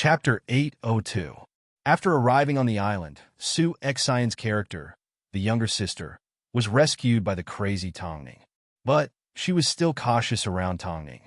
Chapter 802. After arriving on the island, Su Xian's character, the younger sister, was rescued by the crazy Tongning. But she was still cautious around Tongning.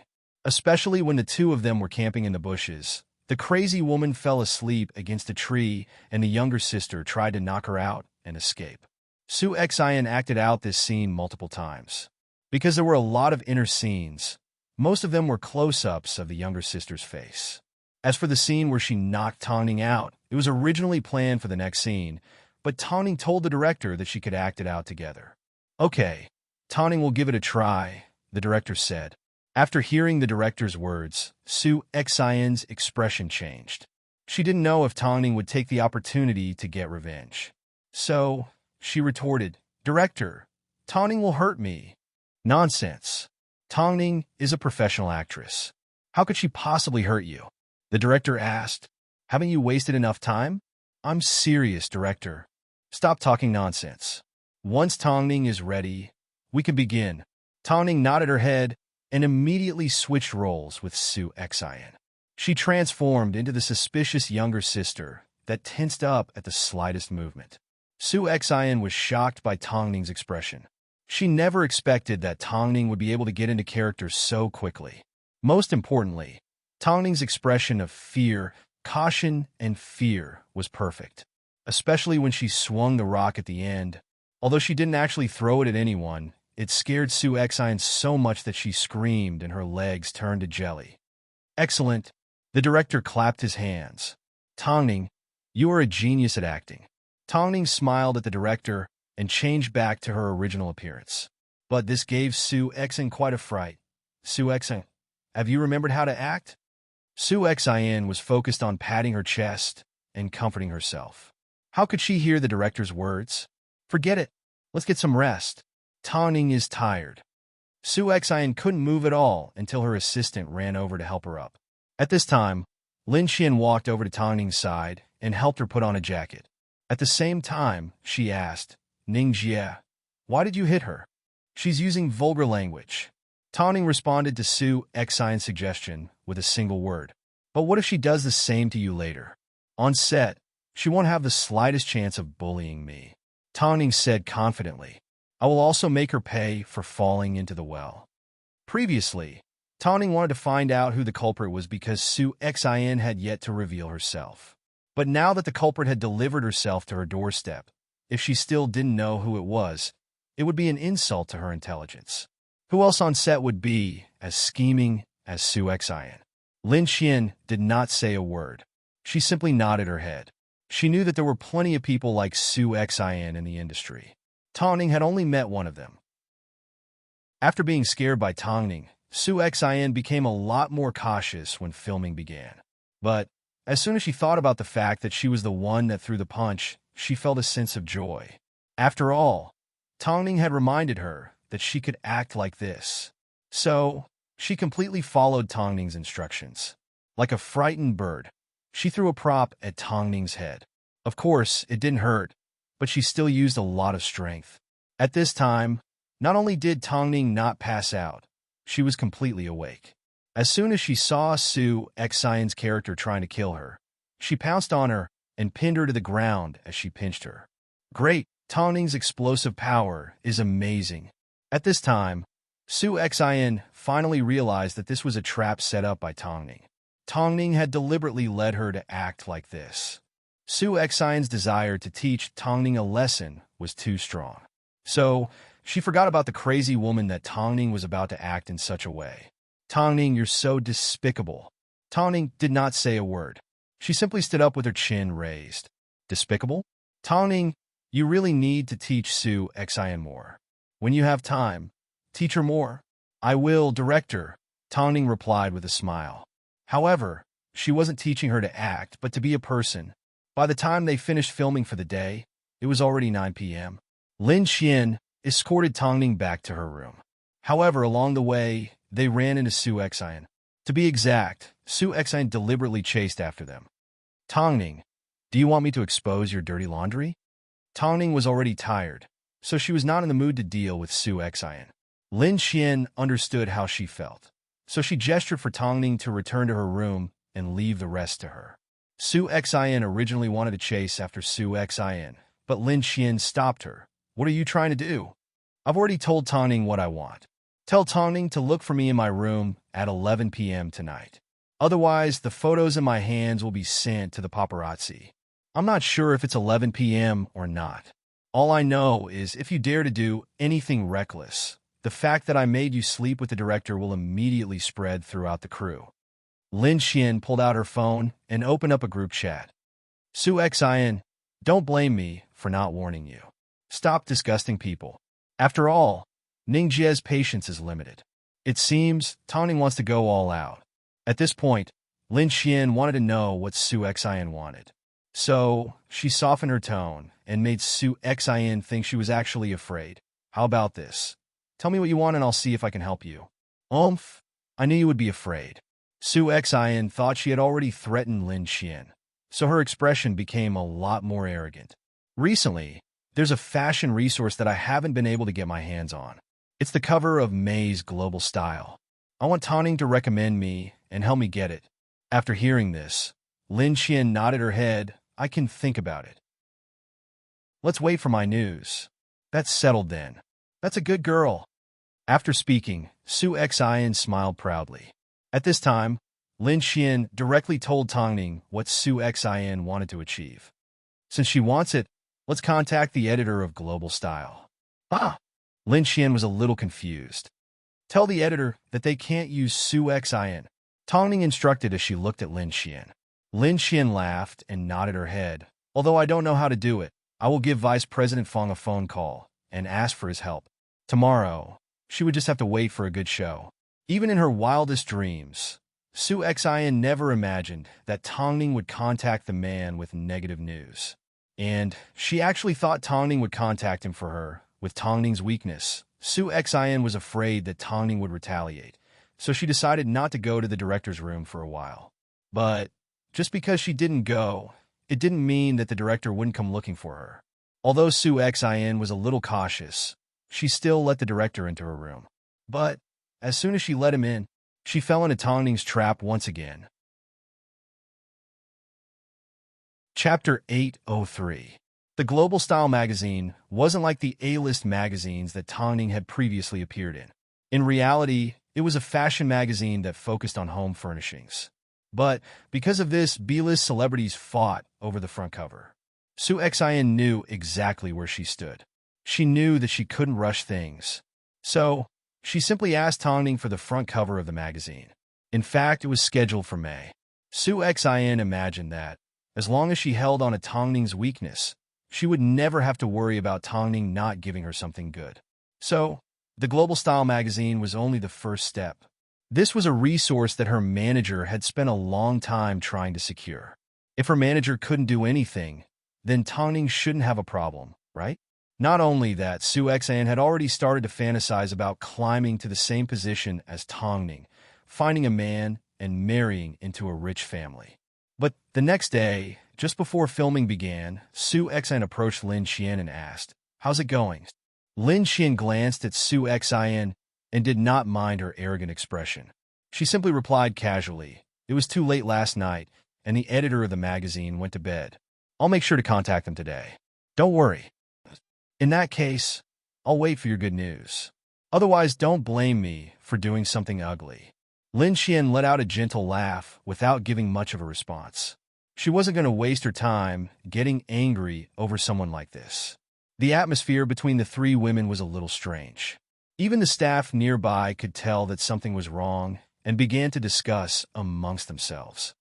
Especially when the two of them were camping in the bushes. The crazy woman fell asleep against a tree and the younger sister tried to knock her out and escape. Su Xian acted out this scene multiple times. Because there were a lot of inner scenes, most of them were close-ups of the younger sister's face. As for the scene where she knocked Tongning out, it was originally planned for the next scene, but Tongning told the director that she could act it out together. Okay, Tongning will give it a try, the director said. After hearing the director's words, Su Xian's expression changed. She didn't know if Tongning would take the opportunity to get revenge. So, she retorted, "Director, Tongning will hurt me." Nonsense. Tongning is a professional actress. How could she possibly hurt you? The director asked. Haven't you wasted enough time? I'm serious, director. Stop talking nonsense. Once Tongning is ready, we can begin. Tongning nodded her head and immediately switched roles with Su Xian. She transformed into the suspicious younger sister that tensed up at the slightest movement. Su Xian was shocked by Tongning's expression. She never expected that Tongning would be able to get into character so quickly. Most importantly, Tongning's expression of fear, caution, and fear was perfect, especially when she swung the rock at the end. Although she didn't actually throw it at anyone, it scared Su Xian so much that she screamed and her legs turned to jelly. Excellent. The director clapped his hands. Tongning, you are a genius at acting. Tongning smiled at the director and changed back to her original appearance. But this gave Su Xian quite a fright. Su Xian, have you remembered how to act? Su Xian was focused on patting her chest and comforting herself. How could she hear the director's words? Forget it. Let's get some rest. Tongning is tired. Su Xian couldn't move at all until her assistant ran over to help her up. At this time, Lin Qian walked over to Tongning's side and helped her put on a jacket. At the same time, she asked, Ningjie, why did you hit her? She's using vulgar language. Tongning responded to Su Xian's suggestion with a single word. But what if she does the same to you later? On set, she won't have the slightest chance of bullying me. Tongning said confidently. I will also make her pay for falling into the well. Previously, Tongning wanted to find out who the culprit was because Su Xian had yet to reveal herself. But now that the culprit had delivered herself to her doorstep, if she still didn't know who it was, it would be an insult to her intelligence. Who else on set would be as scheming as Su Xian? Lin Qian did not say a word. She simply nodded her head. She knew that there were plenty of people like Su Xian in the industry. Tongning had only met one of them. After being scared by Tongning, Su Xian became a lot more cautious when filming began. But as soon as she thought about the fact that she was the one that threw the punch, she felt a sense of joy. After all, Tongning had reminded her that she could act like this. So, she completely followed Tongning's instructions. Like a frightened bird, she threw a prop at Tongning's head. Of course, it didn't hurt, but she still used a lot of strength. At this time, not only did Tongning not pass out, she was completely awake. As soon as she saw Su Xian's character trying to kill her, she pounced on her and pinned her to the ground as she pinched her. Great! Tongning's explosive power is amazing. At this time, Su Xian finally realized that this was a trap set up by Tongning. Tongning had deliberately led her to act like this. Su Xian's desire to teach Tongning a lesson was too strong. So, she forgot about the crazy woman that Tongning was about to act in such a way. Tongning, you're so despicable. Tongning did not say a word. She simply stood up with her chin raised. Despicable? Tongning, you really need to teach Su Xian more. When you have time, teach her more. I will, director, Tongning replied with a smile. However, she wasn't teaching her to act, but to be a person. By the time they finished filming for the day, it was already 9 p.m. Lin Qian escorted Tongning back to her room. However, along the way, they ran into Su Xian. To be exact, Su Xian deliberately chased after them. Tongning, do you want me to expose your dirty laundry? Tongning was already tired, so she was not in the mood to deal with Su Xian. Lin Qian understood how she felt, so she gestured for Tongning to return to her room and leave the rest to her. Su Xin originally wanted to chase after Su Xin, but Lin Xian stopped her. What are you trying to do? I've already told Tongning what I want. Tell Tongning to look for me in my room at 11 p.m. tonight. Otherwise, the photos in my hands will be sent to the paparazzi. I'm not sure if it's 11 p.m. or not. All I know is if you dare to do anything reckless, the fact that I made you sleep with the director will immediately spread throughout the crew. Lin Xian pulled out her phone and opened up a group chat. Su Xin, don't blame me for not warning you. Stop disgusting people. After all, Ningjie's patience is limited. It seems Tongning wants to go all out. At this point, Lin Xian wanted to know what Su Xin wanted. So, she softened her tone and made Su Xin think she was actually afraid. How about this? Tell me what you want and I'll see if I can help you. Oomph, I knew you would be afraid. Su Xin thought she had already threatened Lin Xian, so her expression became a lot more arrogant. Recently, there's a fashion resource that I haven't been able to get my hands on. It's the cover of May's Global Style. I want Tongning to recommend me and help me get it. After hearing this, Lin Xian nodded her head. I can think about it. Let's wait for my news. That's settled then. That's a good girl. After speaking, Su Xin smiled proudly. At this time, Lin Xian directly told Tongning what Su Xin wanted to achieve. Since she wants it, let's contact the editor of Global Style. Ah! Lin Xian was a little confused. Tell the editor that they can't use Su Xin. Tongning instructed as she looked at Lin Xian. Lin Xian laughed and nodded her head. Although I don't know how to do it, I will give Vice President Feng a phone call and ask for his help. Tomorrow, she would just have to wait for a good show. Even in her wildest dreams, Su Xin never imagined that Tongning would contact the man with negative news. And she actually thought Tongning would contact him for her. With Tongning's weakness, Su Xin was afraid that Tongning would retaliate, so she decided not to go to the director's room for a while. But just because she didn't go, it didn't mean that the director wouldn't come looking for her. Although Su Xin was a little cautious, she still let the director into her room. But as soon as she let him in, she fell into Tongning's trap once again. Chapter 803. The Global Style magazine wasn't like the A-list magazines that Tongning had previously appeared in. In reality, it was a fashion magazine that focused on home furnishings. But because of this, B-list celebrities fought over the front cover. Su Xin knew exactly where she stood. She knew that she couldn't rush things. So, she simply asked Tongning for the front cover of the magazine. In fact, it was scheduled for May. Su Xin imagined that, as long as she held on to Tongning's weakness, she would never have to worry about Tongning not giving her something good. So, the Global Style magazine was only the first step. This was a resource that her manager had spent a long time trying to secure. If her manager couldn't do anything, then Tongning shouldn't have a problem, right? Not only that, Su Xin had already started to fantasize about climbing to the same position as Tongning, finding a man and marrying into a rich family. But the next day, just before filming began, Su Xin approached Lin Xian and asked, "How's it going?" Lin Xian glanced at Su Xin and did not mind her arrogant expression. She simply replied casually, "It was too late last night, and the editor of the magazine went to bed. I'll make sure to contact them today. Don't worry. In that case, I'll wait for your good news. Otherwise, don't blame me for doing something ugly." Lin Xian let out a gentle laugh without giving much of a response. She wasn't going to waste her time getting angry over someone like this. The atmosphere between the three women was a little strange. Even the staff nearby could tell that something was wrong and began to discuss amongst themselves.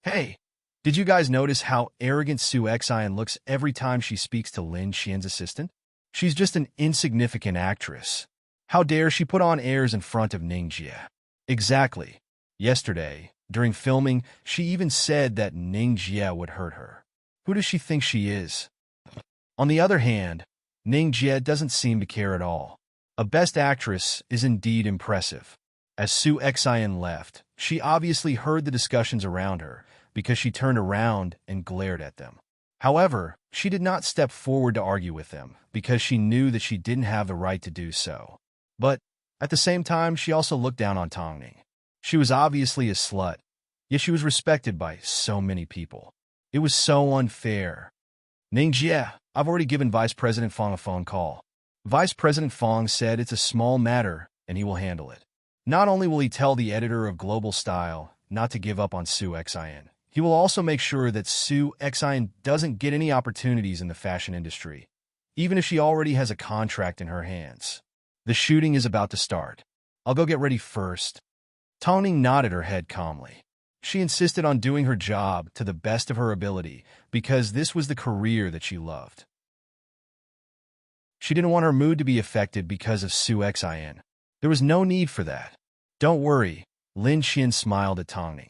"Hey, did you guys notice how arrogant Su Xin looks every time she speaks to Lin Xian's assistant? She's just an insignificant actress. How dare she put on airs in front of Ningjie?" Exactly. Yesterday, during filming, she even said that Ningjie would hurt her. Who does she think she is? On the other hand, Ningjie doesn't seem to care at all. A best actress is indeed impressive. As Su Xin left, she obviously heard the discussions around her because she turned around and glared at them. However, she did not step forward to argue with them because she knew that she didn't have the right to do so. But at the same time, she also looked down on Tongning. She was obviously a slut, yet she was respected by so many people. It was so unfair. Ningjie, I've already given Vice President Fong a phone call. Vice President Fong said it's a small matter and he will handle it. Not only will he tell the editor of Global Style not to give up on Su Xin, he will also make sure that Su Xin doesn't get any opportunities in the fashion industry, even if she already has a contract in her hands. The shooting is about to start. I'll go get ready first. Tong nodded her head calmly. She insisted on doing her job to the best of her ability because this was the career that she loved. She didn't want her mood to be affected because of Su Xin. There was no need for that. Don't worry, Lin Xian smiled at Tong.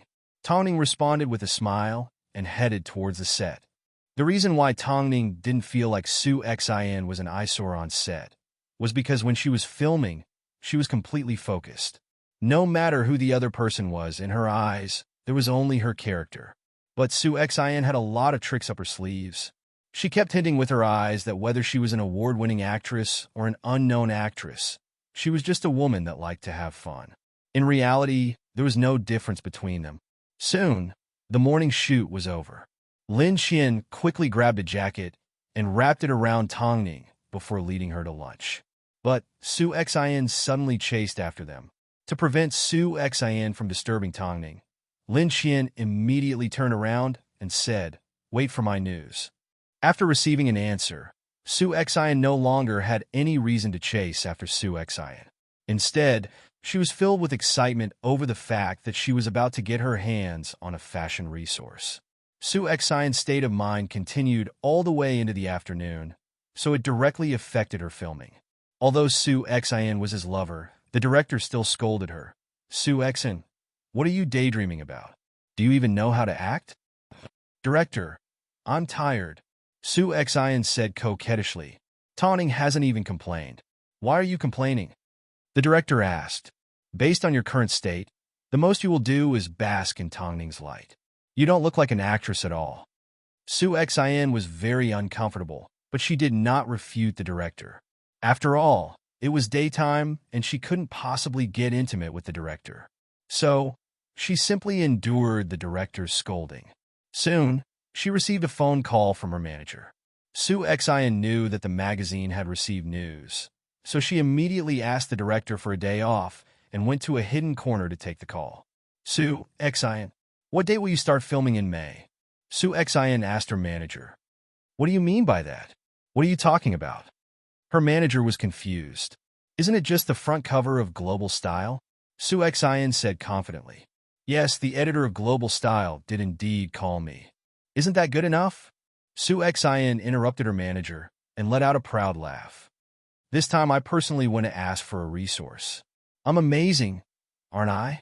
Tong responded with a smile and headed towards the set. The reason why Tong didn't feel like Su Xin was an eyesore on set was because when she was filming, she was completely focused. No matter who the other person was, in her eyes, there was only her character. But Su Xin had a lot of tricks up her sleeves. She kept hinting with her eyes that whether she was an award-winning actress or an unknown actress, she was just a woman that liked to have fun. In reality, there was no difference between them. Soon, the morning shoot was over. Lin Xian quickly grabbed a jacket and wrapped it around Tong before leading her to lunch. But Su Xin suddenly chased after them. To prevent Su Xin from disturbing Tong, Lin Xian immediately turned around and said, "Wait for my news." After receiving an answer, Su Xin no longer had any reason to chase after Su Xin. Instead, she was filled with excitement over the fact that she was about to get her hands on a fashion resource. Su Xion's state of mind continued all the way into the afternoon, so it directly affected her filming. Although Su Xian was his lover, the director still scolded her. "Su Xin, what are you daydreaming about? Do you even know how to act?" "Director, I'm tired," Su Xian said coquettishly. "Tong hasn't even complained." "Why are you complaining?" the director asked. "Based on your current state, the most you will do is bask in Tong's light. You don't look like an actress at all." Su Xian was very uncomfortable, but she did not refute the director. After all, it was daytime and she couldn't possibly get intimate with the director. So, she simply endured the director's scolding. Soon, she received a phone call from her manager. Su Xian knew that the magazine had received news, so she immediately asked the director for a day off and went to a hidden corner to take the call. "Su Xian, what date will you start filming in May?" Su Xian asked her manager. "What do you mean by that? What are you talking about?" Her manager was confused. "Isn't it just the front cover of Global Style?" Su Xian said confidently. "Yes, the editor of Global Style did indeed call me." "Isn't that good enough?" Su Xian interrupted her manager and let out a proud laugh. "This time I personally went to ask for a resource. I'm amazing, aren't I?"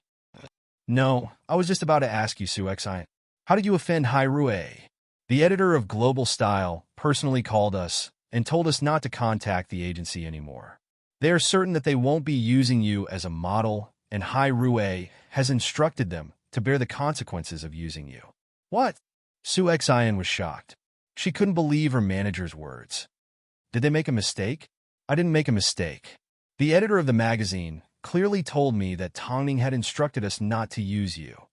"No, I was just about to ask you, Su Xian. How did you offend Hai Rui?" "The editor of Global Style personally called us and told us not to contact the agency anymore. They are certain that they won't be using you as a model, and Hai Rui has instructed them to bear the consequences of using you." "What?" Su Xian was shocked. She couldn't believe her manager's words. "Did they make a mistake?" "I didn't make a mistake. The editor of the magazine clearly told me that Tong had instructed us not to use you."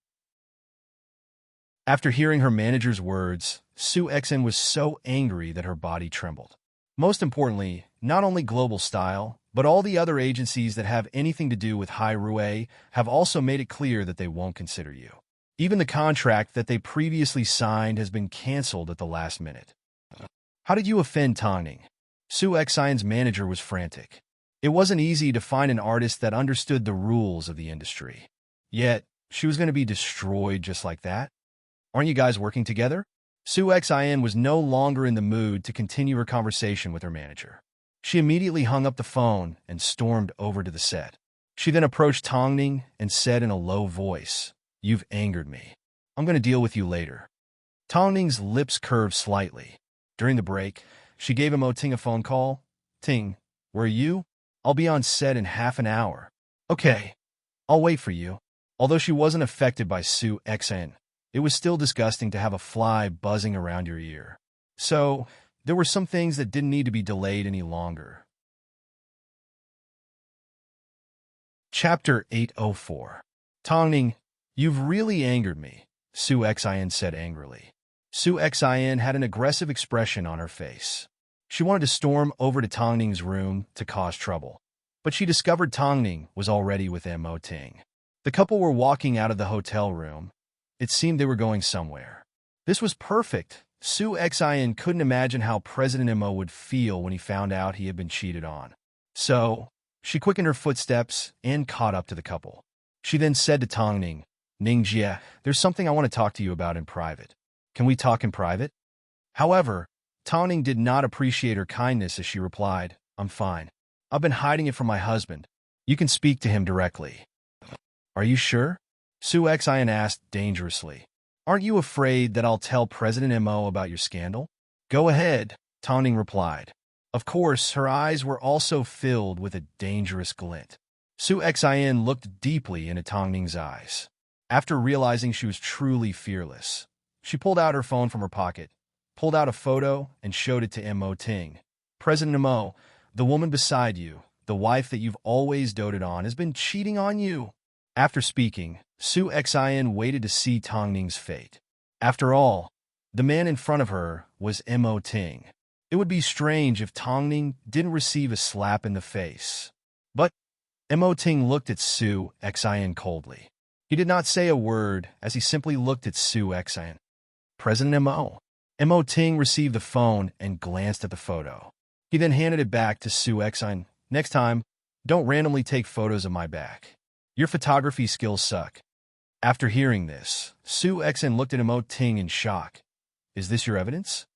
After hearing her manager's words, Su Xin was so angry that her body trembled. Most importantly, not only Global Style, but all the other agencies that have anything to do with Hai Rui have also made it clear that they won't consider you. Even the contract that they previously signed has been canceled at the last minute. "How did you offend Tong?" Su Xian's manager was frantic. It wasn't easy to find an artist that understood the rules of the industry. Yet, she was going to be destroyed just like that? "Aren't you guys working together?" Su Xian was no longer in the mood to continue her conversation with her manager. She immediately hung up the phone and stormed over to the set. She then approached Tong and said in a low voice, "You've angered me. I'm going to deal with you later." Tong's lips curved slightly. During the break, she gave Ting a phone call. "Ting, where are you?" "I'll be on set in half an hour." "Okay, I'll wait for you." Although she wasn't affected by Su Xin, it was still disgusting to have a fly buzzing around your ear. So, there were some things that didn't need to be delayed any longer. Chapter 804. Tong, You've really angered me, Su Xin said angrily. Su Xin had an aggressive expression on her face. She wanted to storm over to Tong Ning's room to cause trouble, but she discovered Tong Ning was already with Mo Ting. The couple were walking out of the hotel room. It seemed they were going somewhere. This was perfect. Su Xin couldn't imagine how President Mo would feel when he found out he had been cheated on. So, she quickened her footsteps and caught up to the couple. She then said to Tong Ning, "Ningjie, there's something I want to talk to you about in private. Can we talk in private?" However, Tong Ning did not appreciate her kindness as she replied, "I'm fine. I've been hiding it from my husband. You can speak to him directly." "Are you sure?" Su Xin asked dangerously. "Aren't you afraid that I'll tell President Mo about your scandal?" "Go ahead," Tong Ning replied. Of course, her eyes were also filled with a dangerous glint. Su Xin looked deeply into Tong Ning's eyes. After realizing she was truly fearless, she pulled out her phone from her pocket, pulled out a photo, and showed it to Mo Ting. "President Mo, the woman beside you, the wife that you've always doted on, has been cheating on you." After speaking, Su Xin waited to see Tong Ning's fate. After all, the man in front of her was Mo Ting. It would be strange if Tong Ning didn't receive a slap in the face. But Mo Ting looked at Su Xin coldly. He did not say a word as he simply looked at Su Xin. "President Mo." Mo Ting received the phone and glanced at the photo. He then handed it back to Su Xin. "Next time, don't randomly take photos of my back. Your photography skills suck." After hearing this, Su Xin looked at Mo Ting in shock. "Is this your evidence?"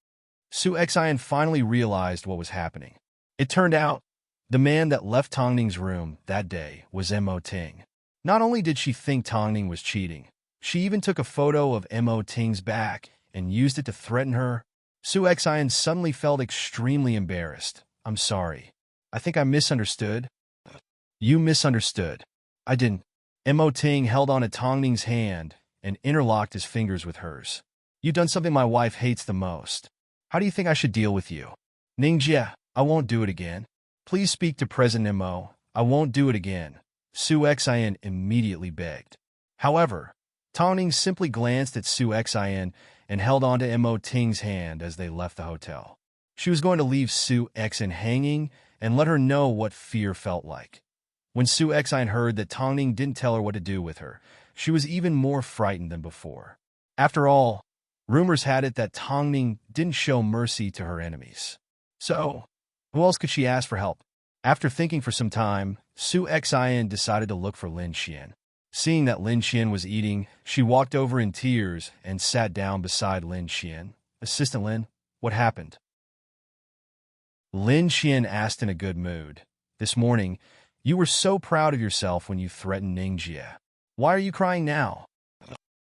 Su Xin finally realized what was happening. It turned out, the man that left Tong Ning's room that day was Mo Ting. Not only did she think Tong Ning was cheating, she even took a photo of Mo Ting's back and used it to threaten her. Su Xin suddenly felt extremely embarrassed. "I'm sorry. I think I misunderstood." "You misunderstood. I didn't." Mo Ting held on to Tong Ning's hand and interlocked his fingers with hers. "You've done something my wife hates the most. How do you think I should deal with you?" "Ningjie, I won't do it again. Please speak to President Mo. I won't do it again," Su Xin immediately begged. However, Tong Ning simply glanced at Su Xin and held on to Mo Ting's hand as they left the hotel. She was going to leave Su Xin hanging and let her know what fear felt like. When Su Xin heard that Tong Ning didn't tell her what to do with her, she was even more frightened than before. After all, rumors had it that Tong Ning didn't show mercy to her enemies. So, who else could she ask for help? After thinking for some time, Su Xin decided to look for Lin Xian. Seeing that Lin Xian was eating, she walked over in tears and sat down beside Lin Xian. "Assistant Lin, what happened?" Lin Xian asked in a good mood. "This morning, you were so proud of yourself when you threatened Ningjie. Why are you crying now?"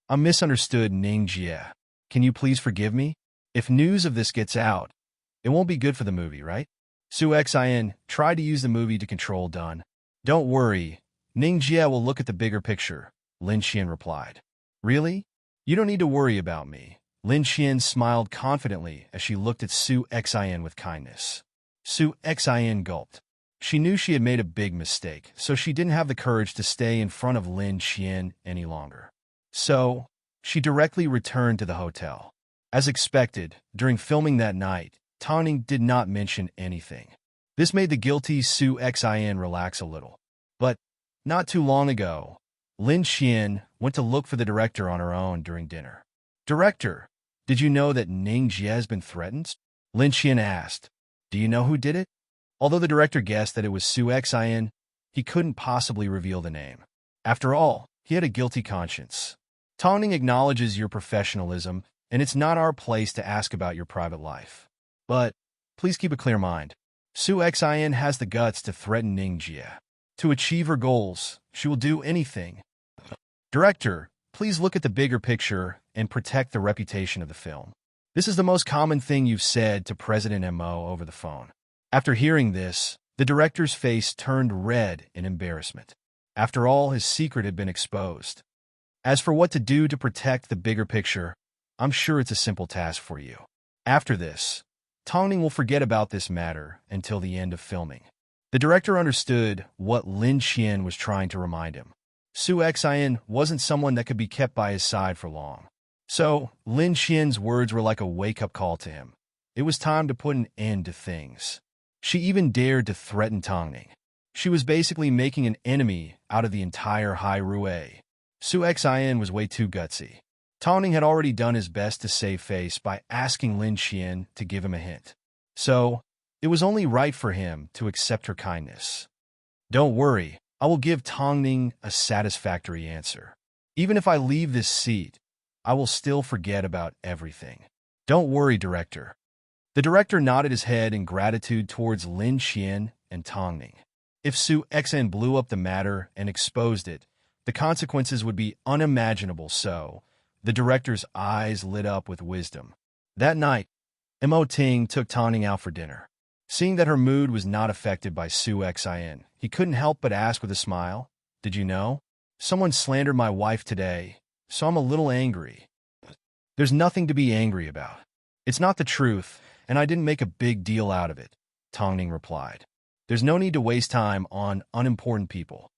"I misunderstood, Ningjie. Can you please forgive me? If news of this gets out, it won't be good for the movie, right?" Su Xin tried to use the movie to control Dun. "Don't worry, Ningjie will look at the bigger picture," Lin Xian replied. "Really? You don't need to worry about me." Lin Xian smiled confidently as she looked at Su Xin with kindness. Su Xin gulped. She knew she had made a big mistake, so she didn't have the courage to stay in front of Lin Xian any longer. So, she directly returned to the hotel. As expected, during filming that night, Tong Ning did not mention anything. This made the guilty Su Xin relax a little. But, not too long ago, Lin Xian went to look for the director on her own during dinner. "Director, did you know that Ningjie has been threatened?" Lin Xian asked. "Do you know who did it?" Although the director guessed that it was Su Xin, he couldn't possibly reveal the name. After all, he had a guilty conscience. "Tong Ning acknowledges your professionalism, and it's not our place to ask about your private life. But please keep a clear mind. Su Xin has the guts to threaten Ningjie. To achieve her goals, she will do anything. Director, please look at the bigger picture and protect the reputation of the film." This is the most common thing you've said to President Mo over the phone. After hearing this, the director's face turned red in embarrassment. After all, his secret had been exposed. As for what to do to protect the bigger picture, I'm sure it's a simple task for you. After this, Tong Ning will forget about this matter until the end of filming. The director understood what Lin Xian was trying to remind him. Su Xian wasn't someone that could be kept by his side for long. So, Lin Xian's words were like a wake-up call to him. It was time to put an end to things. She even dared to threaten Tongning. She was basically making an enemy out of the entire Hai Rue. Su Xian was way too gutsy. Tongning had already done his best to save face by asking Lin Xian to give him a hint. So, it was only right for him to accept her kindness. Don't worry, I will give Tongning a satisfactory answer. Even if I leave this seat, I will still forget about everything. Don't worry, director. The director nodded his head in gratitude towards Lin Xian and Tongning. If Su Xian blew up the matter and exposed it, the consequences would be unimaginable, so the director's eyes lit up with wisdom. That night, Mo Ting took Tongning out for dinner. Seeing that her mood was not affected by Su Xian, he couldn't help but ask with a smile, "Did you know? Someone slandered my wife today, so I'm a little angry." "There's nothing to be angry about. It's not the truth, and I didn't make a big deal out of it," Tongning replied. "There's no need to waste time on unimportant people."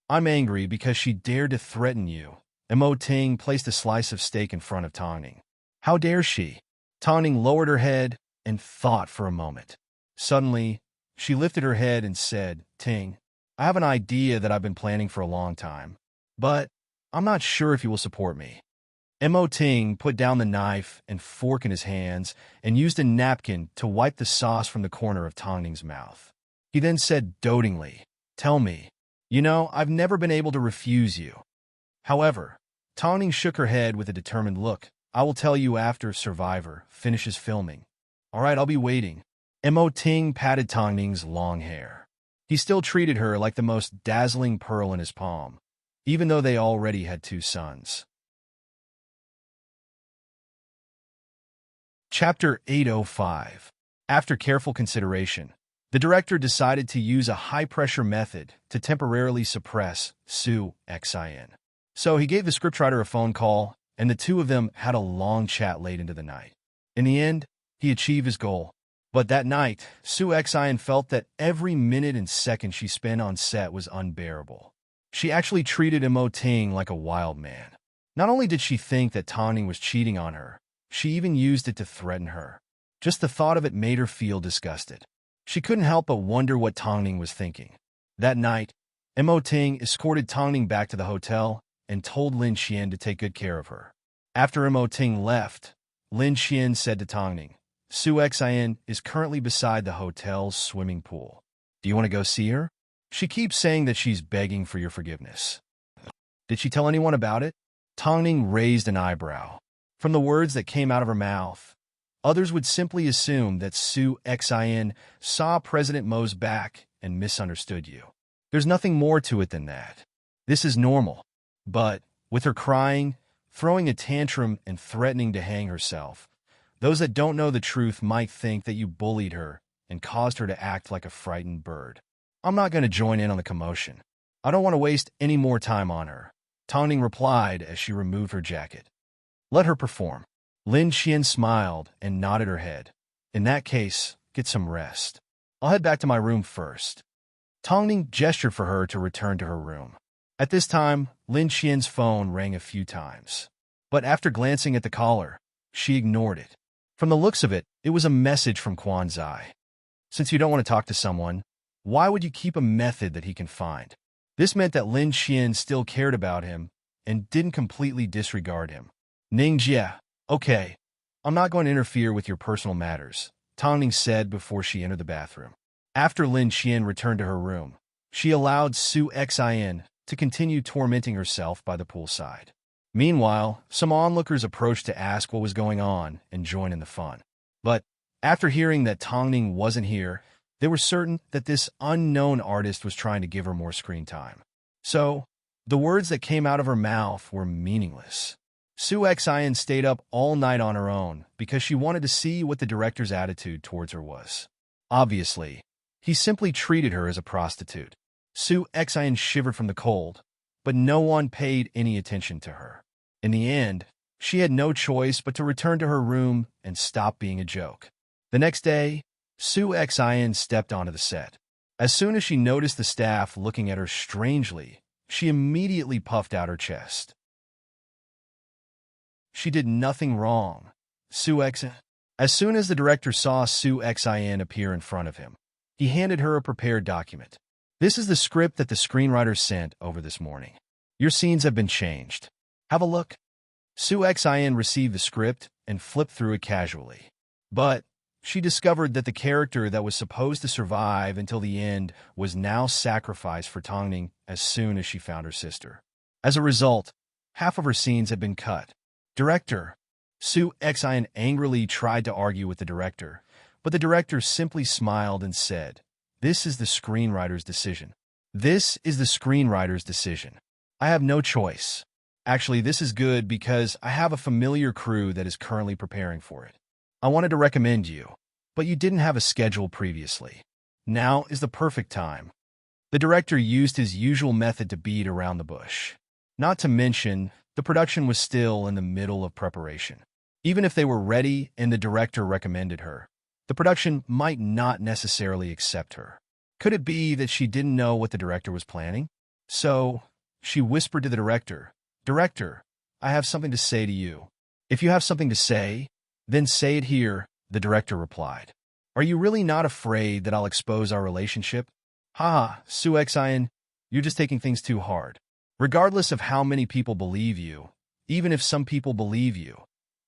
"I'm angry because she dared to threaten you." Mo Ting placed a slice of steak in front of Tongning. "How dare she?" Tongning lowered her head and thought for a moment. Suddenly, she lifted her head and said, "Ting, I have an idea that I've been planning for a long time, but I'm not sure if you will support me." Mo Ting put down the knife and fork in his hands and used a napkin to wipe the sauce from the corner of Tongning's mouth. He then said dotingly, "Tell me, you know, I've never been able to refuse you." However, Tongning shook her head with a determined look. "I will tell you after Survivor finishes filming." "All right, I'll be waiting." Mo Ting patted Tongning's long hair. He still treated her like the most dazzling pearl in his palm, even though they already had 2 sons. Chapter 805. After careful consideration, the director decided to use a high-pressure method to temporarily suppress Su Xian. So he gave the scriptwriter a phone call, and the two of them had a long chat late into the night. In the end, he achieved his goal. But that night, Su Xian felt that every minute and second she spent on set was unbearable. She actually treated Mo Ting like a wild man. Not only did she think that Tongning was cheating on her, she even used it to threaten her. Just the thought of it made her feel disgusted. She couldn't help but wonder what Tongning was thinking. That night, Mo Ting escorted Tongning back to the hotel and told Lin Xian to take good care of her. After Mo Ting left, Lin Xian said to Tongning, "Su Xian is currently beside the hotel's swimming pool. Do you want to go see her? She keeps saying that she's begging for your forgiveness." "Did she tell anyone about it?" Tongning raised an eyebrow. From the words that came out of her mouth, others would simply assume that Su Xian saw President Mo's back and misunderstood you. There's nothing more to it than that. This is normal. But, with her crying, throwing a tantrum, and threatening to hang herself, those that don't know the truth might think that you bullied her and caused her to act like a frightened bird. I'm not going to join in on the commotion. I don't want to waste any more time on her," Tongning replied as she removed her jacket. "Let her perform." Lin Xian smiled and nodded her head. "In that case, get some rest. I'll head back to my room first." Tongning gestured for her to return to her room. At this time, Lin Xian's phone rang a few times. But after glancing at the caller, she ignored it. From the looks of it, it was a message from Quan Zai. Since you don't want to talk to someone, why would you keep a method that he can find? This meant that Lin Xian still cared about him and didn't completely disregard him. "Ning Jie, okay, I'm not going to interfere with your personal matters," Tongning said before she entered the bathroom. After Lin Xian returned to her room, she allowed Su Xian to continue tormenting herself by the poolside. Meanwhile, some onlookers approached to ask what was going on and join in the fun. But after hearing that Tongning wasn't here, they were certain that this unknown artist was trying to give her more screen time. So, the words that came out of her mouth were meaningless. Su Xian stayed up all night on her own because she wanted to see what the director's attitude towards her was. Obviously, he simply treated her as a prostitute. Su Xian shivered from the cold, but no one paid any attention to her. In the end, she had no choice but to return to her room and stop being a joke. The next day, Su Xian stepped onto the set. As soon as she noticed the staff looking at her strangely, she immediately puffed out her chest. She did nothing wrong. As soon as the director saw Su Xin appear in front of him, he handed her a prepared document. This is the script that the screenwriter sent over this morning. Your scenes have been changed. Have a look. Su Xin received the script and flipped through it casually. But she discovered that the character that was supposed to survive until the end was now sacrificed for Tongning as soon as she found her sister. As a result, half of her scenes had been cut. Director. Su Xin angrily tried to argue with the director, but the director simply smiled and said, "This is the screenwriter's decision. This is the screenwriter's decision. I have no choice. Actually, this is good because I have a familiar crew that is currently preparing for it. I wanted to recommend you, but you didn't have a schedule previously. Now is the perfect time." The director used his usual method to beat around the bush. Not to mention, the production was still in the middle of preparation. Even if they were ready and the director recommended her, the production might not necessarily accept her. Could it be that she didn't know what the director was planning? So, she whispered to the director, "Director, I have something to say to you." "If you have something to say, then say it here," the director replied. "Are you really not afraid that I'll expose our relationship?" "Ha, Su Xin, you're just taking things too hard. Regardless of how many people believe you, even if some people believe you,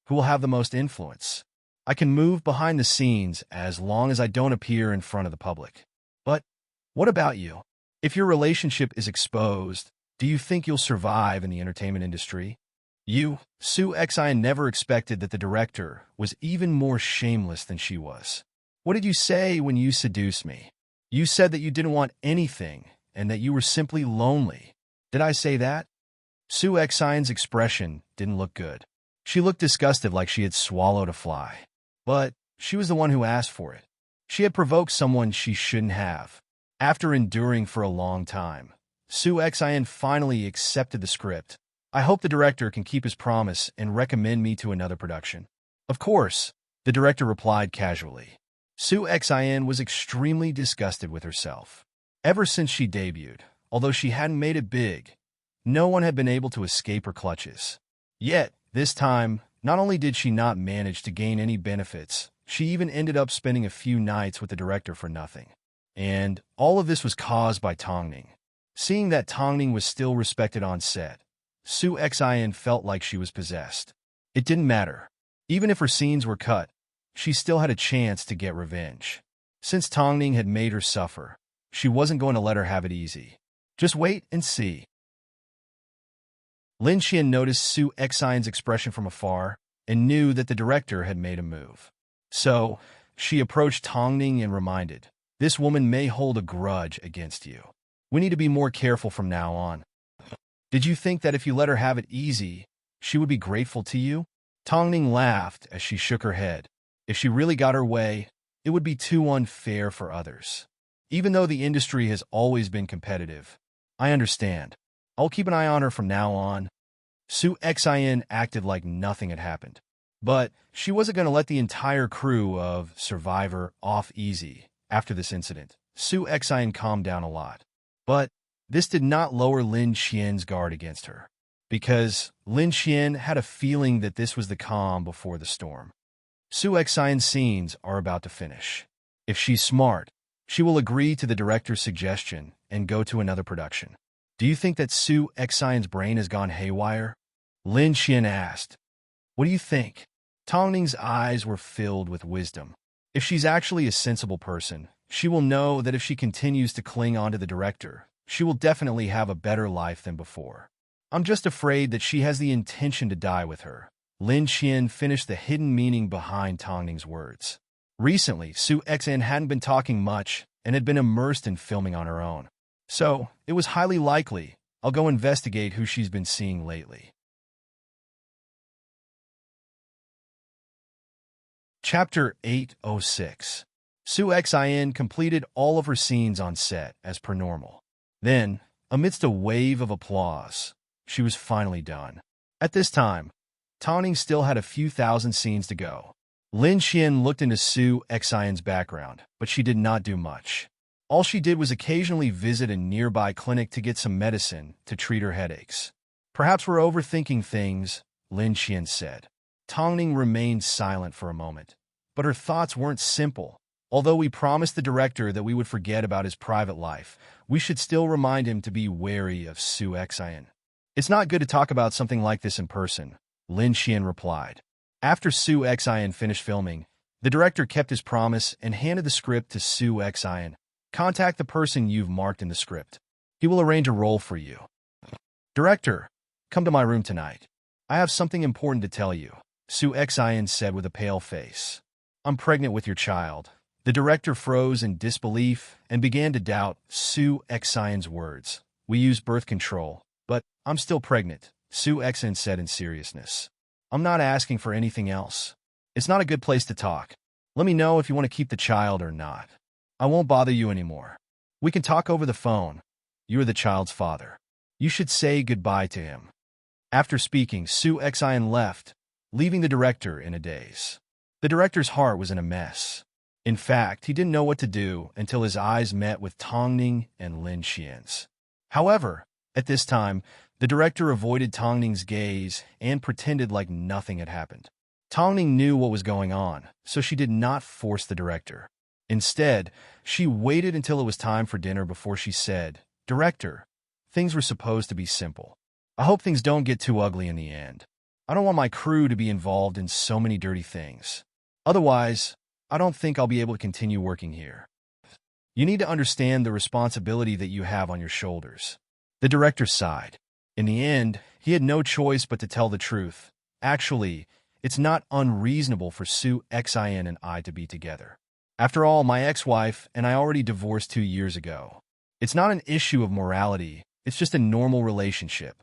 who will have the most influence? I can move behind the scenes as long as I don't appear in front of the public. But what about you? If your relationship is exposed, do you think you'll survive in the entertainment industry?" Su Xin never expected that the director was even more shameless than she was. "What did you say when you seduced me? You said that you didn't want anything and that you were simply lonely. Did I say that?" Su Xin's expression didn't look good. She looked disgusted, like she had swallowed a fly. But she was the one who asked for it. She had provoked someone she shouldn't have. After enduring for a long time, Su Xin finally accepted the script. "I hope the director can keep his promise and recommend me to another production." "Of course," the director replied casually. Su Xin was extremely disgusted with herself. Ever since she debuted, although she hadn't made it big, no one had been able to escape her clutches. Yet, this time, not only did she not manage to gain any benefits, she even ended up spending a few nights with the director for nothing. And all of this was caused by Tongning. Seeing that Tongning was still respected on set, Su Xin felt like she was possessed. It didn't matter. Even if her scenes were cut, she still had a chance to get revenge. Since Tongning had made her suffer, she wasn't going to let her have it easy. Just wait and see. Lin Qian noticed Su Xin's expression from afar and knew that the director had made a move. So, she approached Tongning and reminded, "This woman may hold a grudge against you. We need to be more careful from now on. Did you think that if you let her have it easy, she would be grateful to you?" Tongning laughed as she shook her head. If she really got her way, it would be too unfair for others. Even though the industry has always been competitive, I understand. I'll keep an eye on her from now on. Su Xin acted like nothing had happened. But she wasn't going to let the entire crew of Survivor off easy after this incident. Su Xin calmed down a lot. But this did not lower Lin Qian's guard against her, because Lin Qian had a feeling that this was the calm before the storm. Su Xin's scenes are about to finish. If she's smart, she will agree to the director's suggestion and go to another production. "Do you think that Su Xin's brain has gone haywire?" Lin Qian asked. "What do you think?" Tongning's eyes were filled with wisdom. If she's actually a sensible person, she will know that if she continues to cling on to the director, she will definitely have a better life than before. "I'm just afraid that she has the intention to die with her." Lin Qian finished the hidden meaning behind Tongning's words. Recently, Su Xin hadn't been talking much and had been immersed in filming on her own. So, it was highly likely I'll go investigate who she's been seeing lately. Chapter 806. Su Xin completed all of her scenes on set as per normal. Then, amidst a wave of applause, she was finally done. At this time, Tongning still had a few thousand scenes to go. Lin Qian looked into Su Xin's background, but she did not do much. All she did was occasionally visit a nearby clinic to get some medicine to treat her headaches. Perhaps we're overthinking things, Lin Qian said. Tongning remained silent for a moment, but her thoughts weren't simple. Although we promised the director that we would forget about his private life, we should still remind him to be wary of Su Xian. It's not good to talk about something like this in person, Lin Qian replied. After Su Xian finished filming, the director kept his promise and handed the script to Su Xian. Contact the person you've marked in the script. He will arrange a role for you. Director, come to my room tonight. I have something important to tell you, Su Xian said with a pale face. I'm pregnant with your child. The director froze in disbelief and began to doubt Su Xian's words. We use birth control, but I'm still pregnant, Su Xian said in seriousness. I'm not asking for anything else. It's not a good place to talk. Let me know if you want to keep the child or not. I won't bother you anymore. We can talk over the phone. You are the child's father. You should say goodbye to him. After speaking, Su Xian left, leaving the director in a daze. The director's heart was in a mess. In fact, he didn't know what to do until his eyes met with Tongning and Lin Qian's. However, at this time, the director avoided Tongning's gaze and pretended like nothing had happened. Tongning knew what was going on, so she did not force the director. Instead, she waited until it was time for dinner before she said, Director, things were supposed to be simple. I hope things don't get too ugly in the end. I don't want my crew to be involved in so many dirty things. Otherwise, I don't think I'll be able to continue working here. You need to understand the responsibility that you have on your shoulders. The director sighed. In the end, he had no choice but to tell the truth. Actually, it's not unreasonable for Su Xian and I to be together. After all, my ex-wife and I already divorced 2 years ago. It's not an issue of morality, it's just a normal relationship.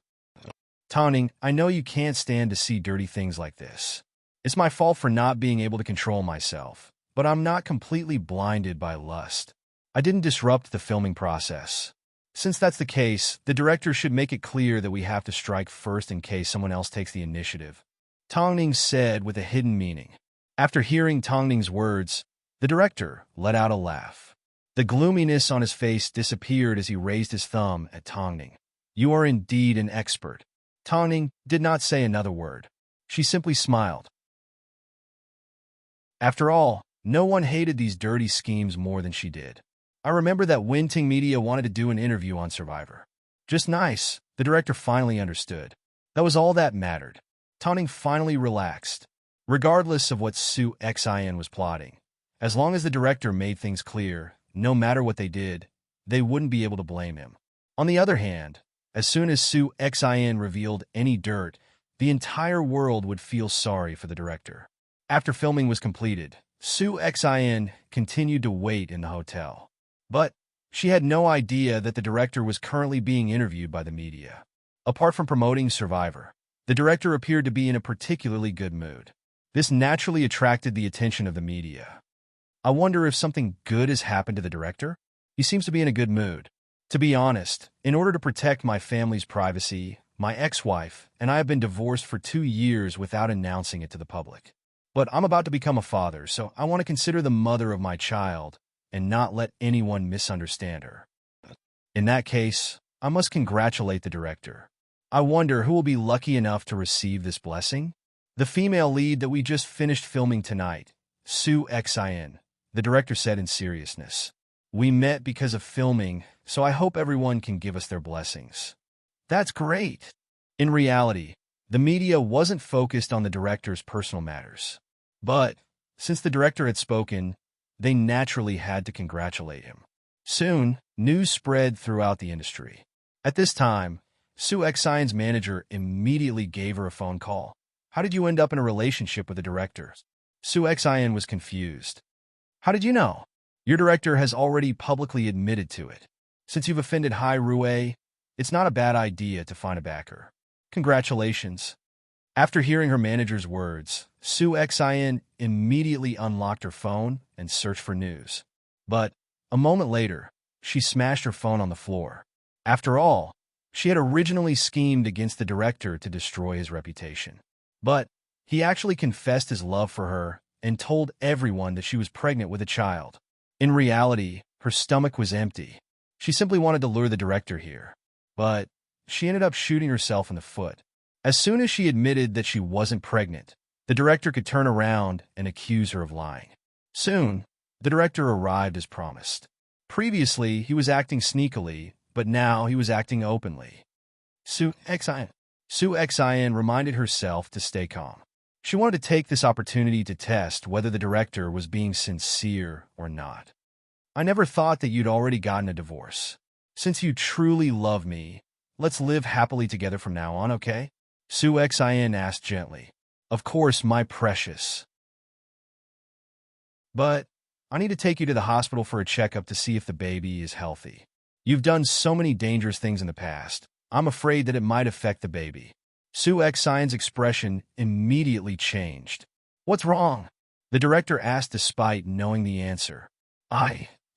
Tongning, I know you can't stand to see dirty things like this. It's my fault for not being able to control myself, but I'm not completely blinded by lust. I didn't disrupt the filming process. Since that's the case, the director should make it clear that we have to strike first in case someone else takes the initiative. Tongning said with a hidden meaning. After hearing Tongning's words, the director let out a laugh. The gloominess on his face disappeared as he raised his thumb at Tongning. You are indeed an expert. Tongning did not say another word. She simply smiled. After all, no one hated these dirty schemes more than she did. I remember that Winting Media wanted to do an interview on Survivor. Just nice, the director finally understood. That was all that mattered. Tongning finally relaxed. Regardless of what Su Xian was plotting, as long as the director made things clear, no matter what they did, they wouldn't be able to blame him. On the other hand, as soon as Su Xian revealed any dirt, the entire world would feel sorry for the director. After filming was completed, Su Xian continued to wait in the hotel. But she had no idea that the director was currently being interviewed by the media. Apart from promoting Survivor, the director appeared to be in a particularly good mood. This naturally attracted the attention of the media. I wonder if something good has happened to the director? He seems to be in a good mood. To be honest, in order to protect my family's privacy, my ex-wife and I have been divorced for 2 years without announcing it to the public. But I'm about to become a father, so I want to consider the mother of my child and not let anyone misunderstand her. In that case, I must congratulate the director. I wonder who will be lucky enough to receive this blessing? The female lead that we just finished filming tonight, Su Xian, the director said in seriousness. We met because of filming, so I hope everyone can give us their blessings. That's great. In reality, the media wasn't focused on the director's personal matters. But, since the director had spoken, they naturally had to congratulate him. Soon, news spread throughout the industry. At this time, Su Xian's manager immediately gave her a phone call. How did you end up in a relationship with the director? Su Xian was confused. How did you know? Your director has already publicly admitted to it. Since you've offended Hai Rui, it's not a bad idea to find a backer. Congratulations. After hearing her manager's words, Su Xian immediately unlocked her phone and searched for news. But, a moment later, she smashed her phone on the floor. After all, she had originally schemed against the director to destroy his reputation. But, he actually confessed his love for her and told everyone that she was pregnant with a child. In reality, Her stomach was empty. She simply wanted to lure the director here. But she ended up shooting herself in the foot. As soon as she admitted that she wasn't pregnant, the director could turn around and accuse her of lying. Soon, the director arrived as promised. Previously, he was acting sneakily, but now he was acting openly. Su Xian reminded herself to stay calm. She wanted to take this opportunity to test whether the director was being sincere or not. I never thought that you'd already gotten a divorce. Since you truly love me, let's live happily together from now on, okay? Su Xian asked gently. Of course, my precious. But I need to take you to the hospital for a checkup to see if the baby is healthy. You've done so many dangerous things in the past. I'm afraid that it might affect the baby. Su Xian's expression immediately changed. What's wrong? The director asked despite knowing the answer.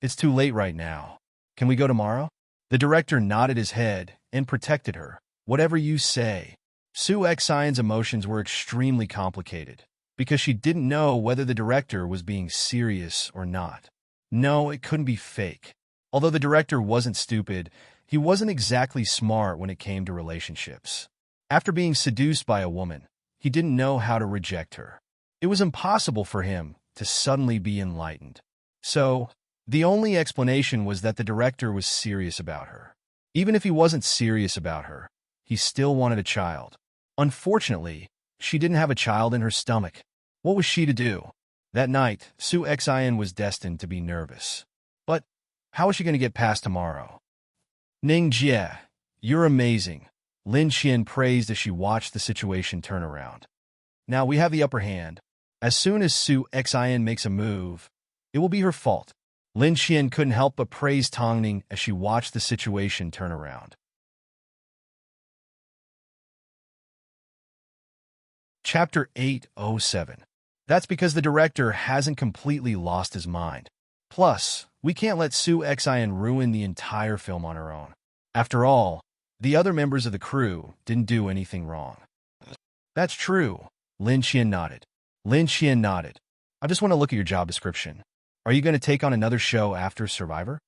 It's too late right now. Can we go tomorrow? The director nodded his head and protected her. Whatever you say. Su Xian's emotions were extremely complicated, because she didn't know whether the director was being serious or not. No, it couldn't be fake. Although the director wasn't stupid, he wasn't exactly smart when it came to relationships. After being seduced by a woman, he didn't know how to reject her. It was impossible for him to suddenly be enlightened. So, the only explanation was that the director was serious about her. Even if he wasn't serious about her, he still wanted a child. Unfortunately, she didn't have a child in her stomach. What was she to do? That night, Su Xian was destined to be nervous. But how was she going to get past tomorrow? Ning Jie, you're amazing, Lin Qian praised as she watched the situation turn around. Now we have the upper hand. As soon as Su Xian makes a move, it will be her fault. Lin Qian couldn't help but praise Tongning as she watched the situation turn around. Chapter 807. That's because the director hasn't completely lost his mind. Plus, we can't let Su Xian ruin the entire film on her own. After all, the other members of the crew didn't do anything wrong. That's true, Lin Qian nodded. I just want to look at your job description. Are you going to take on another show after Survivor?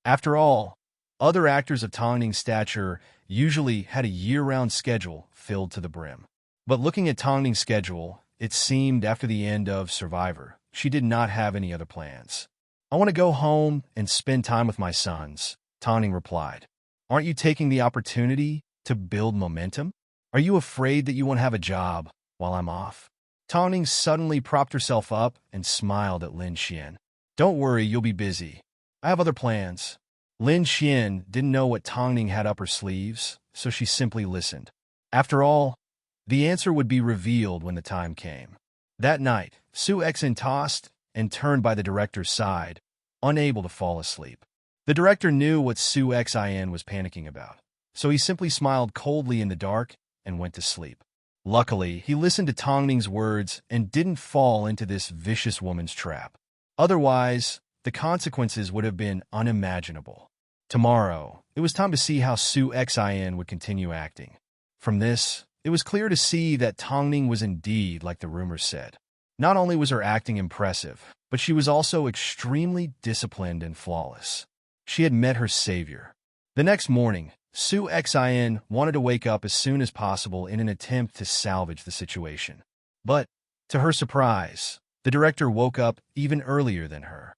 After all, other actors of Tongning's stature usually had a year-round schedule filled to the brim. But looking at Tongning's schedule, it seemed after the end of Survivor, she did not have any other plans. I want to go home and spend time with my sons, Tongning replied. Aren't you taking the opportunity to build momentum? Are you afraid that you won't have a job while I'm off? Tongning suddenly propped herself up and smiled at Lin Qian. Don't worry, you'll be busy. I have other plans. Lin Qian didn't know what Tongning had up her sleeves, so she simply listened. After all, the answer would be revealed when the time came. That night, Su Xian tossed and turned by the director's side, unable to fall asleep. The director knew what Su Xian was panicking about, so he simply smiled coldly in the dark and went to sleep. Luckily, he listened to Tongning's words and didn't fall into this vicious woman's trap. Otherwise, the consequences would have been unimaginable. Tomorrow, it was time to see how Su Xian would continue acting. From this, it was clear to see that Tongning was indeed like the rumors said. Not only was her acting impressive, but she was also extremely disciplined and flawless. She had met her savior. The next morning, Su Xian wanted to wake up as soon as possible in an attempt to salvage the situation. But, to her surprise, the director woke up even earlier than her.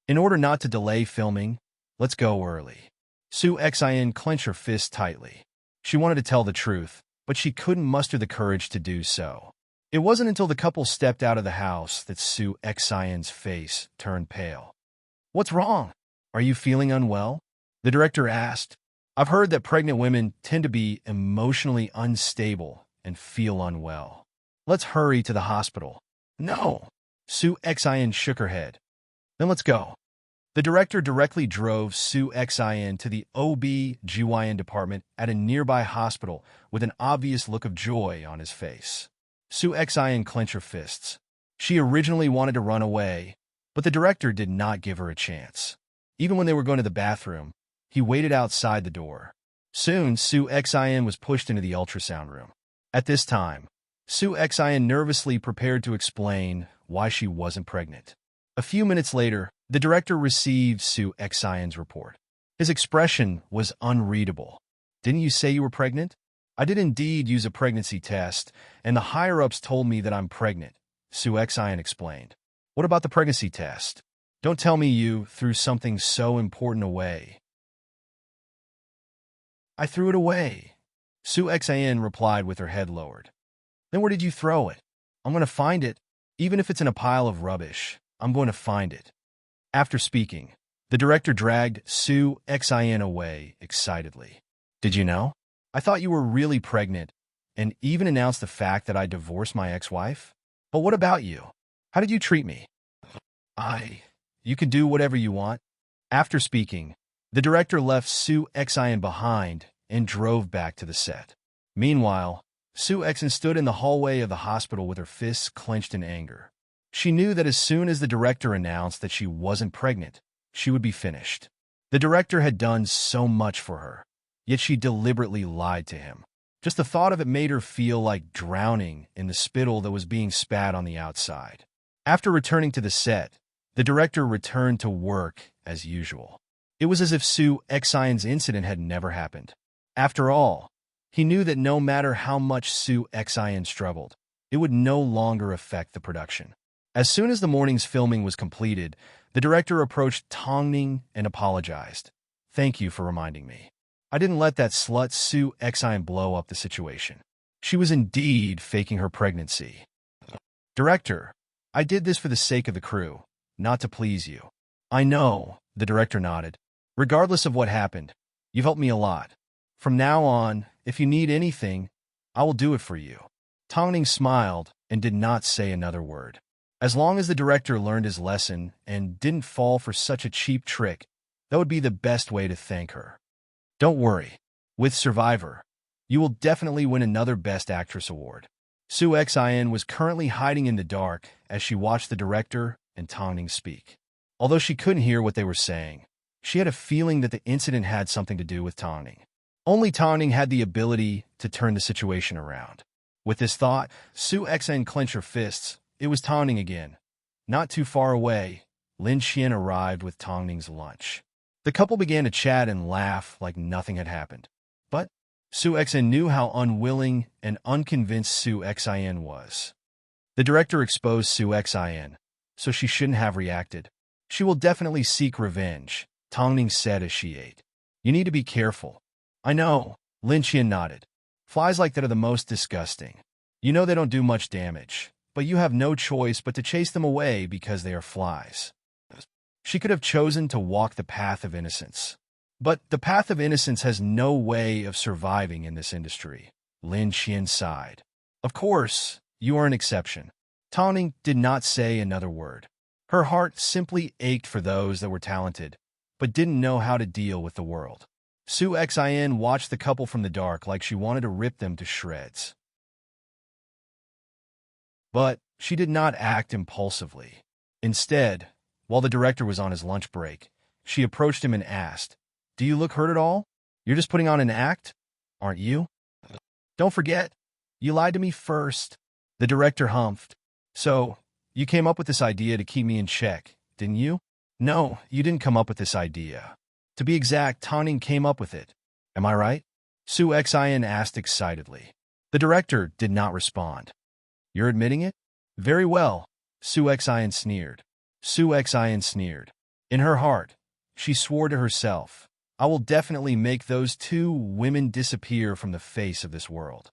In order not to delay filming, let's go early. Su Xian clenched her fist tightly. She wanted to tell the truth, but she couldn't muster the courage to do so. It wasn't until the couple stepped out of the house that Su Xian's face turned pale. What's wrong? Are you feeling unwell? The director asked. I've heard that pregnant women tend to be emotionally unstable and feel unwell. Let's hurry to the hospital. No. Su Xian shook her head. Then let's go. The director directly drove Su Xian to the OB/GYN department at a nearby hospital with an obvious look of joy on his face. Su Xian clenched her fists. She originally wanted to run away, but the director did not give her a chance. Even when they were going to the bathroom, he waited outside the door. Soon, Su Xian was pushed into the ultrasound room. At this time, Su Xian nervously prepared to explain why she wasn't pregnant. A few minutes later, the director received Su Xian's report. His expression was unreadable. Didn't you say you were pregnant? I did indeed use a pregnancy test, and the higher-ups told me that I'm pregnant, Su Xian explained. What about the pregnancy test? Don't tell me you threw something so important away. I threw it away, Su Xian replied with her head lowered. Then where did you throw it? I'm going to find it. Even if it's in a pile of rubbish, I'm going to find it. After speaking, the director dragged Su Xian away excitedly. Did you know? I thought you were really pregnant, and even announced the fact that I divorced my ex-wife? But what about you? How did you treat me? You can do whatever you want. After speaking, the director left Su Xian behind and drove back to the set. Meanwhile, Su Xian stood in the hallway of the hospital with her fists clenched in anger. She knew that as soon as the director announced that she wasn't pregnant, she would be finished. The director had done so much for her, yet she deliberately lied to him. Just the thought of it made her feel like drowning in the spittle that was being spat on the outside. After returning to the set, the director returned to work as usual. It was as if Su Xian's incident had never happened. After all, he knew that no matter how much Su Xian struggled, it would no longer affect the production. As soon as the morning's filming was completed, the director approached Tongning and apologized. Thank you for reminding me. I didn't let that slut Su Xian blow up the situation. She was indeed faking her pregnancy. Director, I did this for the sake of the crew, not to please you. I know, the director nodded. Regardless of what happened, you've helped me a lot. From now on, if you need anything, I will do it for you. Tongning smiled and did not say another word. As long as the director learned his lesson and didn't fall for such a cheap trick, that would be the best way to thank her. Don't worry. With Survivor, you will definitely win another Best Actress award. Su Xian was currently hiding in the dark as she watched the director and Tongning speak. Although she couldn't hear what they were saying, she had a feeling that the incident had something to do with Tongning. Only Tongning had the ability to turn the situation around. With this thought, Su Xian clenched her fists. It was Tongning again. Not too far away, Lin Qian arrived with Tongning's lunch. The couple began to chat and laugh like nothing had happened. But Su Xian knew how unwilling and unconvinced Su Xian was. The director exposed Su Xian, so she shouldn't have reacted. She will definitely seek revenge, Tongning said as she ate. You need to be careful. I know, Lin Qian nodded. Flies like that are the most disgusting. You know they don't do much damage, but you have no choice but to chase them away because they are flies. She could have chosen to walk the path of innocence. But the path of innocence has no way of surviving in this industry, Lin Qian sighed. Of course, you are an exception. Tongning did not say another word. Her heart simply ached for those that were talented, but didn't know how to deal with the world. Su Xian watched the couple from the dark like she wanted to rip them to shreds. But she did not act impulsively. Instead, while the director was on his lunch break, she approached him and asked, Do you look hurt at all? You're just putting on an act, aren't you? Don't forget, you lied to me first. The director humphed. So, you came up with this idea to keep me in check, didn't you? No, you didn't come up with this idea. To be exact, Tongning came up with it. Am I right? Su Xian asked excitedly. The director did not respond. You're admitting it? Very well, Su Xian sneered. Su Xian sneered. In her heart, she swore to herself, I will definitely make those two women disappear from the face of this world.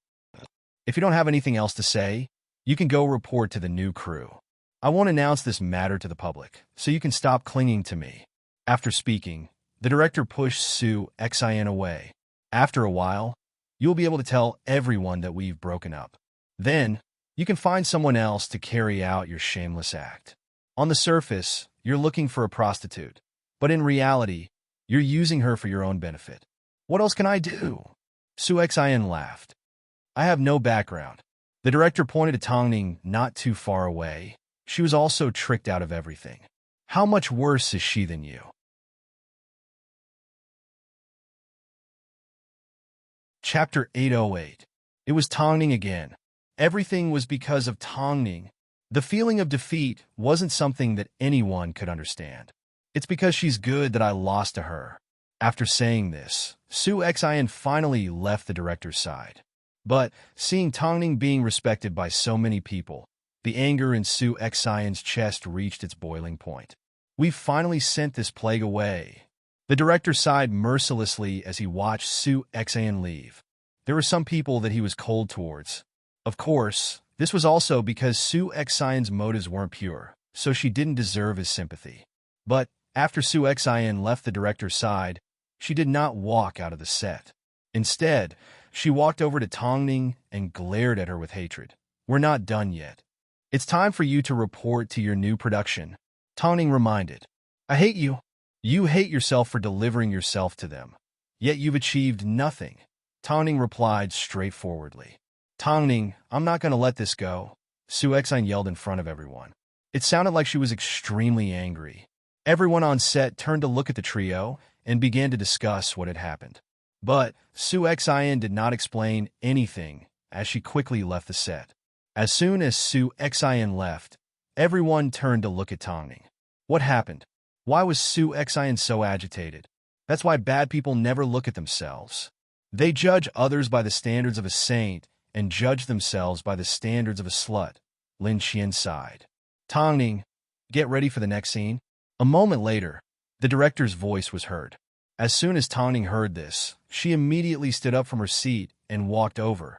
If you don't have anything else to say, you can go report to the new crew. I won't announce this matter to the public, so you can stop clinging to me. After speaking, the director pushed Su Xian away. After a while, you'll be able to tell everyone that we've broken up. Then, you can find someone else to carry out your shameless act. On the surface, you're looking for a prostitute, but in reality, you're using her for your own benefit. What else can I do? Su Xian laughed. I have no background. The director pointed to Tongning not too far away. She was also tricked out of everything. How much worse is she than you? Chapter 808. It was Tongning again. Everything was because of Tongning. The feeling of defeat wasn't something that anyone could understand. It's because she's good that I lost to her. After saying this, Su Xin finally left the director's side. But seeing Tongning being respected by so many people, the anger in Su Xin's chest reached its boiling point. We've finally sent this plague away. The director sighed mercilessly as he watched Su Xin leave. There were some people that he was cold towards. Of course, this was also because Su Xin's motives weren't pure, so she didn't deserve his sympathy. But after Su Xin left the director's side, she did not walk out of the set. Instead, she walked over to Tongning and glared at her with hatred. We're not done yet. It's time for you to report to your new production, Tongning reminded. I hate you. You hate yourself for delivering yourself to them. Yet you've achieved nothing, Tongning replied straightforwardly. Tongning, I'm not going to let this go, Su Xin yelled in front of everyone. It sounded like she was extremely angry. Everyone on set turned to look at the trio and began to discuss what had happened. But Su Xin did not explain anything as she quickly left the set. As soon as Su Xin left, everyone turned to look at Tongning. What happened? Why was Su Xin so agitated? That's why bad people never look at themselves. They judge others by the standards of a saint and judge themselves by the standards of a slut, Lin Qian sighed. Tongning, get ready for the next scene. A moment later, the director's voice was heard. As soon as Tongning heard this, she immediately stood up from her seat and walked over.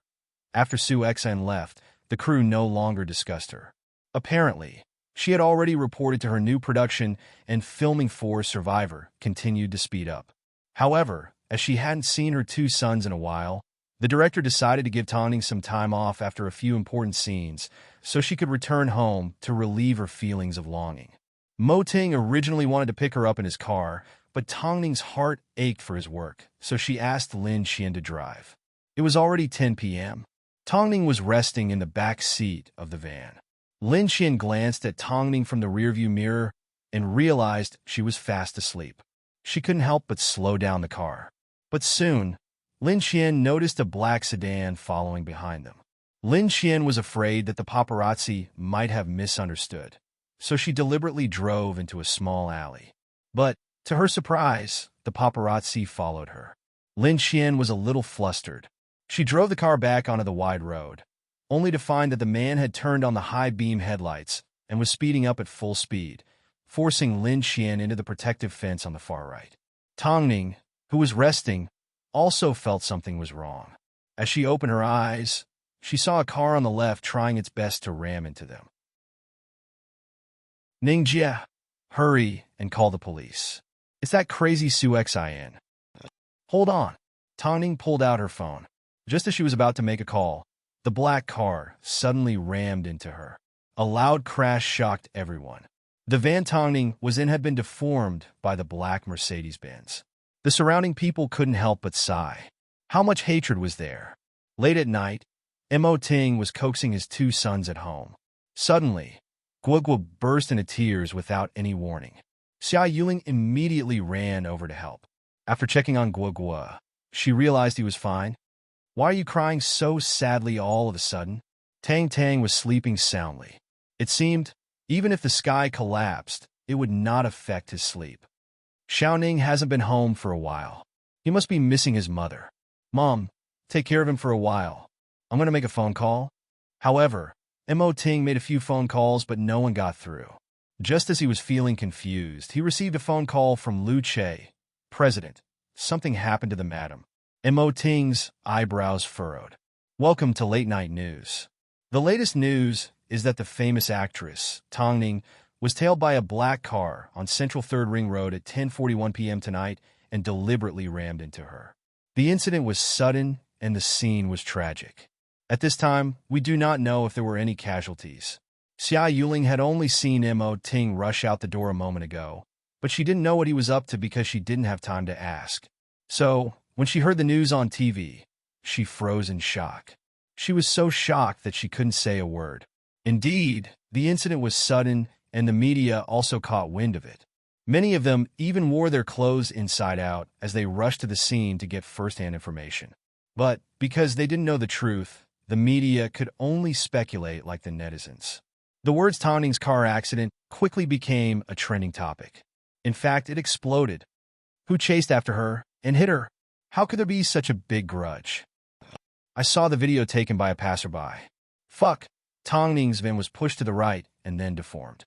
After Su Xin left, the crew no longer discussed her. Apparently, she had already reported to her new production, and filming for Survivor continued to speed up. However, as she hadn't seen her two sons in a while, the director decided to give Tongning some time off after a few important scenes so she could return home to relieve her feelings of longing. Mo Ting originally wanted to pick her up in his car, but Tongning's heart ached for his work, so she asked Lin Qian to drive. It was already 10 p.m. Tongning was resting in the back seat of the van. Lin Qian glanced at Tongning from the rearview mirror and realized she was fast asleep. She couldn't help but slow down the car. But soon, Lin Qian noticed a black sedan following behind them. Lin Qian was afraid that the paparazzi might have misunderstood, so she deliberately drove into a small alley. But, to her surprise, the paparazzi followed her. Lin Qian was a little flustered. She drove the car back onto the wide road, only to find that the man had turned on the high-beam headlights and was speeding up at full speed, forcing Lin Qian into the protective fence on the far right. Tongning, who was resting, also felt something was wrong. As she opened her eyes, she saw a car on the left trying its best to ram into them. Ningjia, hurry and call the police. It's that crazy Su Xin. Hold on. Tongning pulled out her phone. Just as she was about to make a call, the black car suddenly rammed into her. A loud crash shocked everyone. The van Tongning was in had been deformed by the black Mercedes-Benz. The surrounding people couldn't help but sigh. How much hatred was there? Late at night, Mo Ting was coaxing his two sons at home. Suddenly, Guo burst into tears without any warning. Xia Yuling immediately ran over to help. After checking on Guo, she realized he was fine. Why are you crying so sadly all of a sudden? Tang was sleeping soundly. It seemed, even if the sky collapsed, it would not affect his sleep. Xiaoning hasn't been home for a while. He must be missing his mother. Mom, take care of him for a while. I'm going to make a phone call. However, Mo Ting made a few phone calls, but no one got through. Just as he was feeling confused, he received a phone call from Lu Che. President, something happened to the madam. Mo Ting's eyebrows furrowed. Welcome to Late Night News. The latest news is that the famous actress, Tongning, was tailed by a black car on Central 3rd Ring Road at 10:41 p.m. tonight and deliberately rammed into her. The incident was sudden and the scene was tragic. At this time, we do not know if there were any casualties. Xia Yuling had only seen Mo Ting rush out the door a moment ago, but she didn't know what he was up to because she didn't have time to ask. So, when she heard the news on TV, she froze in shock. She was so shocked that she couldn't say a word. Indeed, the incident was sudden, and the media also caught wind of it. Many of them even wore their clothes inside out as they rushed to the scene to get first-hand information. But because they didn't know the truth, the media could only speculate like the netizens. The words Tangning's car accident quickly became a trending topic. In fact, it exploded. Who chased after her and hit her? How could there be such a big grudge? I saw the video taken by a passerby. Fuck. Tangning's van was pushed to the right and then deformed.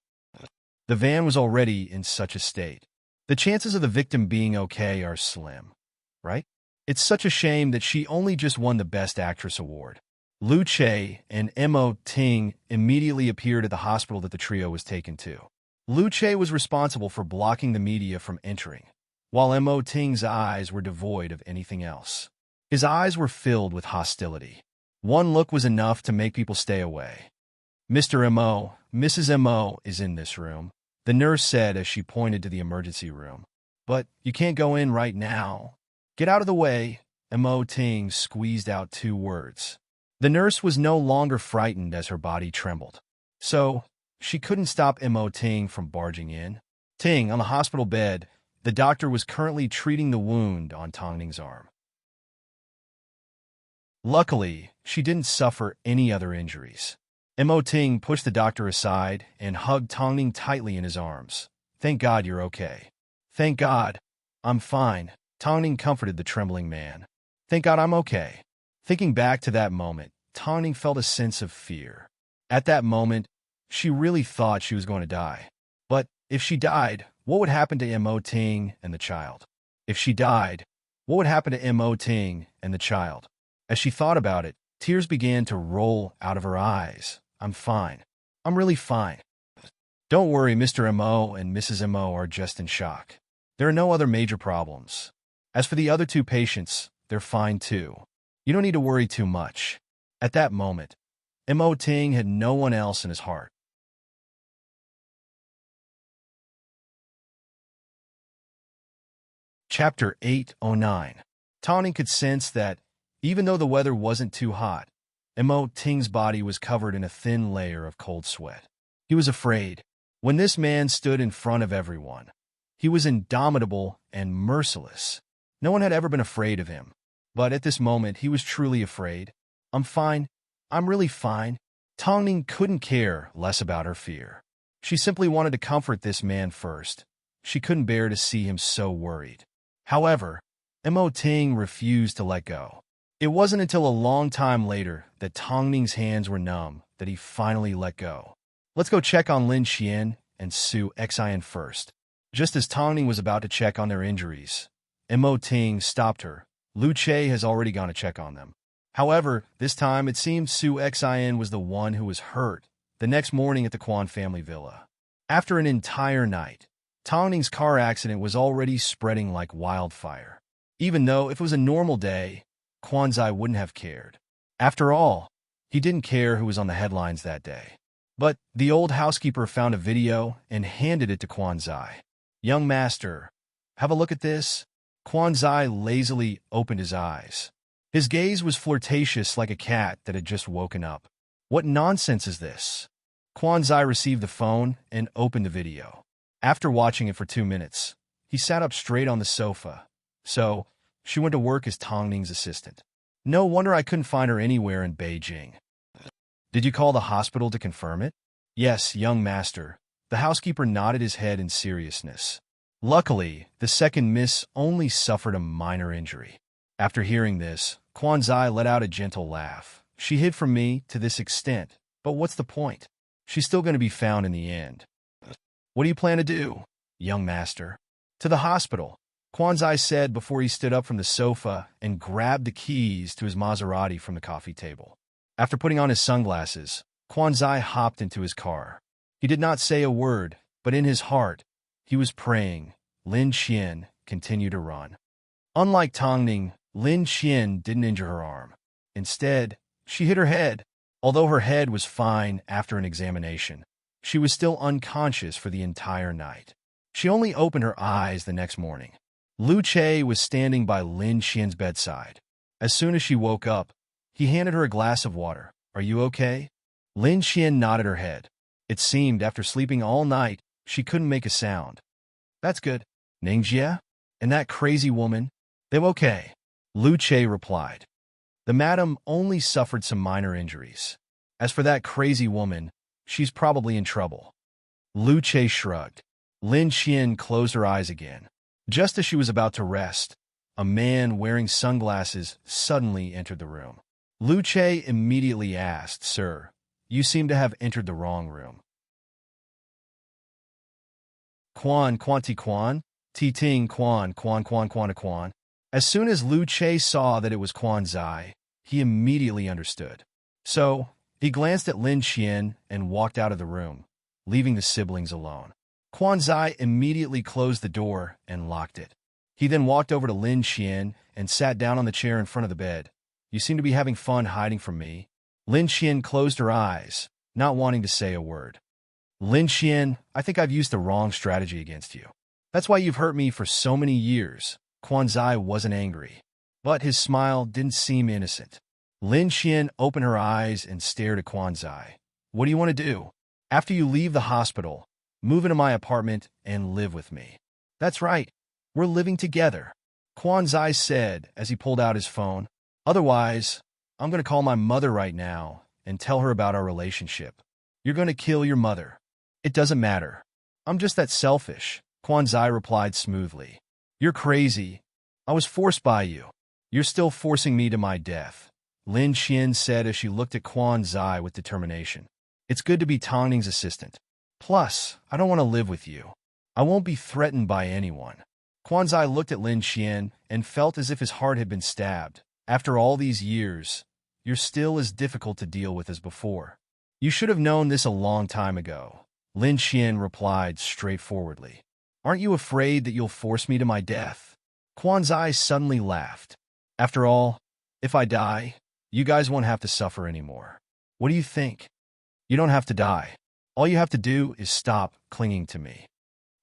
The van was already in such a state. The chances of the victim being okay are slim, right? It's such a shame that she only just won the Best Actress award. Lu Che and Mo Ting immediately appeared at the hospital that the trio was taken to. Lu Che was responsible for blocking the media from entering, while Mo Ting's eyes were devoid of anything else. His eyes were filled with hostility. One look was enough to make people stay away. Mr. Mo, Mrs. Mo is in this room, the nurse said as she pointed to the emergency room. But you can't go in right now. Get out of the way. Mo Ting squeezed out 2 words. The nurse was no longer frightened as her body trembled. So, she couldn't stop Mo Ting from barging in. Ting, on the hospital bed, the doctor was currently treating the wound on Tangning's arm. Luckily, she didn't suffer any other injuries. Mo Ting pushed the doctor aside and hugged Tangning tightly in his arms. Thank God you're okay. Thank God. I'm fine. Tangning comforted the trembling man. Thank God I'm okay. Thinking back to that moment, Tangning felt a sense of fear. At that moment, she really thought she was going to die. But if she died, what would happen to Mo Ting and the child? If she died, what would happen to Mo Ting and the child? As she thought about it, tears began to roll out of her eyes. I'm fine. I'm really fine. Don't worry, Mr. Mo and Mrs. Mo are just in shock. There are no other major problems. As for the other 2 patients, they're fine too. You don't need to worry too much. At that moment, Mo Ting had no one else in his heart. Chapter 809. Tangning could sense that, even though the weather wasn't too hot, Mo Ting's body was covered in a thin layer of cold sweat. He was afraid. When this man stood in front of everyone, he was indomitable and merciless. No one had ever been afraid of him. But at this moment, he was truly afraid. I'm fine. I'm really fine. Tangning couldn't care less about her fear. She simply wanted to comfort this man first. She couldn't bear to see him so worried. However, Mo Ting refused to let go. It wasn't until a long time later that Tangning's hands were numb that he finally let go. Let's go check on Lin Xian and Su Xian first. Just as Tangning was about to check on their injuries, Mo Ting stopped her. Lu Che has already gone to check on them. However, this time it seemed Su Xian was the one who was hurt the next morning at the Quan family villa. After an entire night, Tangning's car accident was already spreading like wildfire. Even though if it was a normal day, Quanzai wouldn't have cared. After all, he didn't care who was on the headlines that day. But the old housekeeper found a video and handed it to Quanzai. Young master, have a look at this. Quanzai lazily opened his eyes. His gaze was flirtatious like a cat that had just woken up. What nonsense is this? Quanzai received the phone and opened the video. After watching it for 2 minutes, he sat up straight on the sofa. So, she went to work as Tangning's assistant. No wonder I couldn't find her anywhere in Beijing. Did you call the hospital to confirm it? Yes, young master. The housekeeper nodded his head in seriousness. Luckily, the second miss only suffered a minor injury. After hearing this, Quanzai let out a gentle laugh. She hid from me to this extent, but what's the point? She's still going to be found in the end. What do you plan to do, young master? To the hospital, Quanzai said before he stood up from the sofa and grabbed the keys to his Maserati from the coffee table. After putting on his sunglasses, Quanzai hopped into his car. He did not say a word, but in his heart, he was praying. Lin Xian continued to run. Unlike Tangning, Lin Xian didn't injure her arm. Instead, she hit her head. Although her head was fine after an examination, she was still unconscious for the entire night. She only opened her eyes the next morning. Lu Che was standing by Lin Xian's bedside. As soon as she woke up, he handed her a glass of water. Are you okay? Lin Xian nodded her head. It seemed after sleeping all night, she couldn't make a sound. That's good. Ningjia? And that crazy woman? They're okay. Lu Che replied. The madam only suffered some minor injuries. As for that crazy woman, She's probably in trouble. Lu Che shrugged. Lin Qian closed her eyes again. Just as she was about to rest, a man wearing sunglasses suddenly entered the room. Lu Che immediately asked, "Sir, you seem to have entered the wrong room." Quan, Quanti Quan, Ti Ting Quan, Quan Quan Quan Quan. As soon as Lu Che saw that it was Quan Zai, he immediately understood. So, he glanced at Lin Qian and walked out of the room, leaving the siblings alone. Quan Zai immediately closed the door and locked it. He then walked over to Lin Qian and sat down on the chair in front of the bed. "You seem to be having fun hiding from me." Lin Qian closed her eyes, not wanting to say a word. "Lin Qian, I think I've used the wrong strategy against you. That's why you've hurt me for so many years." Quan Zai wasn't angry, but his smile didn't seem innocent. Lin Qian opened her eyes and stared at Quan Zai. "What do you want to do? After you leave the hospital, move into my apartment and live with me." "That's right. We're living together," Quan Zai said as he pulled out his phone. "Otherwise, I'm going to call my mother right now and tell her about our relationship." "You're going to kill your mother." "It doesn't matter. I'm just that selfish," Quan Zai replied smoothly. "You're crazy. I was forced by you. You're still forcing me to my death," Lin Qian said as she looked at Quan Zai with determination. "It's good to be Tangning's assistant. Plus, I don't want to live with you. I won't be threatened by anyone." Quan Zai looked at Lin Qian and felt as if his heart had been stabbed. "After all these years, you're still as difficult to deal with as before." "You should have known this a long time ago," Lin Qian replied straightforwardly. "Aren't you afraid that you'll force me to my death?" Quan Zai suddenly laughed. "After all, if I die, you guys won't have to suffer anymore. What do you think? You don't have to die. All you have to do is stop clinging to me."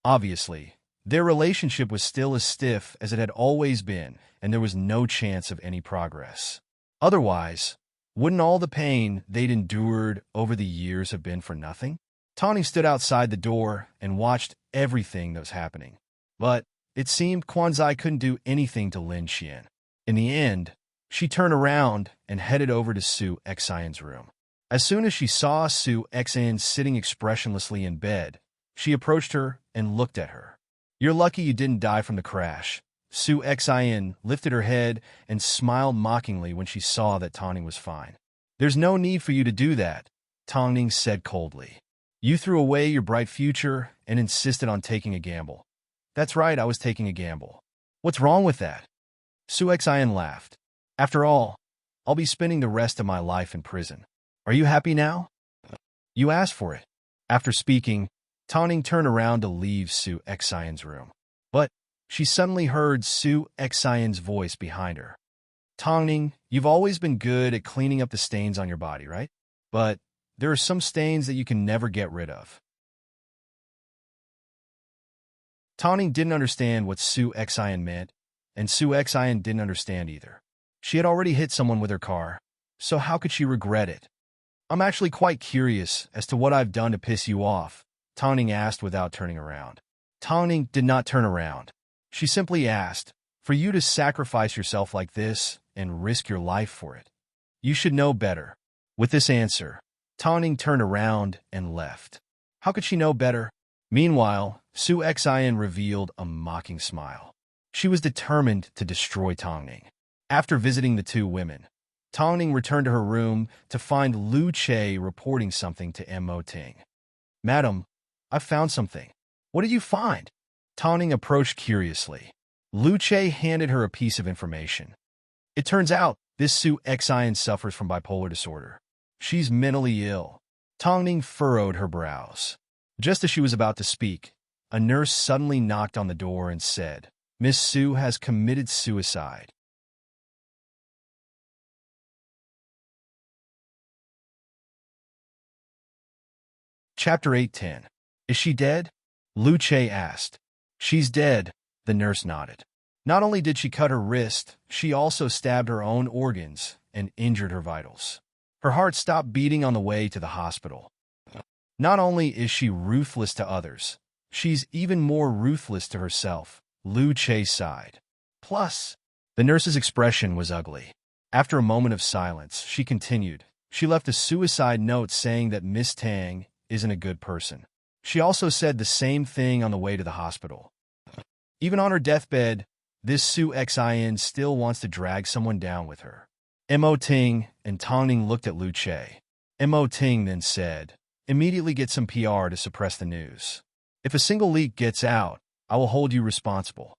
Obviously, their relationship was still as stiff as it had always been, and there was no chance of any progress. Otherwise, wouldn't all the pain they'd endured over the years have been for nothing? Tawny stood outside the door and watched everything that was happening. But it seemed Quan Zai couldn't do anything to Lin Qian. In the end, she turned around and headed over to Su Xian's room. As soon as she saw Su Xian sitting expressionlessly in bed, she approached her and looked at her. "You're lucky you didn't die from the crash." Su Xian lifted her head and smiled mockingly when she saw that Tongning was fine. "There's no need for you to do that," Tongning said coldly. "You threw away your bright future and insisted on taking a gamble." "That's right, I was taking a gamble. What's wrong with that?" Su Xian laughed. "After all, I'll be spending the rest of my life in prison. Are you happy now?" "You asked for it." After speaking, Tongning turned around to leave Su Xian's room. But she suddenly heard Su Xian's voice behind her. "Tongning, you've always been good at cleaning up the stains on your body, right? But there are some stains that you can never get rid of." Tongning didn't understand what Su Xian meant, and Su Xian didn't understand either. She had already hit someone with her car, so how could she regret it? "I'm actually quite curious as to what I've done to piss you off," Tongning asked without turning around. Tongning did not turn around. She simply asked, "For you to sacrifice yourself like this and risk your life for it, you should know better." With this answer, Tongning turned around and left. How could she know better? Meanwhile, Su Xian revealed a mocking smile. She was determined to destroy Tongning. After visiting the two women, Tongning returned to her room to find Lu Che reporting something to Mo Ting. "Madam, I've found something." "What did you find?" Tongning approached curiously. Lu Che handed her a piece of information. "It turns out this Su Xian suffers from bipolar disorder. She's mentally ill." Tongning furrowed her brows. Just as she was about to speak, a nurse suddenly knocked on the door and said, "Miss Su has committed suicide." Chapter 810. Is she dead? Lu Che asked. "She's dead," the nurse nodded. "Not only did she cut her wrist, she also stabbed her own organs and injured her vitals. Her heart stopped beating on the way to the hospital. Not only is she ruthless to others, she's even more ruthless to herself," Lu Che sighed. "Plus," the nurse's expression was ugly. After a moment of silence, she continued. "She left a suicide note saying that Miss Tang isn't a good person. She also said the same thing on the way to the hospital. Even on her deathbed, this Su Xin still wants to drag someone down with her. Mo Ting and Tong Ning looked at Lu Che. Mo Ting then said, "Immediately get some PR to suppress the news. If a single leak gets out, I will hold you responsible."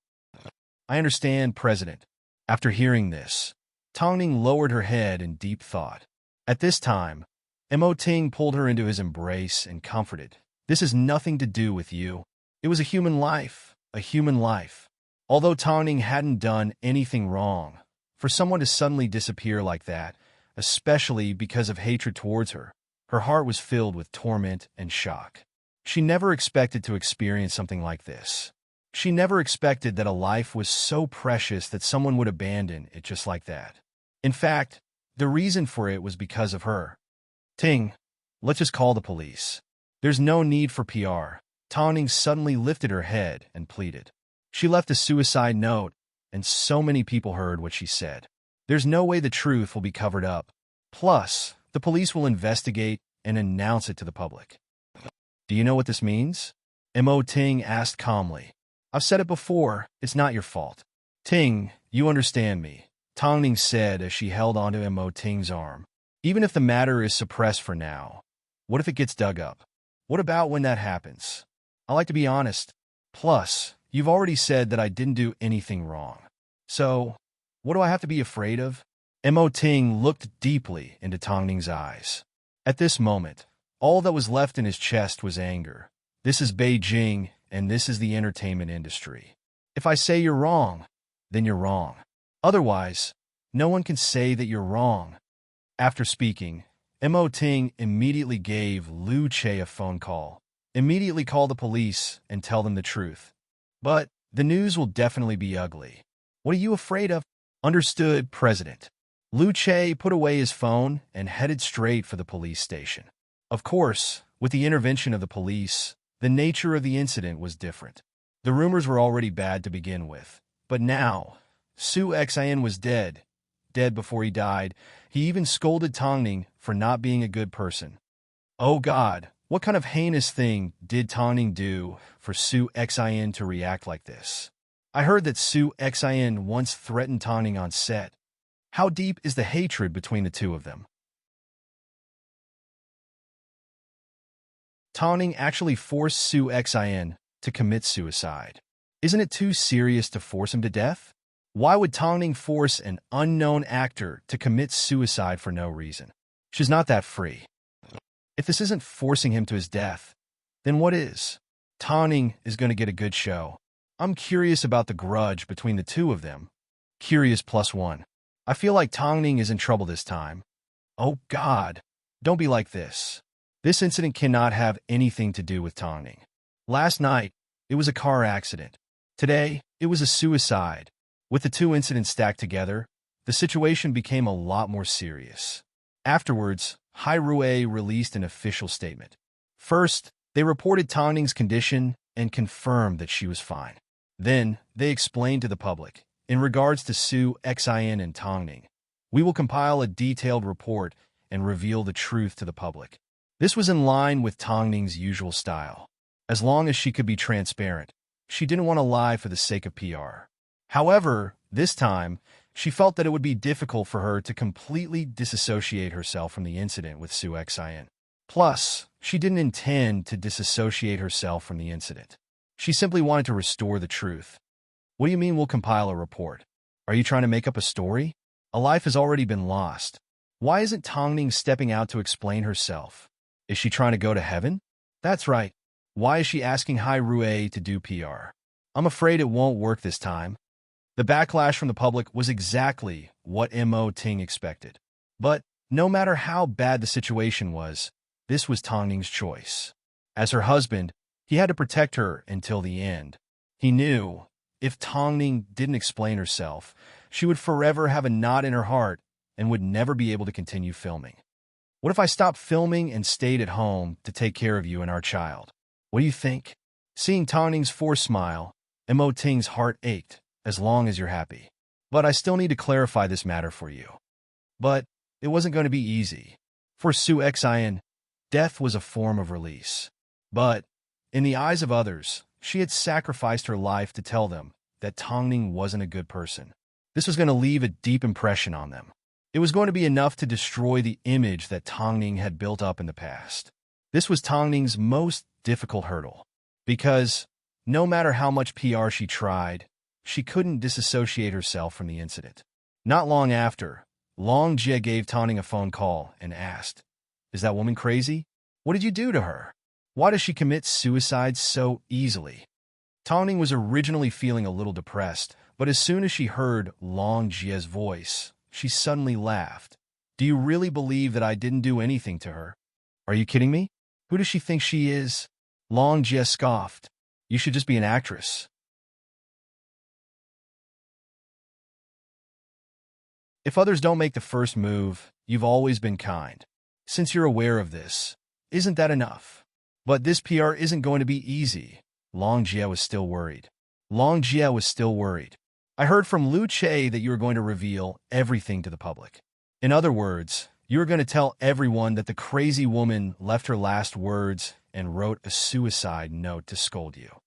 "I understand, President." After hearing this, Tong Ning lowered her head in deep thought. At this time, Mo Ting pulled her into his embrace and comforted. "This has nothing to do with you. It was a human life, a human life." Although Tong Ning hadn't done anything wrong, for someone to suddenly disappear like that, especially because of hatred towards her, her heart was filled with torment and shock. She never expected to experience something like this. She never expected that a life was so precious that someone would abandon it just like that. In fact, the reason for it was because of her. "Ting, let's just call the police. There's no need for PR." Tong Ning suddenly lifted her head and pleaded. She left a suicide note, and so many people heard what she said. There's no way the truth will be covered up. Plus, the police will investigate and announce it to the public. "Do you know what this means?" Mo Ting asked calmly. "I've said it before, it's not your fault." "Ting, you understand me," Tong Ning said as she held onto Mo Ting's arm. "Even if the matter is suppressed for now, what if it gets dug up? What about when that happens? I like to be honest. Plus, you've already said that I didn't do anything wrong. So, what do I have to be afraid of?" Mo Ting looked deeply into Tong Ning's eyes. At this moment, all that was left in his chest was anger. This is Beijing, and this is the entertainment industry. If I say you're wrong, then you're wrong. Otherwise, no one can say that you're wrong. After speaking, Mo Ting immediately gave Lu Che a phone call. "Immediately call the police and tell them the truth. But the news will definitely be ugly. What are you afraid of?" "Understood, President." Lu Che put away his phone and headed straight for the police station. Of course, with the intervention of the police, the nature of the incident was different. The rumors were already bad to begin with. But now, Su Xin was dead. Dead before he died. He even scolded Tong Ning for not being a good person. Oh God, what kind of heinous thing did Tong Ning do for Su Xin to react like this? I heard that Su Xin once threatened Tong Ning on set. How deep is the hatred between the two of them? Tong Ning actually forced Su Xin to commit suicide. Isn't it too serious to force him to death? Why would Tong Ning force an unknown actor to commit suicide for no reason? She's not that free. If this isn't forcing him to his death, then what is? Tong Ning is going to get a good show. I'm curious about the grudge between the two of them. Curious +1. I feel like Tong Ning is in trouble this time. Oh God, don't be like this. This incident cannot have anything to do with Tong Ning. Last night, it was a car accident. Today, it was a suicide. With the two incidents stacked together, the situation became a lot more serious. Afterwards, Hai Rui released an official statement. First, they reported Tong Ning's condition and confirmed that she was fine. Then, they explained to the public, in regards to Su Xin and Tong Ning, we will compile a detailed report and reveal the truth to the public. This was in line with Tong Ning's usual style. As long as she could be transparent, she didn't want to lie for the sake of PR. However, this time, she felt that it would be difficult for her to completely disassociate herself from the incident with Su Xin. Plus, she didn't intend to disassociate herself from the incident. She simply wanted to restore the truth. What do you mean we'll compile a report? Are you trying to make up a story? A life has already been lost. Why isn't Tong Ning stepping out to explain herself? Is she trying to go to heaven? That's right. Why is she asking Hai Rui to do PR? I'm afraid it won't work this time. The backlash from the public was exactly what Mo Ting expected. But no matter how bad the situation was, this was Tong Ning's choice. As her husband, he had to protect her until the end. He knew if Tong Ning didn't explain herself, she would forever have a knot in her heart and would never be able to continue filming. What if I stopped filming and stayed at home to take care of you and our child? What do you think? Seeing Tong Ning's forced smile, Mo Ting's heart ached. As long as you're happy. But I still need to clarify this matter for you. But it wasn't going to be easy. For Su Xin, Death was a form of release. But, in the eyes of others, she had sacrificed her life to tell them that Tongning wasn't a good person. This was going to leave a deep impression on them. It was going to be enough to destroy the image that Tongning had built up in the past. This was Tongning's most difficult hurdle, because no matter how much PR she tried, she couldn't disassociate herself from the incident. Not long after, Long Jie gave Tongning a phone call and asked, "Is that woman crazy? What did you do to her? Why does she commit suicide so easily?" Tongning was originally feeling a little depressed, but as soon as she heard Long Jie's voice, she suddenly laughed. "Do you really believe that I didn't do anything to her? Are you kidding me? Who does she think she is?" Long Jie scoffed. "You should just be an actress." If others don't make the first move, you've always been kind. Since you're aware of this, isn't that enough? But this PR isn't going to be easy. Long Jie was still worried. "I heard from Lu Che that you were going to reveal everything to the public. In other words, you were going to tell everyone that the crazy woman left her last words and wrote a suicide note to scold you."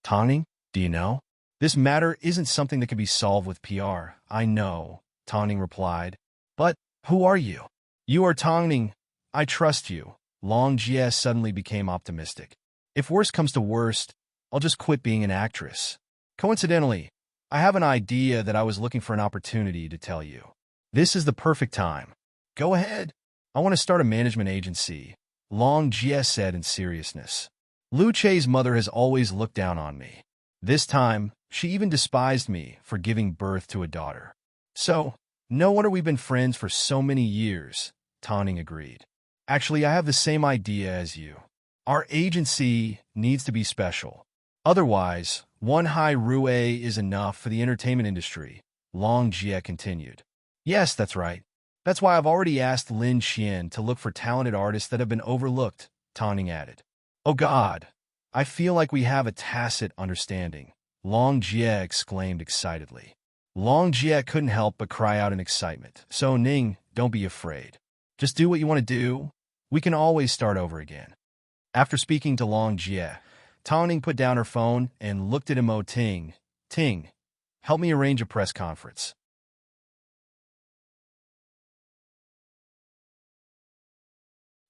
"Tongning, do you know? This matter isn't something that can be solved with PR. "I know," Tongning replied. "But who are you?" "You are Tongning. I trust you." Long Jie suddenly became optimistic. "If worst comes to worst, I'll just quit being an actress. Coincidentally, I have an idea that I was looking for an opportunity to tell you. This is the perfect time." "Go ahead." "I want to start a management agency," Long Jie said in seriousness. "Lu Che's mother has always looked down on me. This time, she even despised me for giving birth to a daughter. So, no wonder we've been friends for so many years," Tongning agreed. "Actually, I have the same idea as you. Our agency needs to be special. Otherwise, one high rue is enough for the entertainment industry," Long Jie continued. "Yes, that's right. That's why I've already asked Lin Xian to look for talented artists that have been overlooked," Tongning added. "Oh God, I feel like we have a tacit understanding," Long Jie exclaimed excitedly. Long Jie couldn't help but cry out in excitement. "So Ning, don't be afraid. Just do what you want to do. We can always start over again." After speaking to Long Jie, Tongning put down her phone and looked at Mo Ting. "Ting, help me arrange a press conference."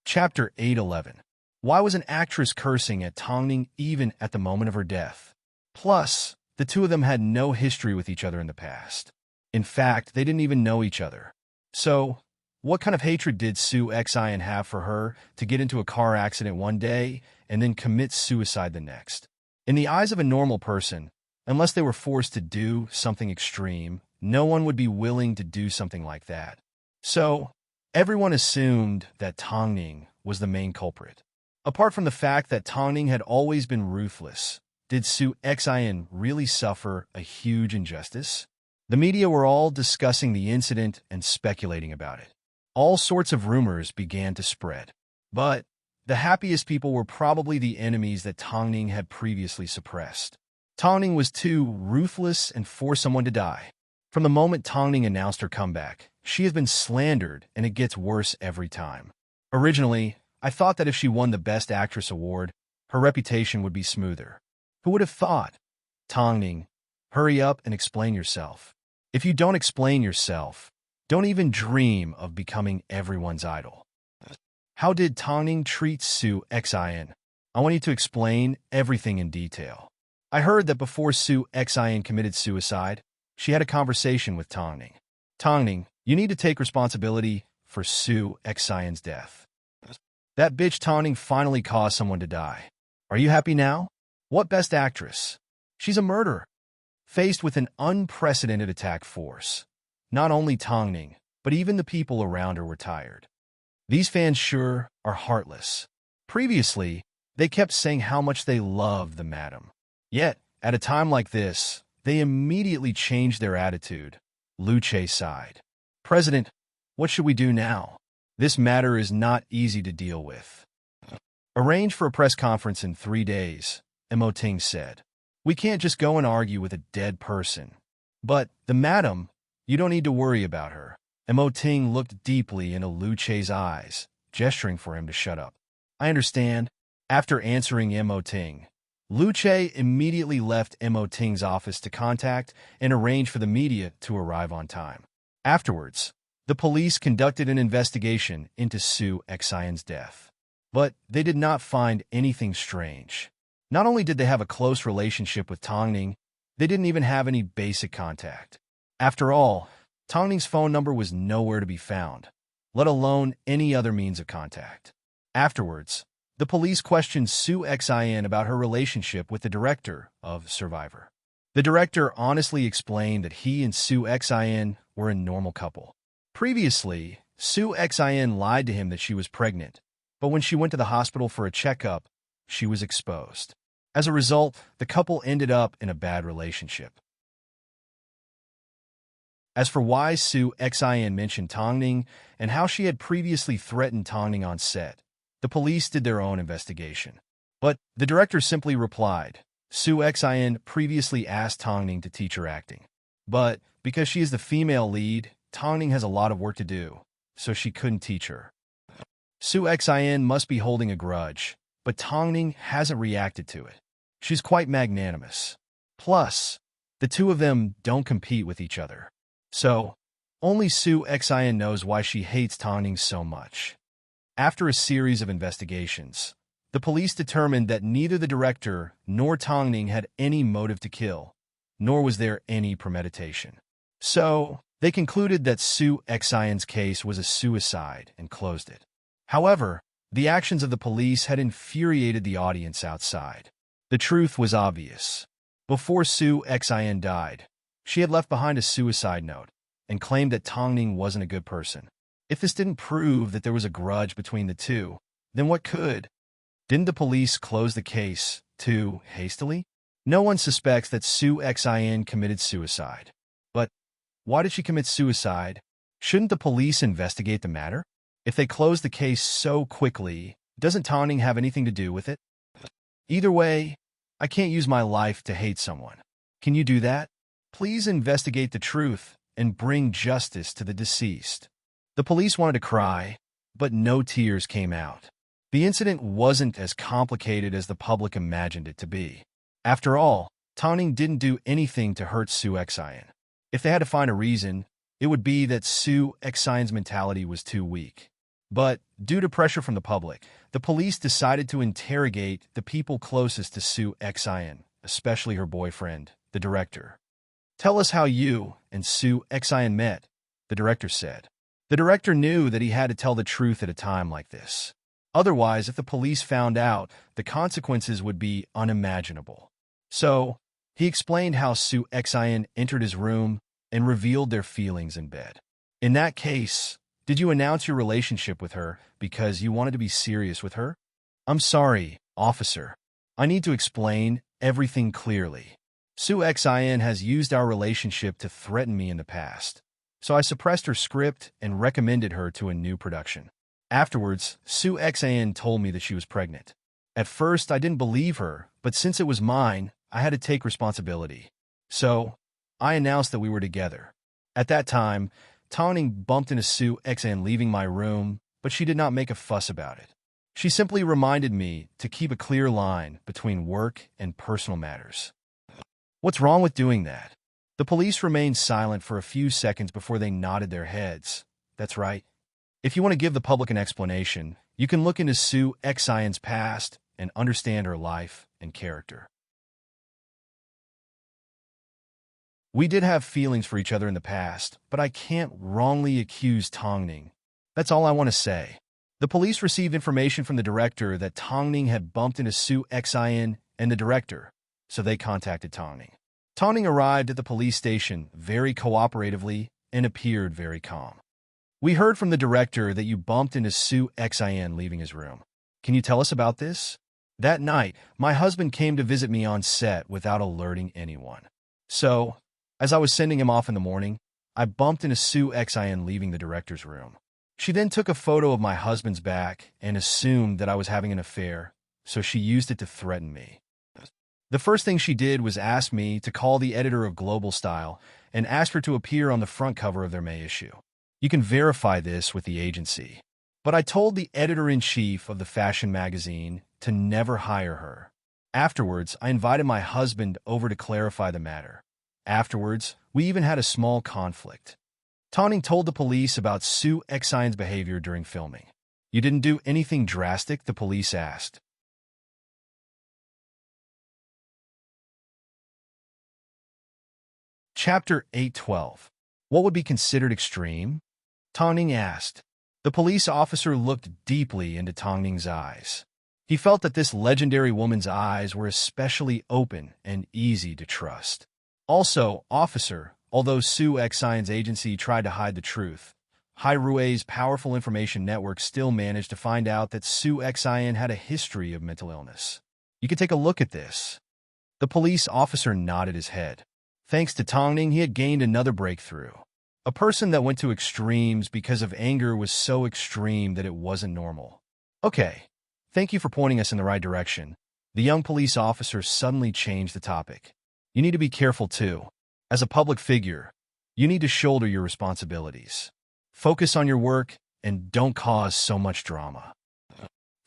Chapter 811. Why was an actress cursing at Tongning even at the moment of her death? Plus, the two of them had no history with each other in the past. In fact, they didn't even know each other. So, what kind of hatred did Su Xian have for her to get into a car accident one day and then commit suicide the next? In the eyes of a normal person, unless they were forced to do something extreme, no one would be willing to do something like that. So, everyone assumed that Tongning was the main culprit. Apart from the fact that Tongning had always been ruthless, did Su Xian really suffer a huge injustice? The media were all discussing the incident and speculating about it. All sorts of rumors began to spread. But the happiest people were probably the enemies that Tongning had previously suppressed. Tongning was too ruthless and forced someone to die. From the moment Tongning announced her comeback, she has been slandered, and it gets worse every time. Originally, I thought that if she won the Best Actress award, her reputation would be smoother. Who would have thought? Tongning, hurry up and explain yourself. If you don't explain yourself, don't even dream of becoming everyone's idol. How did Tongning treat Su Xian? I want you to explain everything in detail. I heard that before Su Xian committed suicide, she had a conversation with Tongning. Tongning, you need to take responsibility for Su Xian's death. That bitch Tongning finally caused someone to die. Are you happy now? What Best Actress? She's a murderer. Faced with an unprecedented attack force, not only Tongning, but even the people around her were tired. These fans sure are heartless. Previously, they kept saying how much they loved the madam. Yet, at a time like this, they immediately changed their attitude. Lu Che sighed. President, what should we do now? This matter is not easy to deal with. Arrange for a press conference in 3 days, Mo Ting said. We can't just go and argue with a dead person. But the madam, you don't need to worry about her. Mo Ting looked deeply into Lu Che's eyes. gesturing for him to shut up. I understand. After answering Mo Ting, Luce immediately left Mo Ting's office to contact and arrange for the media to arrive on time. Afterwards, the police conducted an investigation into Su Xian's death. But they did not find anything strange. Not only did they have a close relationship with Tongning, they didn't even have any basic contact. After all, Tongning's phone number was nowhere to be found, let alone any other means of contact. Afterwards, the police questioned Su Xian about her relationship with the director of Survivor. The director honestly explained that he and Su Xian were a normal couple. Previously, Su Xian lied to him that she was pregnant, but when she went to the hospital for a checkup, she was exposed. As a result, the couple ended up in a bad relationship. As for why Su Xian mentioned Tongning and how she had previously threatened Tongning on set, the police did their own investigation. But the director simply replied, Su Xian previously asked Tongning to teach her acting. But because she is the female lead, Tongning has a lot of work to do, so she couldn't teach her. Su Xian must be holding a grudge, but Tongning hasn't reacted to it. She's quite magnanimous. Plus, the two of them don't compete with each other. So, only Su Xian knows why she hates Tongning so much. After a series of investigations, the police determined that neither the director nor Tongning had any motive to kill, nor was there any premeditation. So, they concluded that Su Xian's case was a suicide and closed it. However, the actions of the police had infuriated the audience outside. The truth was obvious. Before Su Xian died, she had left behind a suicide note and claimed that Tongning wasn't a good person. If this didn't prove that there was a grudge between the two, then what could? Didn't the police close the case too hastily? No one suspects that Su Xian committed suicide. But why did she commit suicide? Shouldn't the police investigate the matter? If they close the case so quickly, doesn't Tongning have anything to do with it? Either way, I can't use my life to hate someone. Can you do that? Please investigate the truth and bring justice to the deceased. The police wanted to cry, but no tears came out. The incident wasn't as complicated as the public imagined it to be. After all, Tongning didn't do anything to hurt Su Xian. If they had to find a reason, it would be that Su Xian's mentality was too weak. But, due to pressure from the public, the police decided to interrogate the people closest to Su Xian, especially her boyfriend, the director. Tell us how you and Su Xian met, the director said. The director knew that he had to tell the truth at a time like this. Otherwise, if the police found out, the consequences would be unimaginable. So, he explained how Su Xian entered his room and revealed their feelings in bed. In that case, did you announce your relationship with her because you wanted to be serious with her? I'm sorry, officer. I need to explain everything clearly. Su Xian has used our relationship to threaten me in the past, so I suppressed her script and recommended her to a new production. Afterwards, Su Xian told me that she was pregnant. At first, I didn't believe her, but since it was mine, I had to take responsibility. So, I announced that we were together. At that time, Tongning bumped into Su Xian leaving my room, but she did not make a fuss about it. She simply reminded me to keep a clear line between work and personal matters. What's wrong with doing that? The police remained silent for a few seconds before they nodded their heads. That's right. If you want to give the public an explanation, you can look into Su Xian's past and understand her life and character. We did have feelings for each other in the past, but I can't wrongly accuse Tongning. That's all I want to say. The police received information from the director that Tongning had bumped into Su Xian and the director, so they contacted Tongning. Tongning arrived at the police station very cooperatively and appeared very calm. We heard from the director that you bumped into Su Xian leaving his room. Can you tell us about this? That night, my husband came to visit me on set without alerting anyone. So, as I was sending him off in the morning, I bumped into Su Xian leaving the director's room. She then took a photo of my husband's back and assumed that I was having an affair, so she used it to threaten me. The first thing she did was ask me to call the editor of Global Style and ask her to appear on the front cover of their May issue. You can verify this with the agency. But I told the editor-in-chief of the fashion magazine to never hire her. Afterwards, I invited my husband over to clarify the matter. Afterwards, we even had a small conflict. Tonning told the police about Sue Exion's behavior during filming. You didn't do anything drastic, the police asked. Chapter 812. What would be considered extreme? Tonning asked. The police officer looked deeply into Tongning's eyes. He felt that this legendary woman's eyes were especially open and easy to trust. Also, officer, although Sue Exion's agency tried to hide the truth, Hairue's powerful information network still managed to find out that Sue Exion had a history of mental illness. You could take a look at this. The police officer nodded his head. Thanks to Tongning, he had gained another breakthrough. A person that went to extremes because of anger was so extreme that it wasn't normal. Okay, thank you for pointing us in the right direction. The young police officer suddenly changed the topic. You need to be careful too. As a public figure, you need to shoulder your responsibilities. Focus on your work and don't cause so much drama.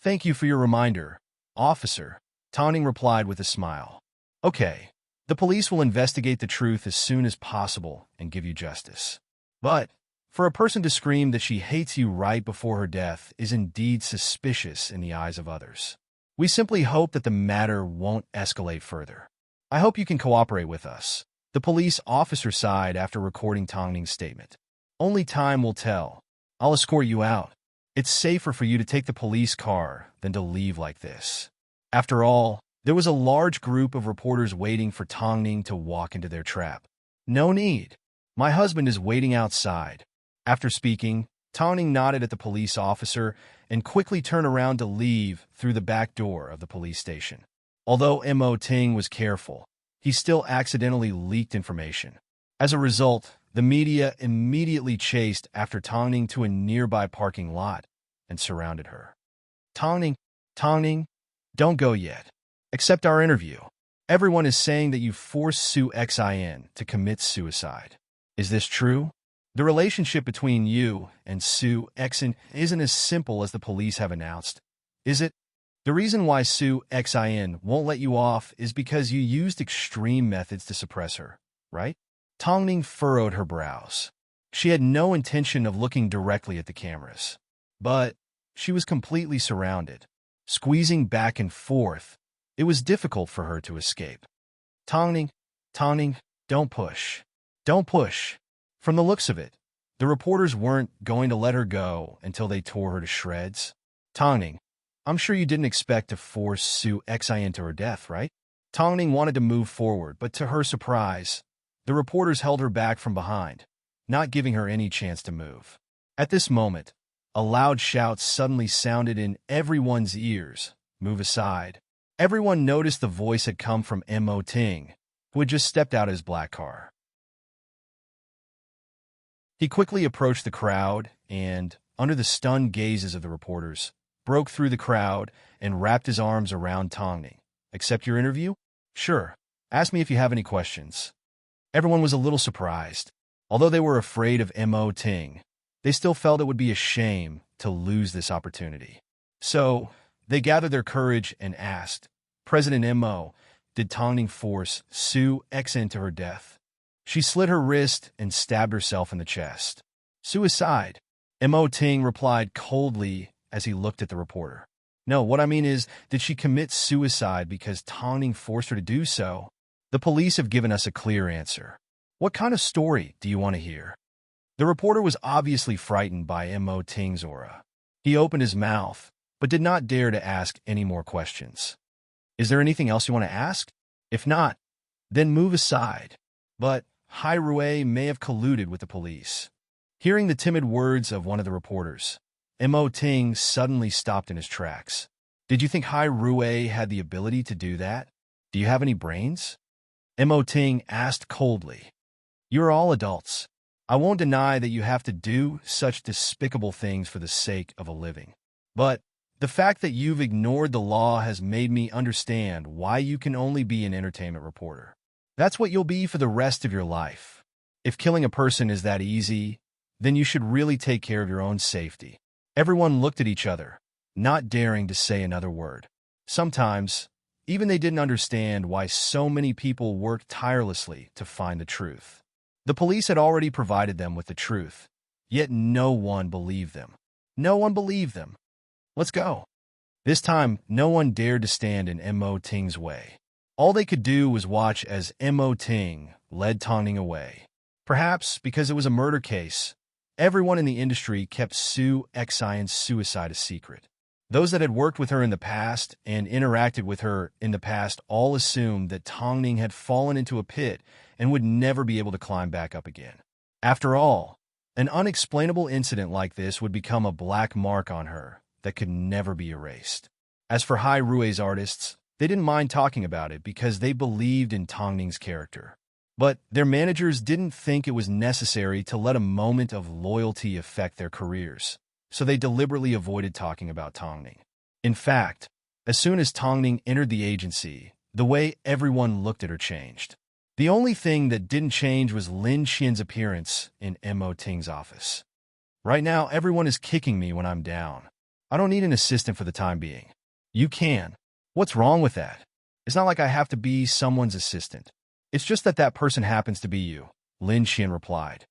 Thank you for your reminder, officer, Tongning replied with a smile. Okay, the police will investigate the truth as soon as possible and give you justice. But for a person to scream that she hates you right before her death is indeed suspicious in the eyes of others. We simply hope that the matter won't escalate further. I hope you can cooperate with us. The police officer sighed after recording Tongning's statement. Only time will tell. I'll escort you out. It's safer for you to take the police car than to leave like this. After all, there was a large group of reporters waiting for Tongning to walk into their trap. No need. My husband is waiting outside. After speaking, Tongning nodded at the police officer and quickly turned around to leave through the back door of the police station. Although Mo Ting was careful, he still accidentally leaked information. As a result, the media immediately chased after Tongning to a nearby parking lot and surrounded her. Tongning, don't go yet. Accept our interview. Everyone is saying that you forced Sue Xin to commit suicide. Is this true? The relationship between you and Sue Xin isn't as simple as the police have announced, is it? The reason why Sue Xin won't let you off is because you used extreme methods to suppress her, right? Tongning furrowed her brows. She had no intention of looking directly at the cameras. But she was completely surrounded. Squeezing back and forth, it was difficult for her to escape. Tongning, don't push. Don't push. From the looks of it, the reporters weren't going to let her go until they tore her to shreds. Tongning, I'm sure you didn't expect to force Sue Xin to her death, right? Tongning wanted to move forward, but to her surprise, the reporters held her back from behind, not giving her any chance to move. At this moment, a loud shout suddenly sounded in everyone's ears. Move aside. Everyone noticed the voice had come from Mo Ting, who had just stepped out of his black car. He quickly approached the crowd and, under the stunned gazes of the reporters, broke through the crowd and wrapped his arms around Tongning. Accept your interview? Sure. Ask me if you have any questions. Everyone was a little surprised. Although they were afraid of Mo Ting, they still felt it would be a shame to lose this opportunity. So, they gathered their courage and asked, President Mo, did Tongning force Sue Xin to her death? She slit her wrist and stabbed herself in the chest. Suicide. Mo Ting replied coldly as he looked at the reporter. No, what I mean is, did she commit suicide because Tongning forced her to do so? The police have given us a clear answer. What kind of story do you want to hear? The reporter was obviously frightened by Mo Ting's aura. He opened his mouth, but did not dare to ask any more questions. Is there anything else you want to ask? If not, then move aside. But Hairue may have colluded with the police. Hearing the timid words of one of the reporters, Mo Ting suddenly stopped in his tracks. Did you think Hairue had the ability to do that? Do you have any brains? Mo Ting asked coldly. You're all adults. I won't deny that you have to do such despicable things for the sake of a living. But the fact that you've ignored the law has made me understand why you can only be an entertainment reporter. That's what you'll be for the rest of your life. If killing a person is that easy, then you should really take care of your own safety. Everyone looked at each other, not daring to say another word. Sometimes, even they didn't understand why so many people worked tirelessly to find the truth. The police had already provided them with the truth, yet no one believed them. No one believed them. Let's go. This time, no one dared to stand in Mo Ting's way. All they could do was watch as Mo Ting led Tongning away. Perhaps because it was a murder case, everyone in the industry kept Su Xian's suicide a secret. Those that had worked with her in the past and interacted with her in the past all assumed that Tongning had fallen into a pit and would never be able to climb back up again. After all, an unexplainable incident like this would become a black mark on her that could never be erased. As for Hai Rui's artists, they didn't mind talking about it because they believed in Tongning's character. But their managers didn't think it was necessary to let a moment of loyalty affect their careers, so they deliberately avoided talking about Tongning. In fact, as soon as Tongning entered the agency, the way everyone looked at her changed. The only thing that didn't change was Lin Xian's appearance in Mo Ting's office. Right now, everyone is kicking me when I'm down. I don't need an assistant for the time being. You can. What's wrong with that? It's not like I have to be someone's assistant. It's just that that person happens to be you, Lin Xian replied.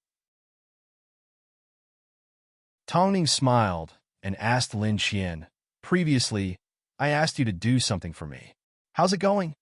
Tongning smiled and asked Lin Xian, "Previously, I asked you to do something for me. How's it going?"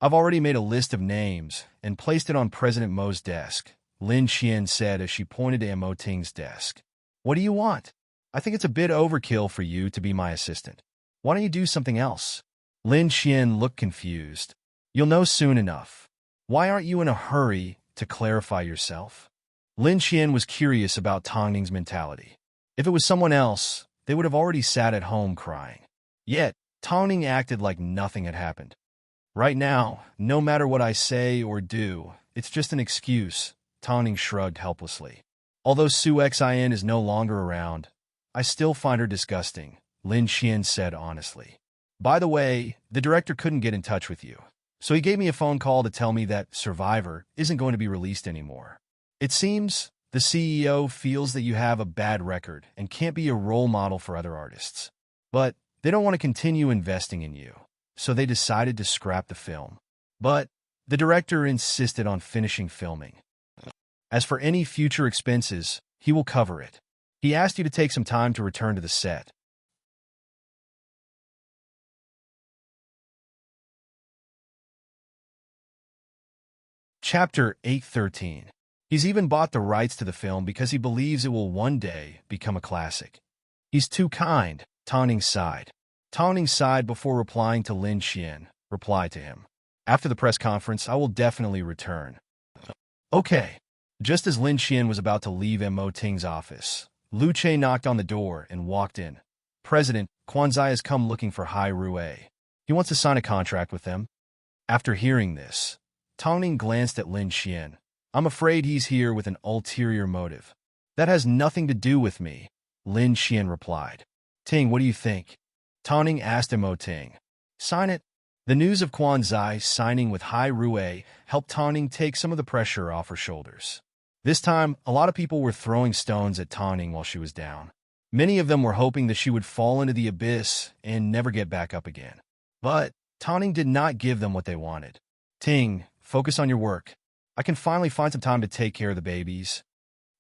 "I've already made a list of names and placed it on President Mo's desk," Lin Xian said as she pointed to Mo Ting's desk. "What do you want? I think it's a bit overkill for you to be my assistant. Why don't you do something else?" Lin Xian looked confused. "You'll know soon enough. Why aren't you in a hurry to clarify yourself?" Lin Xian was curious about Tongning's mentality. If it was someone else, they would have already sat at home crying. Yet, Tongning acted like nothing had happened. "Right now, no matter what I say or do, it's just an excuse," Tongning shrugged helplessly. "Although Su Xian is no longer around, I still find her disgusting," Lin Xian said honestly. "By the way, the director couldn't get in touch with you, so he gave me a phone call to tell me that Survivor isn't going to be released anymore. It seems the CEO feels that you have a bad record and can't be a role model for other artists. But they don't want to continue investing in you, so they decided to scrap the film. But the director insisted on finishing filming. As for any future expenses, he will cover it. He asked you to take some time to return to the set." Chapter 813. He's even bought the rights to the film because he believes it will one day become a classic. "He's too kind," Tongning sighed. Tongning sighed before replying to Lin Xian, replied to him. "After the press conference, I will definitely return." "Okay." Just as Lin Xian was about to leave Mo Ting's office, Lu Che knocked on the door and walked in. "President, Quanzai has come looking for Hai Rui. He wants to sign a contract with them." After hearing this, Tongning glanced at Lin Xian. "I'm afraid he's here with an ulterior motive." "That has nothing to do with me," Lin Xian replied. "Ting, what do you think?" Tongning asked Mo Ting. "Sign it." The news of Quanzai signing with Hai Rui helped Tongning take some of the pressure off her shoulders. This time, a lot of people were throwing stones at Tongning while she was down. Many of them were hoping that she would fall into the abyss and never get back up again. But Tongning did not give them what they wanted. "Ting, focus on your work. I can finally find some time to take care of the babies."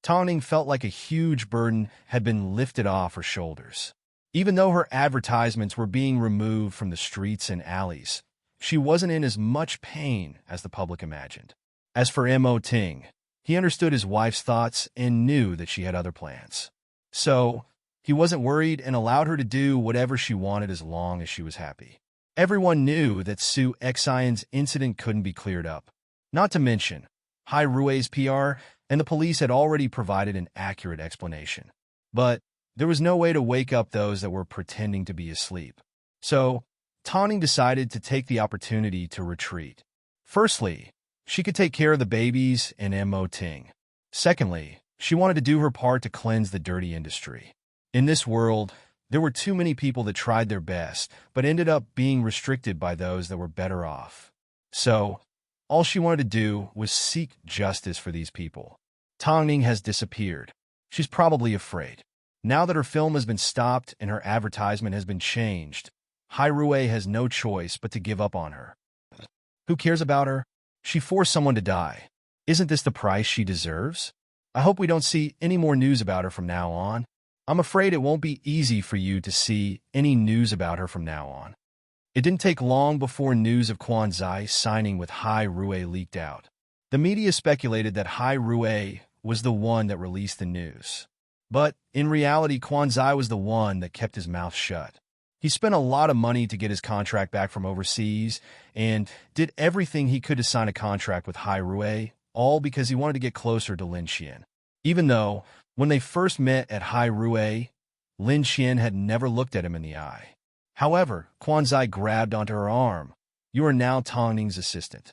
Tongning felt like a huge burden had been lifted off her shoulders. Even though her advertisements were being removed from the streets and alleys, she wasn't in as much pain as the public imagined. As for Mo Ting, he understood his wife's thoughts and knew that she had other plans. So, he wasn't worried and allowed her to do whatever she wanted as long as she was happy. Everyone knew that Su Xian's incident couldn't be cleared up. Not to mention, Hai Rui's PR and the police had already provided an accurate explanation. But there was no way to wake up those that were pretending to be asleep. So, Tongning decided to take the opportunity to retreat. Firstly, she could take care of the babies and Mo Ting. Secondly, she wanted to do her part to cleanse the dirty industry. In this world, there were too many people that tried their best, but ended up being restricted by those that were better off. So, all she wanted to do was seek justice for these people. Tongning has disappeared. She's probably afraid. Now that her film has been stopped and her advertisement has been changed, Hairue has no choice but to give up on her. Who cares about her? She forced someone to die. Isn't this the price she deserves? I hope we don't see any more news about her from now on. I'm afraid it won't be easy for you to see any news about her from now on. It didn't take long before news of Kwanzai signing with Hairue leaked out. The media speculated that Hairue was the one that released the news. But in reality, Kwanzai was the one that kept his mouth shut. He spent a lot of money to get his contract back from overseas and did everything he could to sign a contract with Hairue, all because he wanted to get closer to Lin Xian. Even though, when they first met at Hairue, Lin Xian had never looked at him in the eye. However, Kwanzai grabbed onto her arm. You are now Tong Ning's assistant.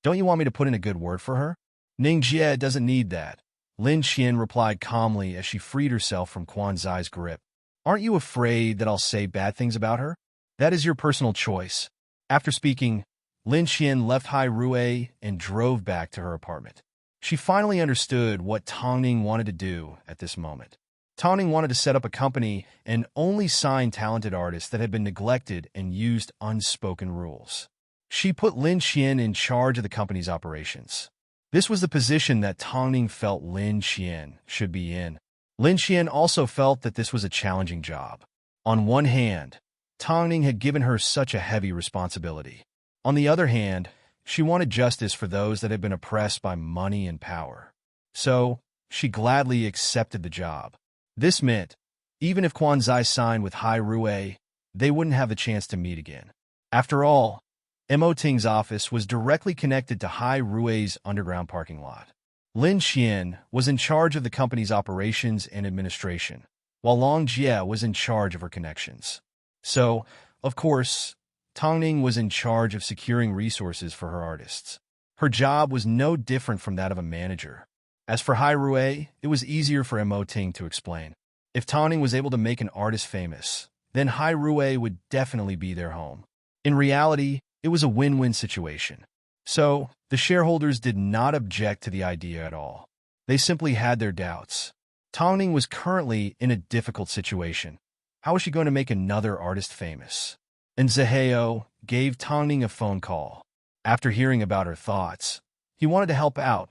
Don't you want me to put in a good word for her? Ning Jie doesn't need that. Lin Xian replied calmly as she freed herself from Kwanzai's grip. Aren't you afraid that I'll say bad things about her? That is your personal choice. After speaking, Lin Xian left Hairue and drove back to her apartment. She finally understood what Tong Ning wanted to do at this moment. Tong Ning wanted to set up a company and only sign talented artists that had been neglected and used unspoken rules. She put Lin Xian in charge of the company's operations. This was the position that Tong Ning felt Lin Xian should be in. Lin Xian also felt that this was a challenging job. On one hand, Tong Ning had given her such a heavy responsibility. On the other hand, she wanted justice for those that had been oppressed by money and power. So, she gladly accepted the job. This meant, even if Kwanzai signed with Hairue, they wouldn't have the chance to meet again. After all, Mo Ting's office was directly connected to Hairue's underground parking lot. Lin Xian was in charge of the company's operations and administration, while Long Jie was in charge of her connections. So, of course, Tong Ning was in charge of securing resources for her artists. Her job was no different from that of a manager. As for Hairue, it was easier for Mo Ting to explain. If Tong Ning was able to make an artist famous, then Hairue would definitely be their home. In reality, it was a win-win situation. So, the shareholders did not object to the idea at all. They simply had their doubts. Tong Ning was currently in a difficult situation. How was she going to make another artist famous? And Zaheo gave Tong Ning a phone call. After hearing about her thoughts, he wanted to help out,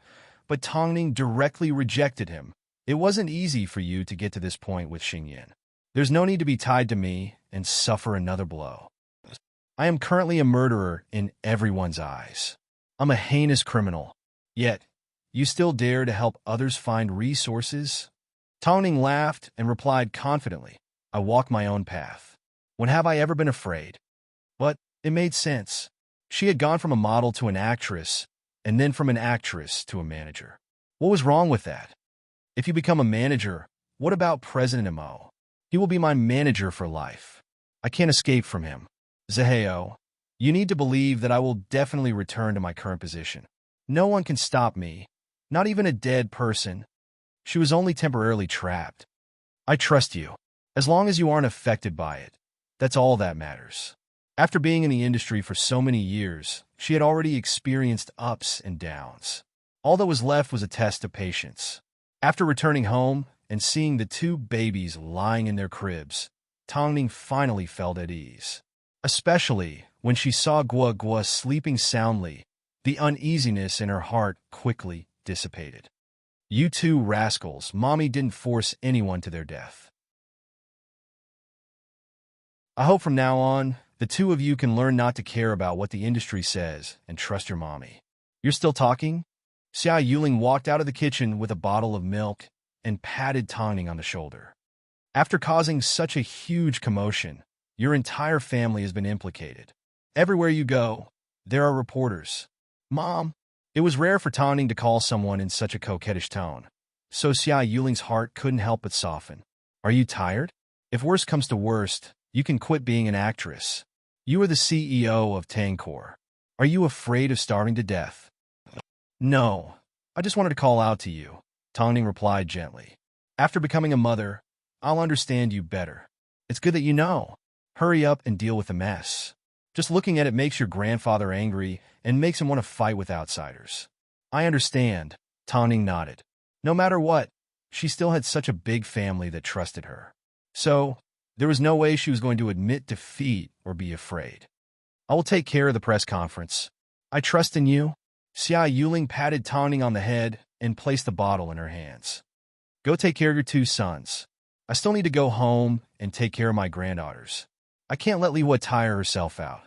but Tong Ning directly rejected him. It wasn't easy for you to get to this point with Xingyan. There's no need to be tied to me and suffer another blow. I am currently a murderer in everyone's eyes. I'm a heinous criminal. Yet, you still dare to help others find resources? Tong Ning laughed and replied confidently, I walk my own path. When have I ever been afraid? But it made sense. She had gone from a model to an actress, and then from an actress to a manager. What was wrong with that? If you become a manager, what about President Mo? He will be my manager for life. I can't escape from him. Zaheo, you need to believe that I will definitely return to my current position. No one can stop me, not even a dead person. She was only temporarily trapped. I trust you. As long as you aren't affected by it, that's all that matters. After being in the industry for so many years, she had already experienced ups and downs. All that was left was a test of patience. After returning home and seeing the two babies lying in their cribs, Tong Ning finally felt at ease. Especially when she saw Gua Gua sleeping soundly, the uneasiness in her heart quickly dissipated. You two rascals, Mommy didn't force anyone to their death. I hope from now on, the two of you can learn not to care about what the industry says and trust your mommy. You're still talking? Xia Yuling walked out of the kitchen with a bottle of milk and patted Tong Ning on the shoulder. After causing such a huge commotion, your entire family has been implicated. Everywhere you go, there are reporters. Mom, it was rare for Tong Ning to call someone in such a coquettish tone, so Xia Yuling's heart couldn't help but soften. Are you tired? If worst comes to worst, you can quit being an actress. You are the CEO of Tangkor. Are you afraid of starving to death? No, I just wanted to call out to you, Tong Ning replied gently. After becoming a mother, I'll understand you better. It's good that you know. Hurry up and deal with the mess. Just looking at it makes your grandfather angry and makes him want to fight with outsiders. I understand, Tong Ning nodded. No matter what, she still had such a big family that trusted her. So, there was no way she was going to admit defeat or be afraid. I will take care of the press conference. I trust in you. Xia Yuling patted Tongning on the head and placed the bottle in her hands. Go take care of your two sons. I still need to go home and take care of my granddaughters. I can't let Liwa tire herself out.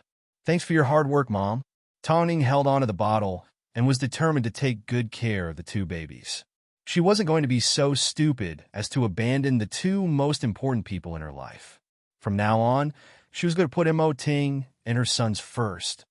Thanks for your hard work, Mom. Tongning held onto the bottle and was determined to take good care of the two babies. She wasn't going to be so stupid as to abandon the two most important people in her life. From now on, she was going to put Mo Ting and her sons first.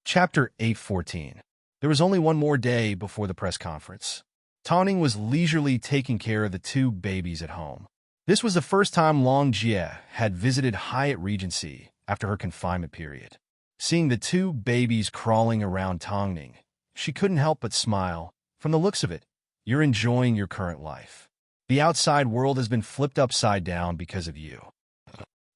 Chapter 814. There was only one more day before the press conference. Tongning was leisurely taking care of the two babies at home. This was the first time Long Jie had visited Hyatt Regency after her confinement period. Seeing the two babies crawling around Tongning, she couldn't help but smile. From the looks of it, you're enjoying your current life. The outside world has been flipped upside down because of you.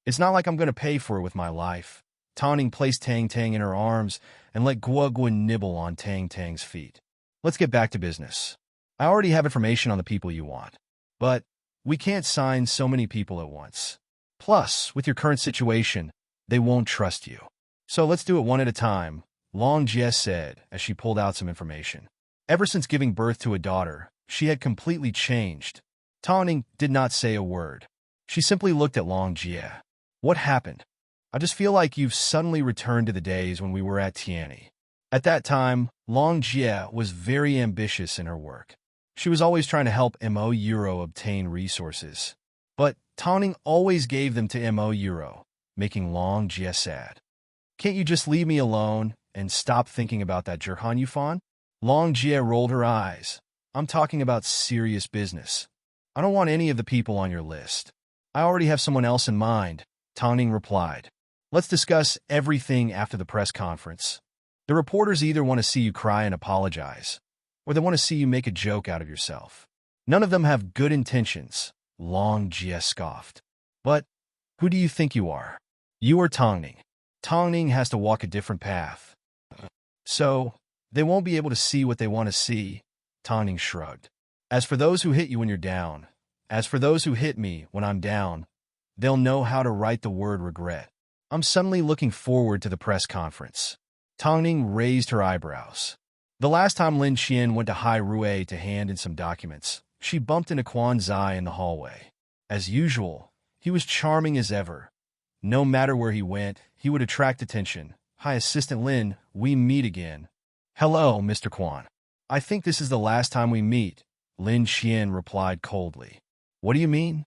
It's not like I'm going to pay for it with my life. Tongning placed Tang Tang in her arms and let Guo Guan nibble on Tang Tang's feet. Let's get back to business. I already have information on the people you want, but we can't sign so many people at once. Plus, with your current situation, they won't trust you. So let's do it one at a time, Long Jie said as she pulled out some information. Ever since giving birth to a daughter, she had completely changed. Tongning did not say a word. She simply looked at Long Jie. What happened? I just feel like you've suddenly returned to the days when we were at Tianyi. At that time, Long Jie was very ambitious in her work. She was always trying to help Mo Euro obtain resources. But Tongning always gave them to Mo Euro, making Long Jie sad. Can't you just leave me alone and stop thinking about that Zhihan Yufan? Long Jie rolled her eyes. I'm talking about serious business. I don't want any of the people on your list. I already have someone else in mind, Tongning replied. Let's discuss everything after the press conference. The reporters either want to see you cry and apologize, or they want to see you make a joke out of yourself. None of them have good intentions, Long Jie scoffed. But who do you think you are? You are Tongning. Tongning has to walk a different path. So, they won't be able to see what they want to see, Tongning shrugged. As for those who hit you when you're down, as for those who hit me when I'm down, they'll know how to write the word regret. I'm suddenly looking forward to the press conference. Tongning raised her eyebrows. The last time Lin Qian went to Hai Rui to hand in some documents, she bumped into Quan Zai in the hallway. As usual, he was charming as ever. No matter where he went, he would attract attention. Hi, Assistant Lin, we meet again. Hello, Mr. Quan. I think this is the last time we meet, Lin Qian replied coldly. What do you mean?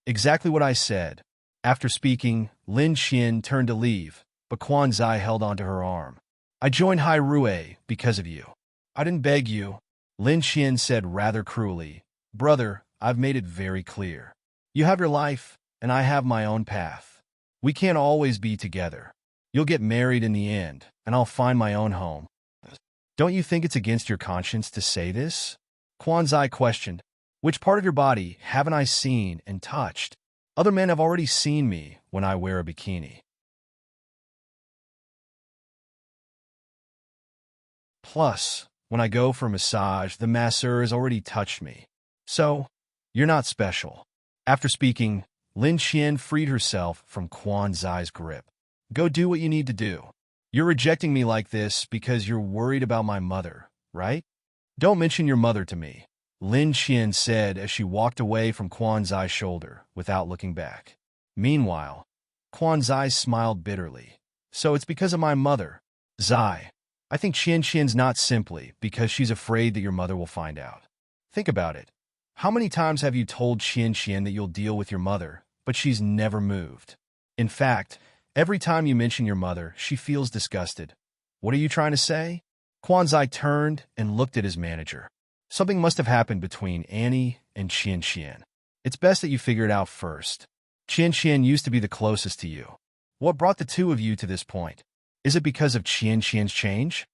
Exactly what I said. After speaking, Lin Qian turned to leave, but Quan Zai held onto her arm. I joined Hai Rui because of you. I didn't beg you, Lin Qian said rather cruelly. Brother, I've made it very clear. You have your life, and I have my own path. We can't always be together. You'll get married in the end, and I'll find my own home. Don't you think it's against your conscience to say this? Quan Zai questioned. Which part of your body haven't I seen and touched? Other men have already seen me when I wear a bikini. Plus, when I go for a massage, the masseur has already touched me. So, you're not special. After speaking, Lin Qian freed herself from Quan Zai's grip. Go do what you need to do. You're rejecting me like this because you're worried about my mother, right? Don't mention your mother to me, Lin Qian said as she walked away from Quan Zai's shoulder without looking back. Meanwhile, Quan Zai smiled bitterly. So it's because of my mother. Zai, I think Qian's not simply because she's afraid that your mother will find out. Think about it. How many times have you told Qian that you'll deal with your mother, but she's never moved? In fact, every time you mention your mother, she feels disgusted. What are you trying to say? Quan Zai turned and looked at his manager. Something must have happened between Annie and Qian. It's best that you figure it out first. Qian used to be the closest to you. What brought the two of you to this point? Is it because of Qian's change?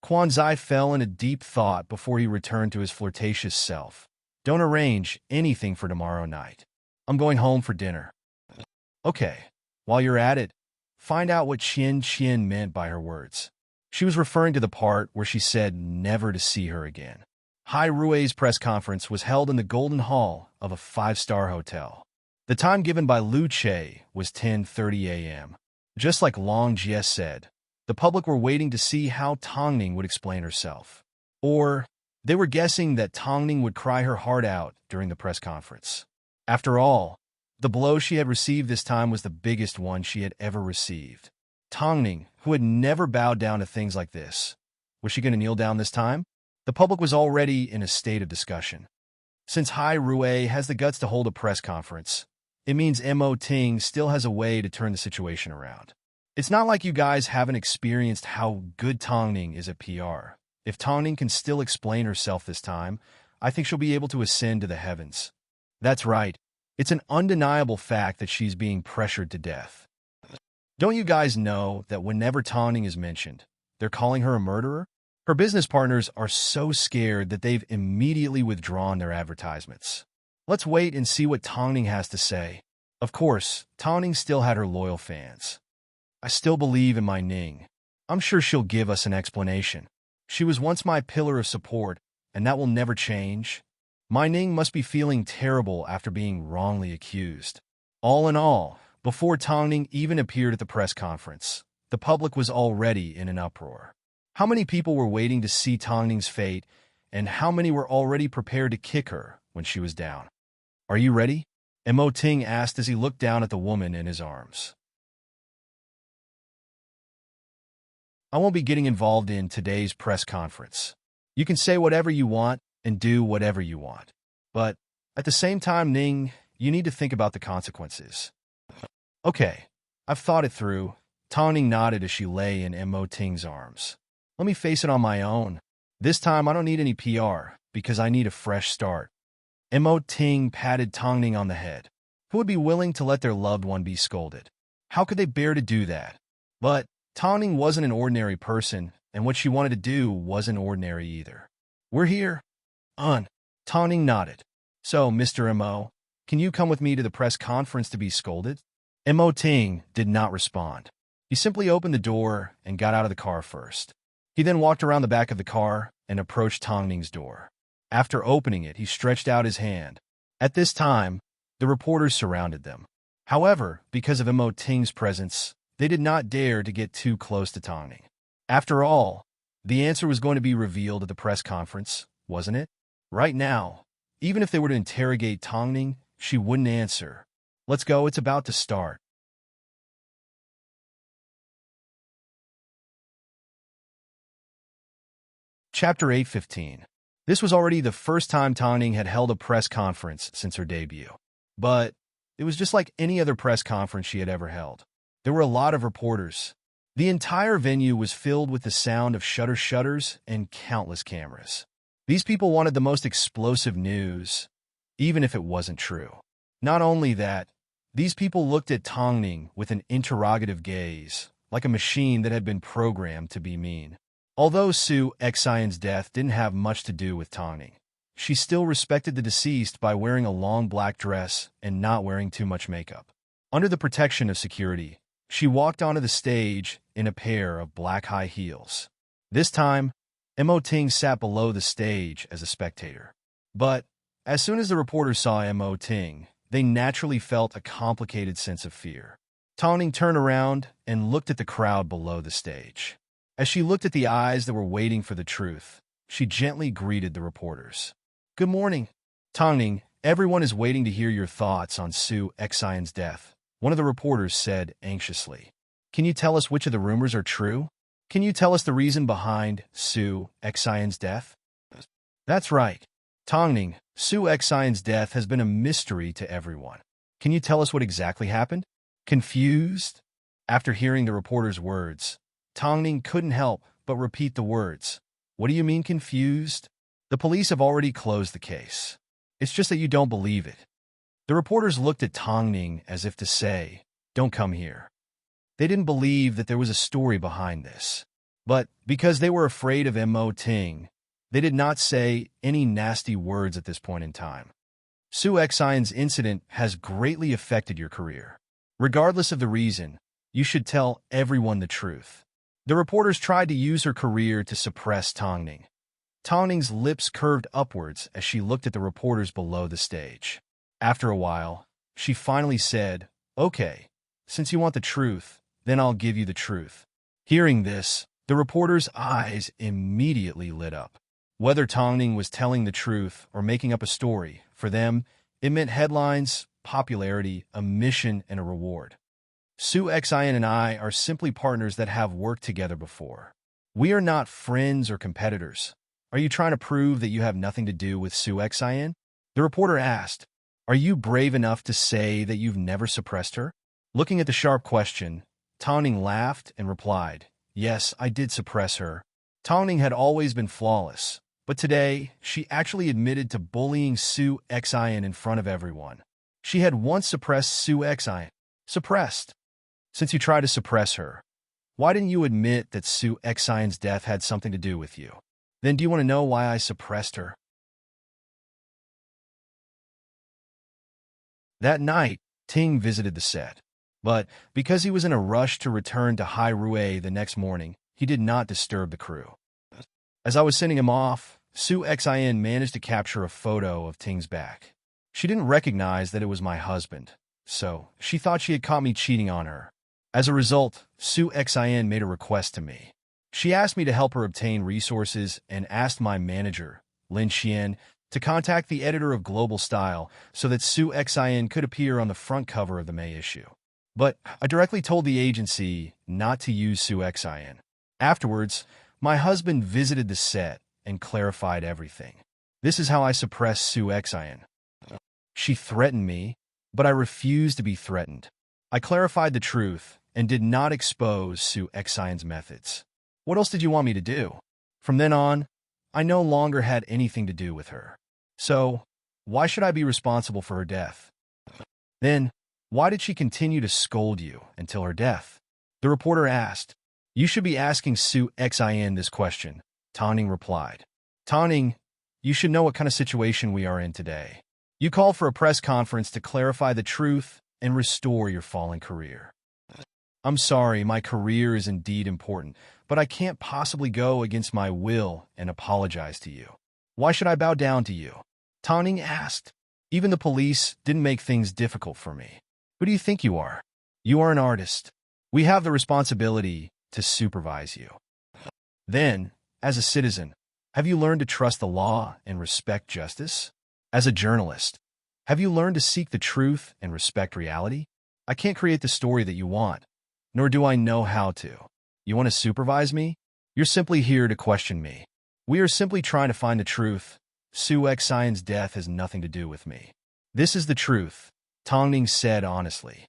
Quan Zai fell in a deep thought before he returned to his flirtatious self. Don't arrange anything for tomorrow night. I'm going home for dinner. Okay, while you're at it, find out what Qian meant by her words. She was referring to the part where she said never to see her again. Hai Rui's press conference was held in the Golden Hall of a five-star hotel. The time given by Lu Che was 10:30 a.m. Just like Long Jie said, the public were waiting to see how Tongning would explain herself. Or they were guessing that Tongning would cry her heart out during the press conference. After all, the blow she had received this time was the biggest one she had ever received. Tongning, who had never bowed down to things like this, was she going to kneel down this time? The public was already in a state of discussion. Since Hai Rui has the guts to hold a press conference, it means Mo Ting still has a way to turn the situation around. It's not like you guys haven't experienced how good Tongning is at PR. If Tongning can still explain herself this time, I think she'll be able to ascend to the heavens. That's right. It's an undeniable fact that she's being pressured to death. Don't you guys know that whenever Tongning is mentioned, they're calling her a murderer? Her business partners are so scared that they've immediately withdrawn their advertisements. Let's wait and see what Tongning has to say. Of course, Tongning still had her loyal fans. I still believe in my Ning. I'm sure she'll give us an explanation. She was once my pillar of support, and that will never change. My Ning must be feeling terrible after being wrongly accused. All in all, before Tongning even appeared at the press conference, the public was already in an uproar. How many people were waiting to see Tongning's fate, and how many were already prepared to kick her when she was down? Are you ready? Mo Ting asked as he looked down at the woman in his arms. I won't be getting involved in today's press conference. You can say whatever you want and do whatever you want. But at the same time, Ning, you need to think about the consequences. Okay, I've thought it through. Tongning nodded as she lay in Mo Ting's arms. Let me face it on my own. This time I don't need any PR, because I need a fresh start. Mo Ting patted Tongning on the head. Who would be willing to let their loved one be scolded? How could they bear to do that? But Tongning wasn't an ordinary person, and what she wanted to do wasn't ordinary either. We're here. Tongning nodded. So, Mr. Mo, can you come with me to the press conference to be scolded? Mo Ting did not respond. He simply opened the door and got out of the car first. He then walked around the back of the car and approached Tongning's door. After opening it, he stretched out his hand. At this time, the reporters surrounded them. However, because of Mo Ting's presence, they did not dare to get too close to Tongning. After all, the answer was going to be revealed at the press conference, wasn't it? Right now, even if they were to interrogate Tongning, she wouldn't answer. Let's go, it's about to start. Chapter 8:15. This was already the first time Tongning had held a press conference since her debut. But it was just like any other press conference she had ever held. There were a lot of reporters. The entire venue was filled with the sound of shutters and countless cameras. These people wanted the most explosive news, even if it wasn't true. Not only that, these people looked at Tongning with an interrogative gaze, like a machine that had been programmed to be mean. Although Su Xian's death didn't have much to do with Tongning, she still respected the deceased by wearing a long black dress and not wearing too much makeup. Under the protection of security, she walked onto the stage in a pair of black high heels. This time, Mo Ting sat below the stage as a spectator. But as soon as the reporters saw Mo Ting, they naturally felt a complicated sense of fear. Tongning turned around and looked at the crowd below the stage. As she looked at the eyes that were waiting for the truth, she gently greeted the reporters. Good morning. Tongning, everyone is waiting to hear your thoughts on Su Xian's death, one of the reporters said anxiously. Can you tell us which of the rumors are true? Can you tell us the reason behind Su Xian's death? That's right. Tongning, Su Xian's death has been a mystery to everyone. Can you tell us what exactly happened? Confused? After hearing the reporter's words, Tongning couldn't help but repeat the words. What do you mean confused? The police have already closed the case. It's just that you don't believe it. The reporters looked at Tongning as if to say, don't come here. They didn't believe that there was a story behind this. But because they were afraid of Mo Ting, they did not say any nasty words at this point in time. Su Xian's incident has greatly affected your career. Regardless of the reason, you should tell everyone the truth. The reporters tried to use her career to suppress Tongning. Tongning's lips curved upwards as she looked at the reporters below the stage. After a while, she finally said, "Okay, since you want the truth, then I'll give you the truth." Hearing this, the reporters' eyes immediately lit up. Whether Tongning was telling the truth or making up a story, for them, it meant headlines, popularity, a mission, and a reward. Sue Xian and I are simply partners that have worked together before. We are not friends or competitors. Are you trying to prove that you have nothing to do with Sue Xian? The reporter asked. Are you brave enough to say that you've never suppressed her? Looking at the sharp question, Tongning laughed and replied, "Yes, I did suppress her." Tongning had always been flawless, but today she actually admitted to bullying Sue Xian in front of everyone. She had once suppressed Sue Xian. Suppressed. Since you tried to suppress her, why didn't you admit that Sue Xian's death had something to do with you? Then do you want to know why I suppressed her? That night, Ting visited the set. But because he was in a rush to return to Hai Rui the next morning, he did not disturb the crew. As I was sending him off, Sue Xian managed to capture a photo of Ting's back. She didn't recognize that it was my husband, so she thought she had caught me cheating on her. As a result, Sue Xian made a request to me. She asked me to help her obtain resources and asked my manager, Lin Xian, to contact the editor of Global Style so that Sue Xian could appear on the front cover of the May issue. But I directly told the agency not to use Sue Xian. Afterwards, my husband visited the set and clarified everything. This is how I suppressed Sue Xian. She threatened me, but I refused to be threatened. I clarified the truth and did not expose Sue Xian's methods. What else did you want me to do? From then on, I no longer had anything to do with her. So, why should I be responsible for her death? Then, why did she continue to scold you until her death? The reporter asked. You should be asking Sue Xian this question, Tongning replied. Tongning, you should know what kind of situation we are in today. You called for a press conference to clarify the truth and restore your fallen career. I'm sorry, my career is indeed important, but I can't possibly go against my will and apologize to you. Why should I bow down to you? Tongning asked. Even the police didn't make things difficult for me. Who do you think you are? You are an artist. We have the responsibility to supervise you. Then, as a citizen, have you learned to trust the law and respect justice? As a journalist, have you learned to seek the truth and respect reality? I can't create the story that you want, nor do I know how to. You want to supervise me? You're simply here to question me. We are simply trying to find the truth. Sue Xian's death has nothing to do with me. This is the truth, Tongning said honestly.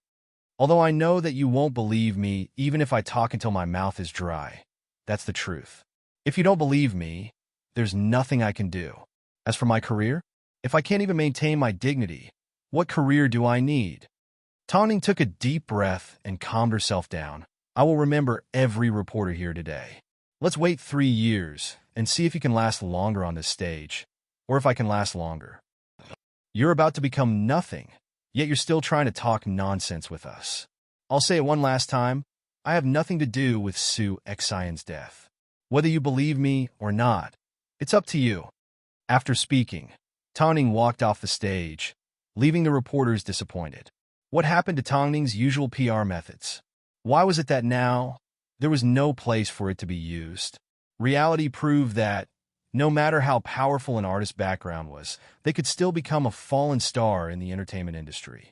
Although I know that you won't believe me even if I talk until my mouth is dry. That's the truth. If you don't believe me, there's nothing I can do. As for my career, if I can't even maintain my dignity, what career do I need? Tongning took a deep breath and calmed herself down. I will remember every reporter here today. Let's wait 3 years and see if you can last longer on this stage, or if I can last longer. You're about to become nothing, yet you're still trying to talk nonsense with us. I'll say it one last time. I have nothing to do with Sue Xian's death. Whether you believe me or not, it's up to you. After speaking, Tongning walked off the stage, leaving the reporters disappointed. What happened to Tongning's usual PR methods? Why was it that now there was no place for it to be used? Reality proved that, no matter how powerful an artist's background was, they could still become a fallen star in the entertainment industry.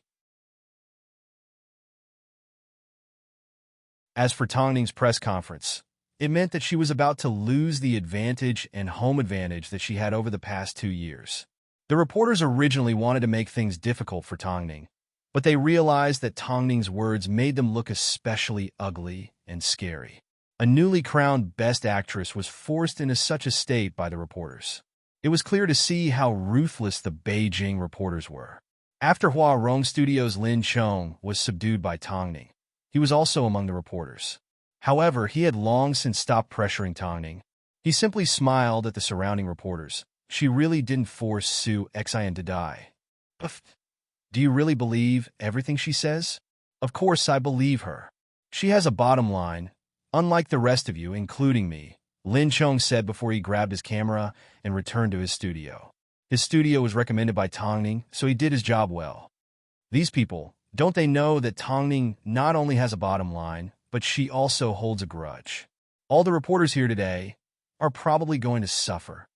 As for Tongning's press conference, it meant that she was about to lose the advantage and home advantage that she had over the past 2 years. The reporters originally wanted to make things difficult for Tongning, but they realized that Tongning's words made them look especially ugly and scary. A newly crowned Best Actress was forced into such a state by the reporters. It was clear to see how ruthless the Beijing reporters were. After Hua Rong Studios' Lin Chong was subdued by Tongning, he was also among the reporters. However, he had long since stopped pressuring Tongning. He simply smiled at the surrounding reporters. She really didn't force Sue Xian to die. Do you really believe everything she says? Of course I believe her. She has a bottom line, Unlike the rest of you, including me, Lin Chong said before he grabbed his camera and returned to his studio. His studio was recommended by Tongning, so he did his job well. These people, don't they know that Tongning not only has a bottom line, but she also holds a grudge? All the reporters here today are probably going to suffer.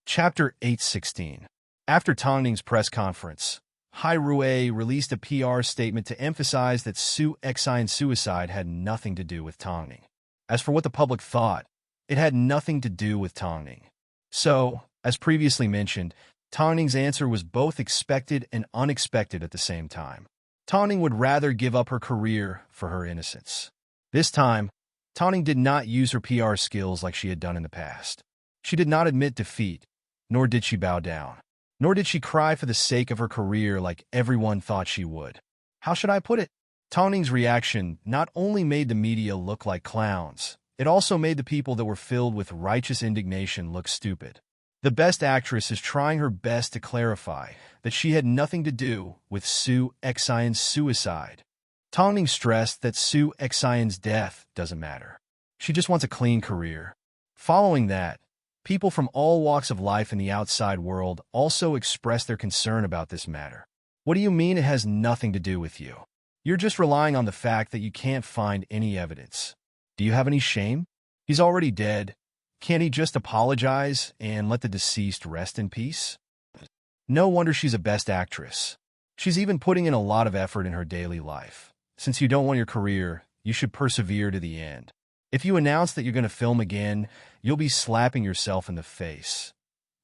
Chapter 816. After Tongning's press conference, Hai Rui released a PR statement to emphasize that Su Xian's suicide had nothing to do with Tongning. As for what the public thought, it had nothing to do with Tongning. So, as previously mentioned, Tongning's answer was both expected and unexpected at the same time. Tongning would rather give up her career for her innocence. This time, Tongning did not use her PR skills like she had done in the past. She did not admit defeat, nor did she bow down. Nor did she cry for the sake of her career like everyone thought she would. How should I put it? Tongning's reaction not only made the media look like clowns, it also made the people that were filled with righteous indignation look stupid. The best actress is trying her best to clarify that she had nothing to do with Su Xian's suicide. Tongning stressed that Su Xian's death doesn't matter. She just wants a clean career. Following that, people from all walks of life in the outside world also expressed their concern about this matter. What do you mean it has nothing to do with you? You're just relying on the fact that you can't find any evidence. Do you have any shame? He's already dead. Can't he just apologize and let the deceased rest in peace? No wonder she's a best actress. She's even putting in a lot of effort in her daily life. Since you don't want your career, you should persevere to the end. If you announce that you're going to film again, you'll be slapping yourself in the face.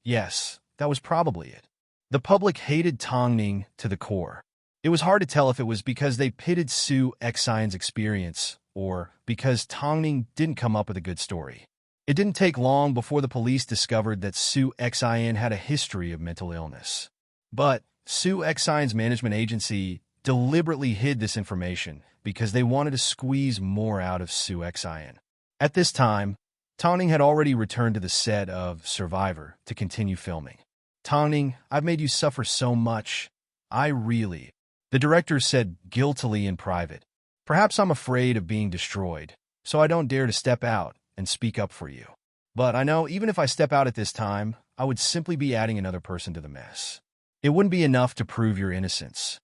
Yes, that was probably it. The public hated Tongning to the core. It was hard to tell if it was because they pitted Su Xian's experience or because Tongning didn't come up with a good story. It didn't take long before the police discovered that Su Xian had a history of mental illness. But Su Xian's management agency deliberately hid this information because they wanted to squeeze more out of Su Xian. At this time, Tongning had already returned to the set of Survivor to continue filming. Tongning, I've made you suffer so much. The director said guiltily in private. Perhaps I'm afraid of being destroyed, so I don't dare to step out and speak up for you. But I know even if I step out at this time, I would simply be adding another person to the mess. It wouldn't be enough to prove your innocence.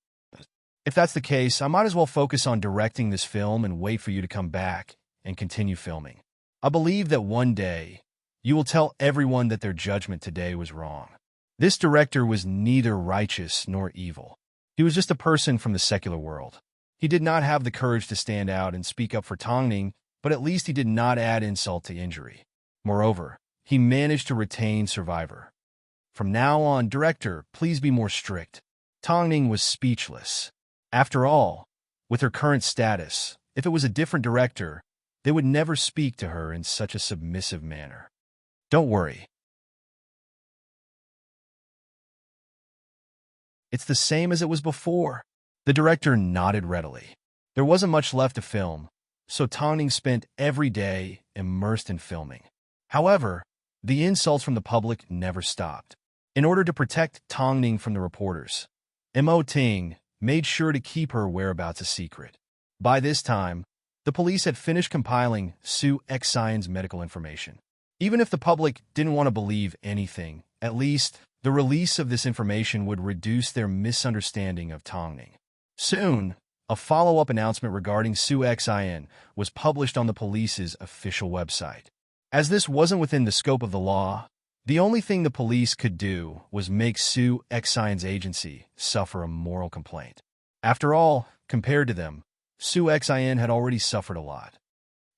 If that's the case, I might as well focus on directing this film and wait for you to come back and continue filming. I believe that one day, you will tell everyone that their judgment today was wrong. This director was neither righteous nor evil. He was just a person from the secular world. He did not have the courage to stand out and speak up for Tongning, but at least he did not add insult to injury. Moreover, he managed to retain Survivor. From now on, director, please be more strict. Tongning was speechless. After all, with her current status, if it was a different director, they would never speak to her in such a submissive manner. Don't worry. It's the same as it was before. The director nodded readily. There wasn't much left to film, so Tongning spent every day immersed in filming. However, the insults from the public never stopped. In order to protect Tongning from the reporters, Mo Ting made sure to keep her whereabouts a secret. By this time, the police had finished compiling Su Xian's medical information. Even if the public didn't want to believe anything, at least the release of this information would reduce their misunderstanding of Tongning. Soon, a follow-up announcement regarding Su Xian was published on the police's official website. As this wasn't within the scope of the law, the only thing the police could do was make Su Xian's agency suffer a moral complaint. After all, compared to them, Su Xian had already suffered a lot.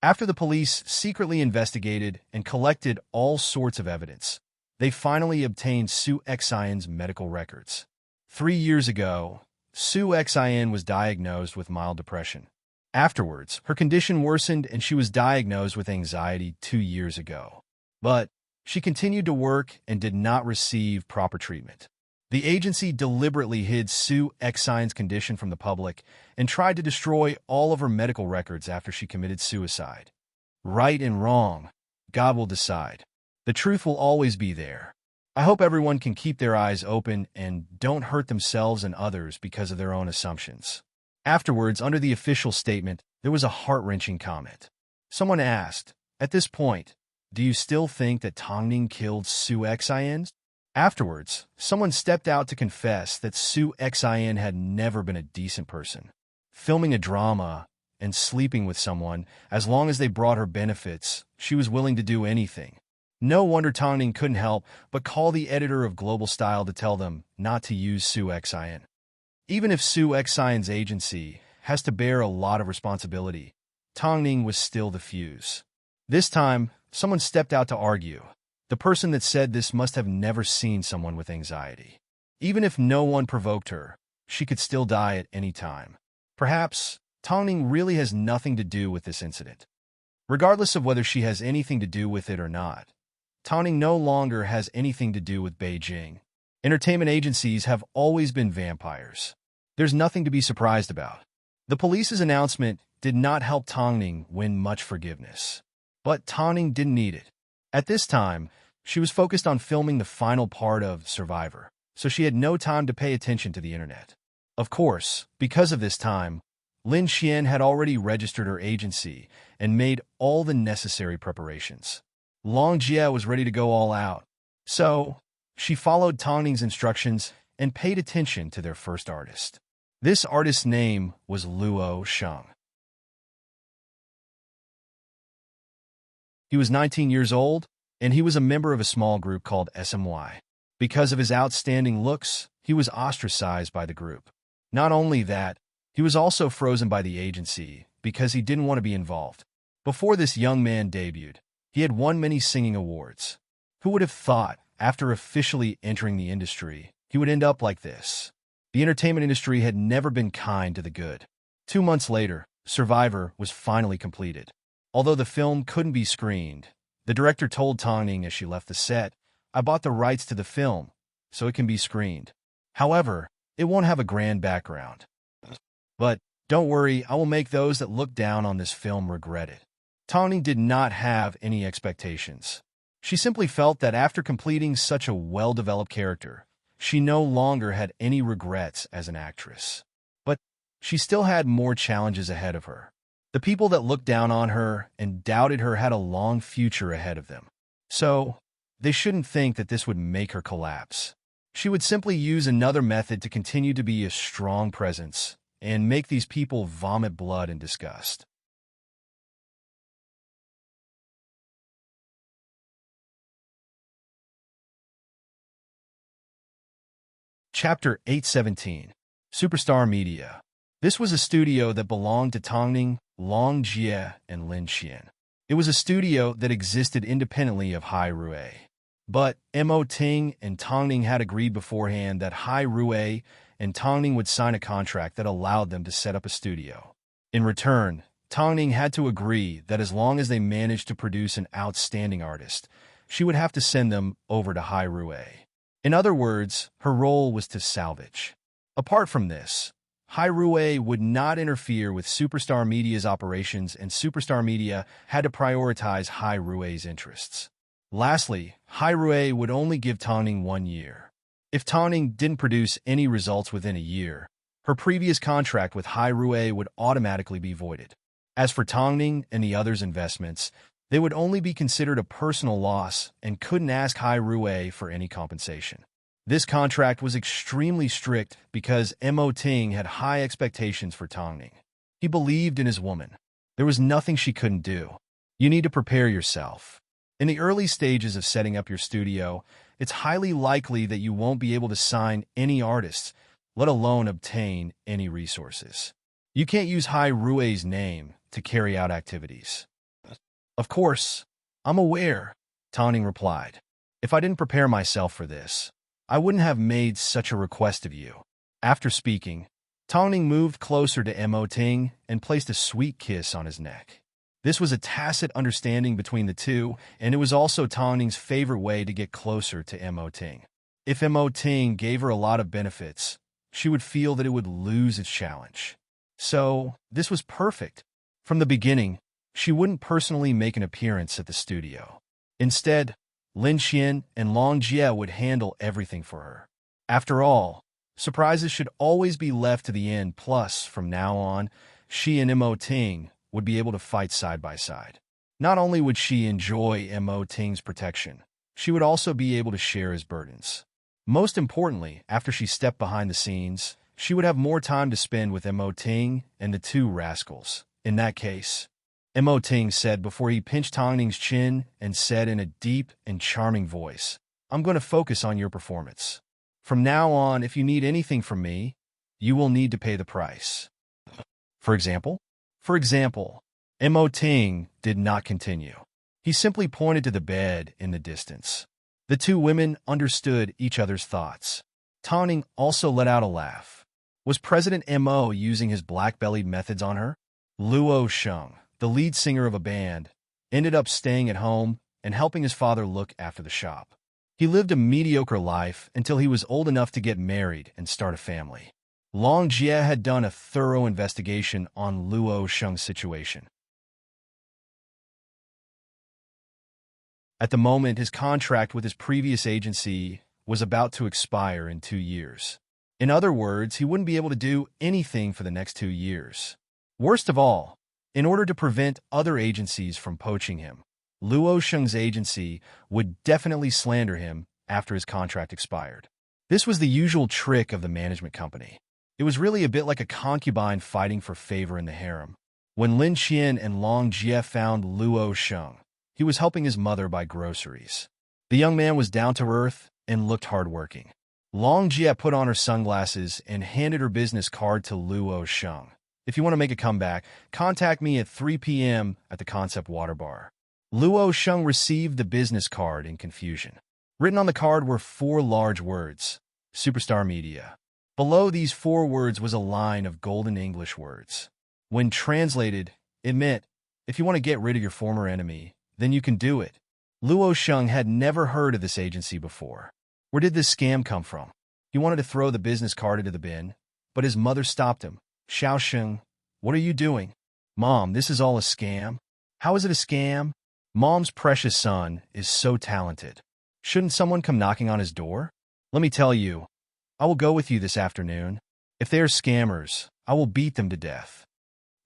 After the police secretly investigated and collected all sorts of evidence, they finally obtained Su Xian's medical records. 3 years ago, Su Xian was diagnosed with mild depression. Afterwards, her condition worsened and she was diagnosed with anxiety 2 years ago. But she continued to work and did not receive proper treatment. The agency deliberately hid Su Xian's condition from the public and tried to destroy all of her medical records after she committed suicide. Right and wrong, God will decide. The truth will always be there. I hope everyone can keep their eyes open and don't hurt themselves and others because of their own assumptions. Afterwards, under the official statement, there was a heart-wrenching comment. Someone asked, "At this point, do you still think that Tongning killed Su Xin?" Afterwards, someone stepped out to confess that Su Xin had never been a decent person. Filming a drama and sleeping with someone, as long as they brought her benefits, she was willing to do anything. No wonder Tongning couldn't help but call the editor of Global Style to tell them not to use Su Xin. Even if Su Xin's agency has to bear a lot of responsibility, Tongning was still the fuse. This time, someone stepped out to argue. The person that said this must have never seen someone with anxiety. Even if no one provoked her, she could still die at any time. Perhaps Tongning really has nothing to do with this incident. Regardless of whether she has anything to do with it or not, Tongning no longer has anything to do with Beijing. Entertainment agencies have always been vampires. There's nothing to be surprised about. The police's announcement did not help Tongning win much forgiveness. But Tongning didn't need it. At this time, she was focused on filming the final part of Survivor, so she had no time to pay attention to the internet. Of course, because of this time, Lin Xian had already registered her agency and made all the necessary preparations. Long Jie was ready to go all out, so she followed Tongning's instructions and paid attention to their first artist. This artist's name was Luo Sheng. He was 19 years old, and he was a member of a small group called SMY. Because of his outstanding looks, he was ostracized by the group. Not only that, he was also frozen by the agency because he didn't want to be involved. Before this young man debuted, he had won many singing awards. Who would have thought, after officially entering the industry, he would end up like this? The entertainment industry had never been kind to the good. 2 months later, Survivor was finally completed. Although the film couldn't be screened, the director told Tongning as she left the set, "I bought the rights to the film, so it can be screened. However, it won't have a grand background. But don't worry, I will make those that look down on this film regret it." Tongning did not have any expectations. She simply felt that after completing such a well-developed character, she no longer had any regrets as an actress. But she still had more challenges ahead of her. The people that looked down on her and doubted her had a long future ahead of them. So, they shouldn't think that this would make her collapse. She would simply use another method to continue to be a strong presence and make these people vomit blood in disgust. Chapter 817, Superstar Media. This was a studio that belonged to Tongning, Long Jie, and Lin Xian. It was a studio that existed independently of Hai Rui. But Mo Ting and Tongning had agreed beforehand that Hai Rui and Tongning would sign a contract that allowed them to set up a studio. In return, Tongning had to agree that as long as they managed to produce an outstanding artist, she would have to send them over to Hai Rui. In other words, her role was to salvage. Apart from this, Hai Rui would not interfere with Superstar Media's operations, and Superstar Media had to prioritize Hai Rui's interests. Lastly, Hai Rui would only give Tongning 1 year. If Tongning didn't produce any results within a year, her previous contract with Hai Rui would automatically be voided. As for Tongning and the others' investments, they would only be considered a personal loss and couldn't ask Hai Rui for any compensation. This contract was extremely strict because Mo Ting had high expectations for Tongning. He believed in his woman. There was nothing she couldn't do. You need to prepare yourself. In the early stages of setting up your studio, it's highly likely that you won't be able to sign any artists, let alone obtain any resources. You can't use Hai Rui's name to carry out activities. Of course, I'm aware, Tongning replied. If I didn't prepare myself for this, I wouldn't have made such a request of you. After speaking, Tongning moved closer to Mo Ting and placed a sweet kiss on his neck. This was a tacit understanding between the two, and it was also Tongning's favorite way to get closer to Mo Ting. If Mo Ting gave her a lot of benefits, she would feel that it would lose its challenge. So, this was perfect. From the beginning, she wouldn't personally make an appearance at the studio. Instead, Lin Qian and Long Jie would handle everything for her. After all, surprises should always be left to the end. Plus, from now on, she and Mo Ting would be able to fight side by side. Not only would she enjoy Mo Ting's protection, she would also be able to share his burdens. Most importantly, after she stepped behind the scenes, she would have more time to spend with Mo Ting and the two rascals. In that case, Mo Ting said before he pinched Tang Ning's chin and said in a deep and charming voice, "I'm going to focus on your performance. From now on, if you need anything from me, you will need to pay the price." For example? Mo Ting did not continue. He simply pointed to the bed in the distance. The two women understood each other's thoughts. Tang Ning also let out a laugh. Was President Mo using his black-bellied methods on her? Luo Sheng, the lead singer of a band, ended up staying at home and helping his father look after the shop. He lived a mediocre life until he was old enough to get married and start a family. Long Jie had done a thorough investigation on Luo Sheng's situation. At the moment, his contract with his previous agency was about to expire in 2 years. In other words, he wouldn't be able to do anything for the next 2 years. Worst of all, in order to prevent other agencies from poaching him, Luo Sheng's agency would definitely slander him after his contract expired. This was the usual trick of the management company. It was really a bit like a concubine fighting for favor in the harem. When Lin Qian and Long Jie found Luo Sheng, he was helping his mother buy groceries. The young man was down to earth and looked hardworking. Long Jie put on her sunglasses and handed her business card to Luo Sheng. "If you want to make a comeback, contact me at 3 p.m. at the Concept Water Bar." Luo Sheng received the business card in confusion. Written on the card were 4 large words: Superstar Media. Below these 4 words was a line of golden English words. When translated, it meant, if you want to get rid of your former enemy, then you can do it. Luo Sheng had never heard of this agency before. Where did this scam come from? He wanted to throw the business card into the bin, but his mother stopped him. "Xiao Sheng, what are you doing?" "Mom, this is all a scam." "How is it a scam?" "Mom's precious son is so talented. Shouldn't someone come knocking on his door?" "Let me tell you, I will go with you this afternoon. If they are scammers, I will beat them to death."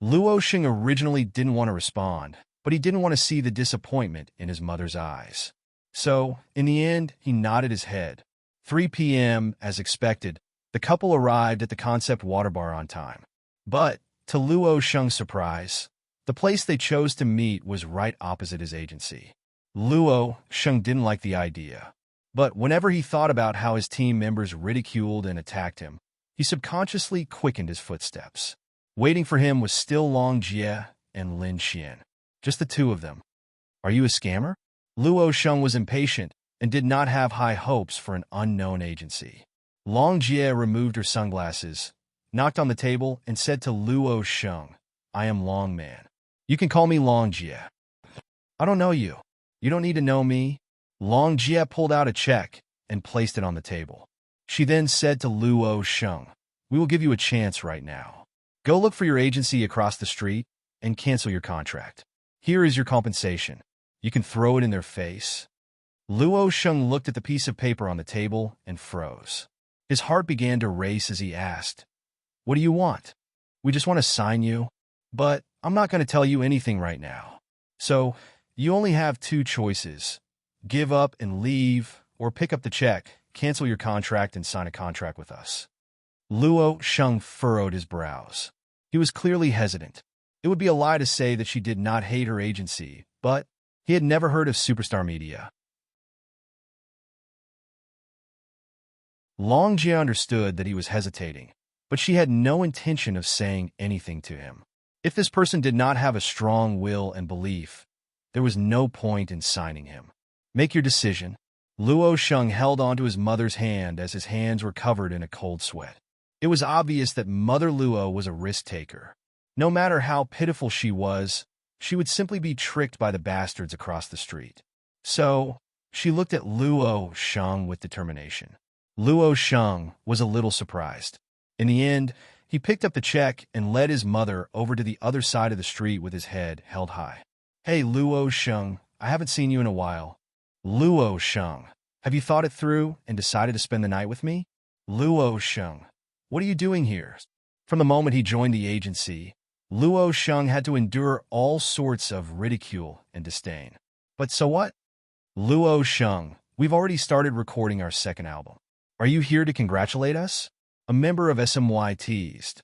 Luo Sheng originally didn't want to respond, but he didn't want to see the disappointment in his mother's eyes. So, in the end, he nodded his head. 3 p.m., as expected, the couple arrived at the Concept Water Bar on time. But, to Luo Sheng's surprise, the place they chose to meet was right opposite his agency. Luo Sheng didn't like the idea, but whenever he thought about how his team members ridiculed and attacked him, he subconsciously quickened his footsteps. Waiting for him was still Long Jie and Lin Qian. Just the two of them. "Are you a scammer?" Luo Sheng was impatient and did not have high hopes for an unknown agency. Long Jie removed her sunglasses, knocked on the table, and said to Luo Sheng, "I am Long Man. You can call me Long Jie." "I don't know you. You don't need to know me." Long Jie pulled out a check and placed it on the table. She then said to Luo Sheng, "We will give you a chance right now. Go look for your agency across the street and cancel your contract. Here is your compensation. You can throw it in their face." Luo Sheng looked at the piece of paper on the table and froze. His heart began to race as he asked, "What do you want?" "We just want to sign you, but I'm not going to tell you anything right now. So, you only have 2 choices. Give up and leave, or pick up the check, cancel your contract, and sign a contract with us." Luo Sheng furrowed his brows. He was clearly hesitant. It would be a lie to say that she did not hate her agency, but he had never heard of Superstar Media. Long Jie understood that he was hesitating, but she had no intention of saying anything to him. If this person did not have a strong will and belief, there was no point in signing him. "Make your decision." Luo Sheng held onto his mother's hand as his hands were covered in a cold sweat. It was obvious that Mother Luo was a risk-taker. No matter how pitiful she was, she would simply be tricked by the bastards across the street. So, she looked at Luo Sheng with determination. Luo Sheng was a little surprised. In the end, he picked up the check and led his mother over to the other side of the street with his head held high. "Hey, Luo Sheng, I haven't seen you in a while. Luo Sheng, have you thought it through and decided to spend the night with me? Luo Sheng, what are you doing here? From the moment he joined the agency, Luo Sheng had to endure all sorts of ridicule and disdain. But so what? Luo Sheng, we've already started recording our second album. Are you here to congratulate us? A member of SMY teased.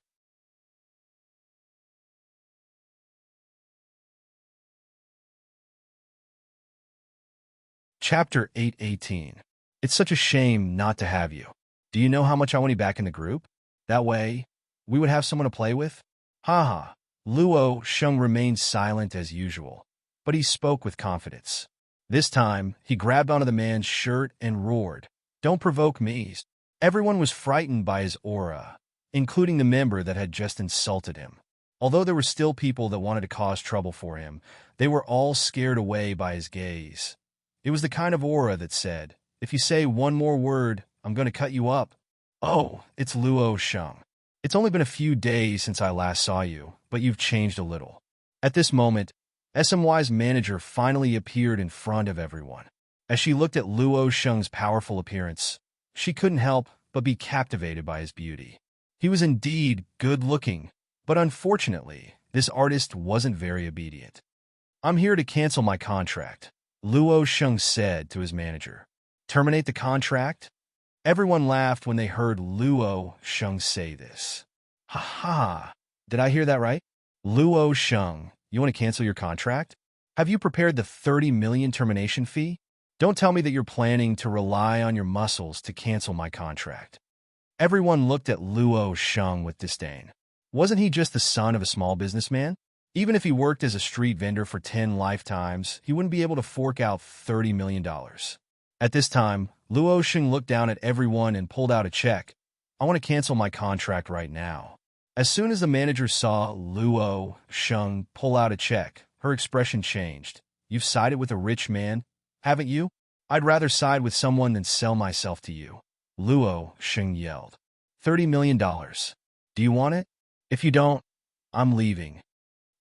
Chapter 818. It's such a shame not to have you. Do you know how much I want you back in the group? That way, we would have someone to play with? Haha. Luo Sheng remained silent as usual, but he spoke with confidence. This time, he grabbed onto the man's shirt and roared, "Don't provoke me." Everyone was frightened by his aura, including the member that had just insulted him. Although there were still people that wanted to cause trouble for him, they were all scared away by his gaze. It was the kind of aura that said, "If you say one more word, I'm going to cut you up." Oh, it's Luo Sheng. It's only been a few days since I last saw you, but you've changed a little. At this moment, SMY's manager finally appeared in front of everyone. As she looked at Luo Sheng's powerful appearance, she couldn't help but be captivated by his beauty. He was indeed good-looking, but unfortunately, this artist wasn't very obedient. "I'm here to cancel my contract," Luo Sheng said to his manager. "Terminate the contract?" Everyone laughed when they heard Luo Sheng say this. "Ha ha! Did I hear that right? Luo Sheng, you want to cancel your contract? Have you prepared the 30 million termination fee? Don't tell me that you're planning to rely on your muscles to cancel my contract." Everyone looked at Luo Sheng with disdain. Wasn't he just the son of a small businessman? Even if he worked as a street vendor for 10 lifetimes, he wouldn't be able to fork out $30 million. At this time, Luo Sheng looked down at everyone and pulled out a check. "I want to cancel my contract right now." As soon as the manager saw Luo Sheng pull out a check, her expression changed. "You've sided with a rich man, haven't you? I'd rather side with someone than sell myself to you," Luo Sheng yelled. $30 million. Do you want it? If you don't, I'm leaving.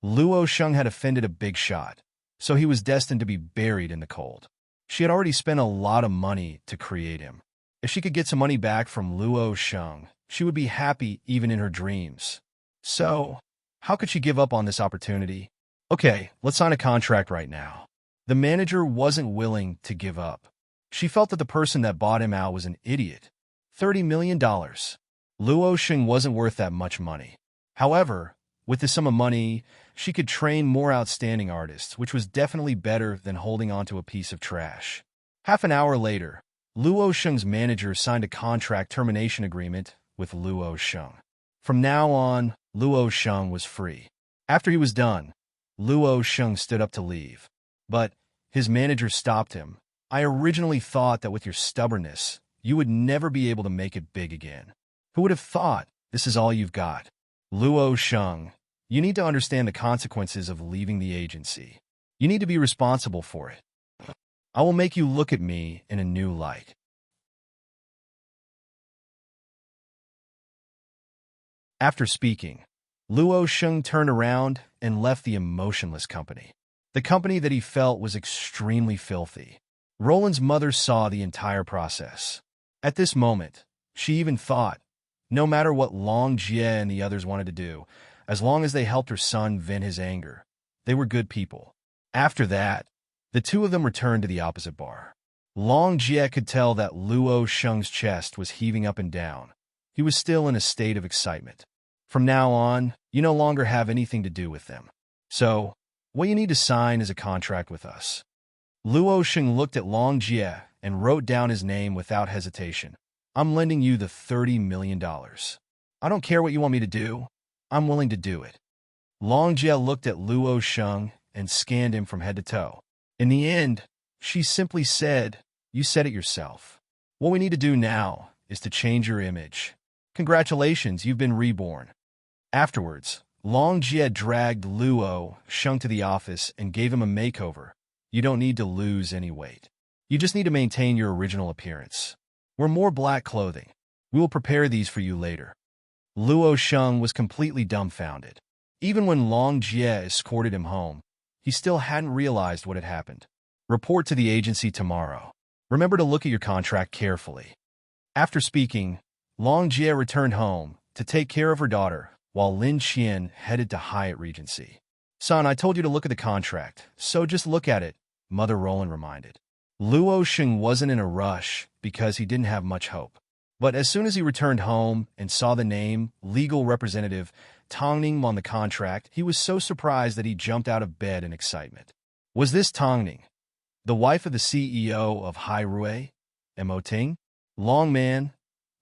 Luo Sheng had offended a big shot, so he was destined to be buried in the cold. She had already spent a lot of money to create him. If she could get some money back from Luo Sheng, she would be happy even in her dreams. So, how could she give up on this opportunity? "Okay, let's sign a contract right now." The manager wasn't willing to give up. She felt that the person that bought him out was an idiot. $30 million. Luo Sheng wasn't worth that much money. However, with this sum of money, she could train more outstanding artists, which was definitely better than holding onto a piece of trash. Half an hour later, Luo Sheng's manager signed a contract termination agreement with Luo Sheng. From now on, Luo Sheng was free. After he was done, Luo Sheng stood up to leave. But his manager stopped him. "I originally thought that with your stubbornness, you would never be able to make it big again. Who would have thought this is all you've got? Luo Sheng, you need to understand the consequences of leaving the agency. You need to be responsible for it. I will make you look at me in a new light." After speaking, Luo Sheng turned around and left the emotionless company. The company that he felt was extremely filthy. Roland's mother saw the entire process. At this moment, she even thought, no matter what Long Jie and the others wanted to do, as long as they helped her son vent his anger, they were good people. After that, the two of them returned to the opposite bar. Long Jie could tell that Luo Sheng's chest was heaving up and down. He was still in a state of excitement. "From now on, you no longer have anything to do with them. So, what you need to sign is a contract with us." Luo Sheng looked at Long Jie and wrote down his name without hesitation. "I'm lending you the $30 million. I don't care what you want me to do. I'm willing to do it." Long Jie looked at Luo Sheng and scanned him from head to toe. In the end, she simply said, "You said it yourself. What we need to do now is to change your image. Congratulations, you've been reborn." Afterwards, Long Jie dragged Luo Sheng to the office and gave him a makeover. "You don't need to lose any weight. You just need to maintain your original appearance. Wear more black clothing. We will prepare these for you later." Luo Sheng was completely dumbfounded. Even when Long Jie escorted him home, he still hadn't realized what had happened. Report to the agency tomorrow. Remember to look at your contract carefully. After speaking, Long Jie returned home to take care of her daughter, while Lin Qian headed to Hyatt Regency. Son, I told you to look at the contract, so just look at it, Mother Roland reminded. Luo Sheng wasn't in a rush because he didn't have much hope. But as soon as he returned home and saw the name, legal representative, Tongning on the contract, he was so surprised that he jumped out of bed in excitement. Was this Tongning, the wife of the CEO of Hai Rui, Emoting? Longman,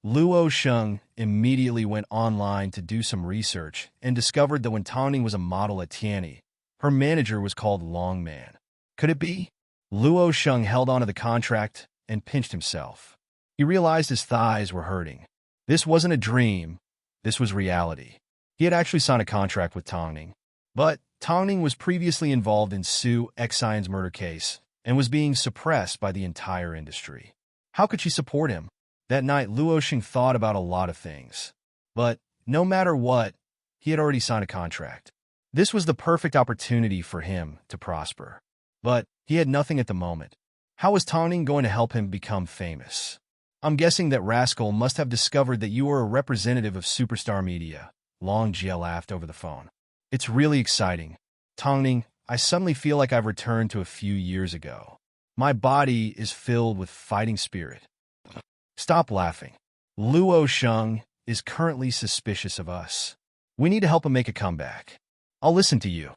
Luo Sheng immediately went online to do some research and discovered that when Tongning was a model at Tianyi, her manager was called Longman. Could it be? Luo Sheng held onto the contract and pinched himself. He realized his thighs were hurting. This wasn't a dream, this was reality. He had actually signed a contract with Tongning. But Tongning was previously involved in Su Xian's murder case and was being suppressed by the entire industry. How could she support him? That night, Luo Sheng thought about a lot of things. But no matter what, he had already signed a contract. This was the perfect opportunity for him to prosper. But he had nothing at the moment. How was Tongning going to help him become famous? I'm guessing that Rascal must have discovered that you are a representative of Superstar Media. Long Jie laughed over the phone. It's really exciting. Tongning, I suddenly feel like I've returned to a few years ago. My body is filled with fighting spirit. Stop laughing. Luo Sheng is currently suspicious of us. We need to help him make a comeback. I'll listen to you.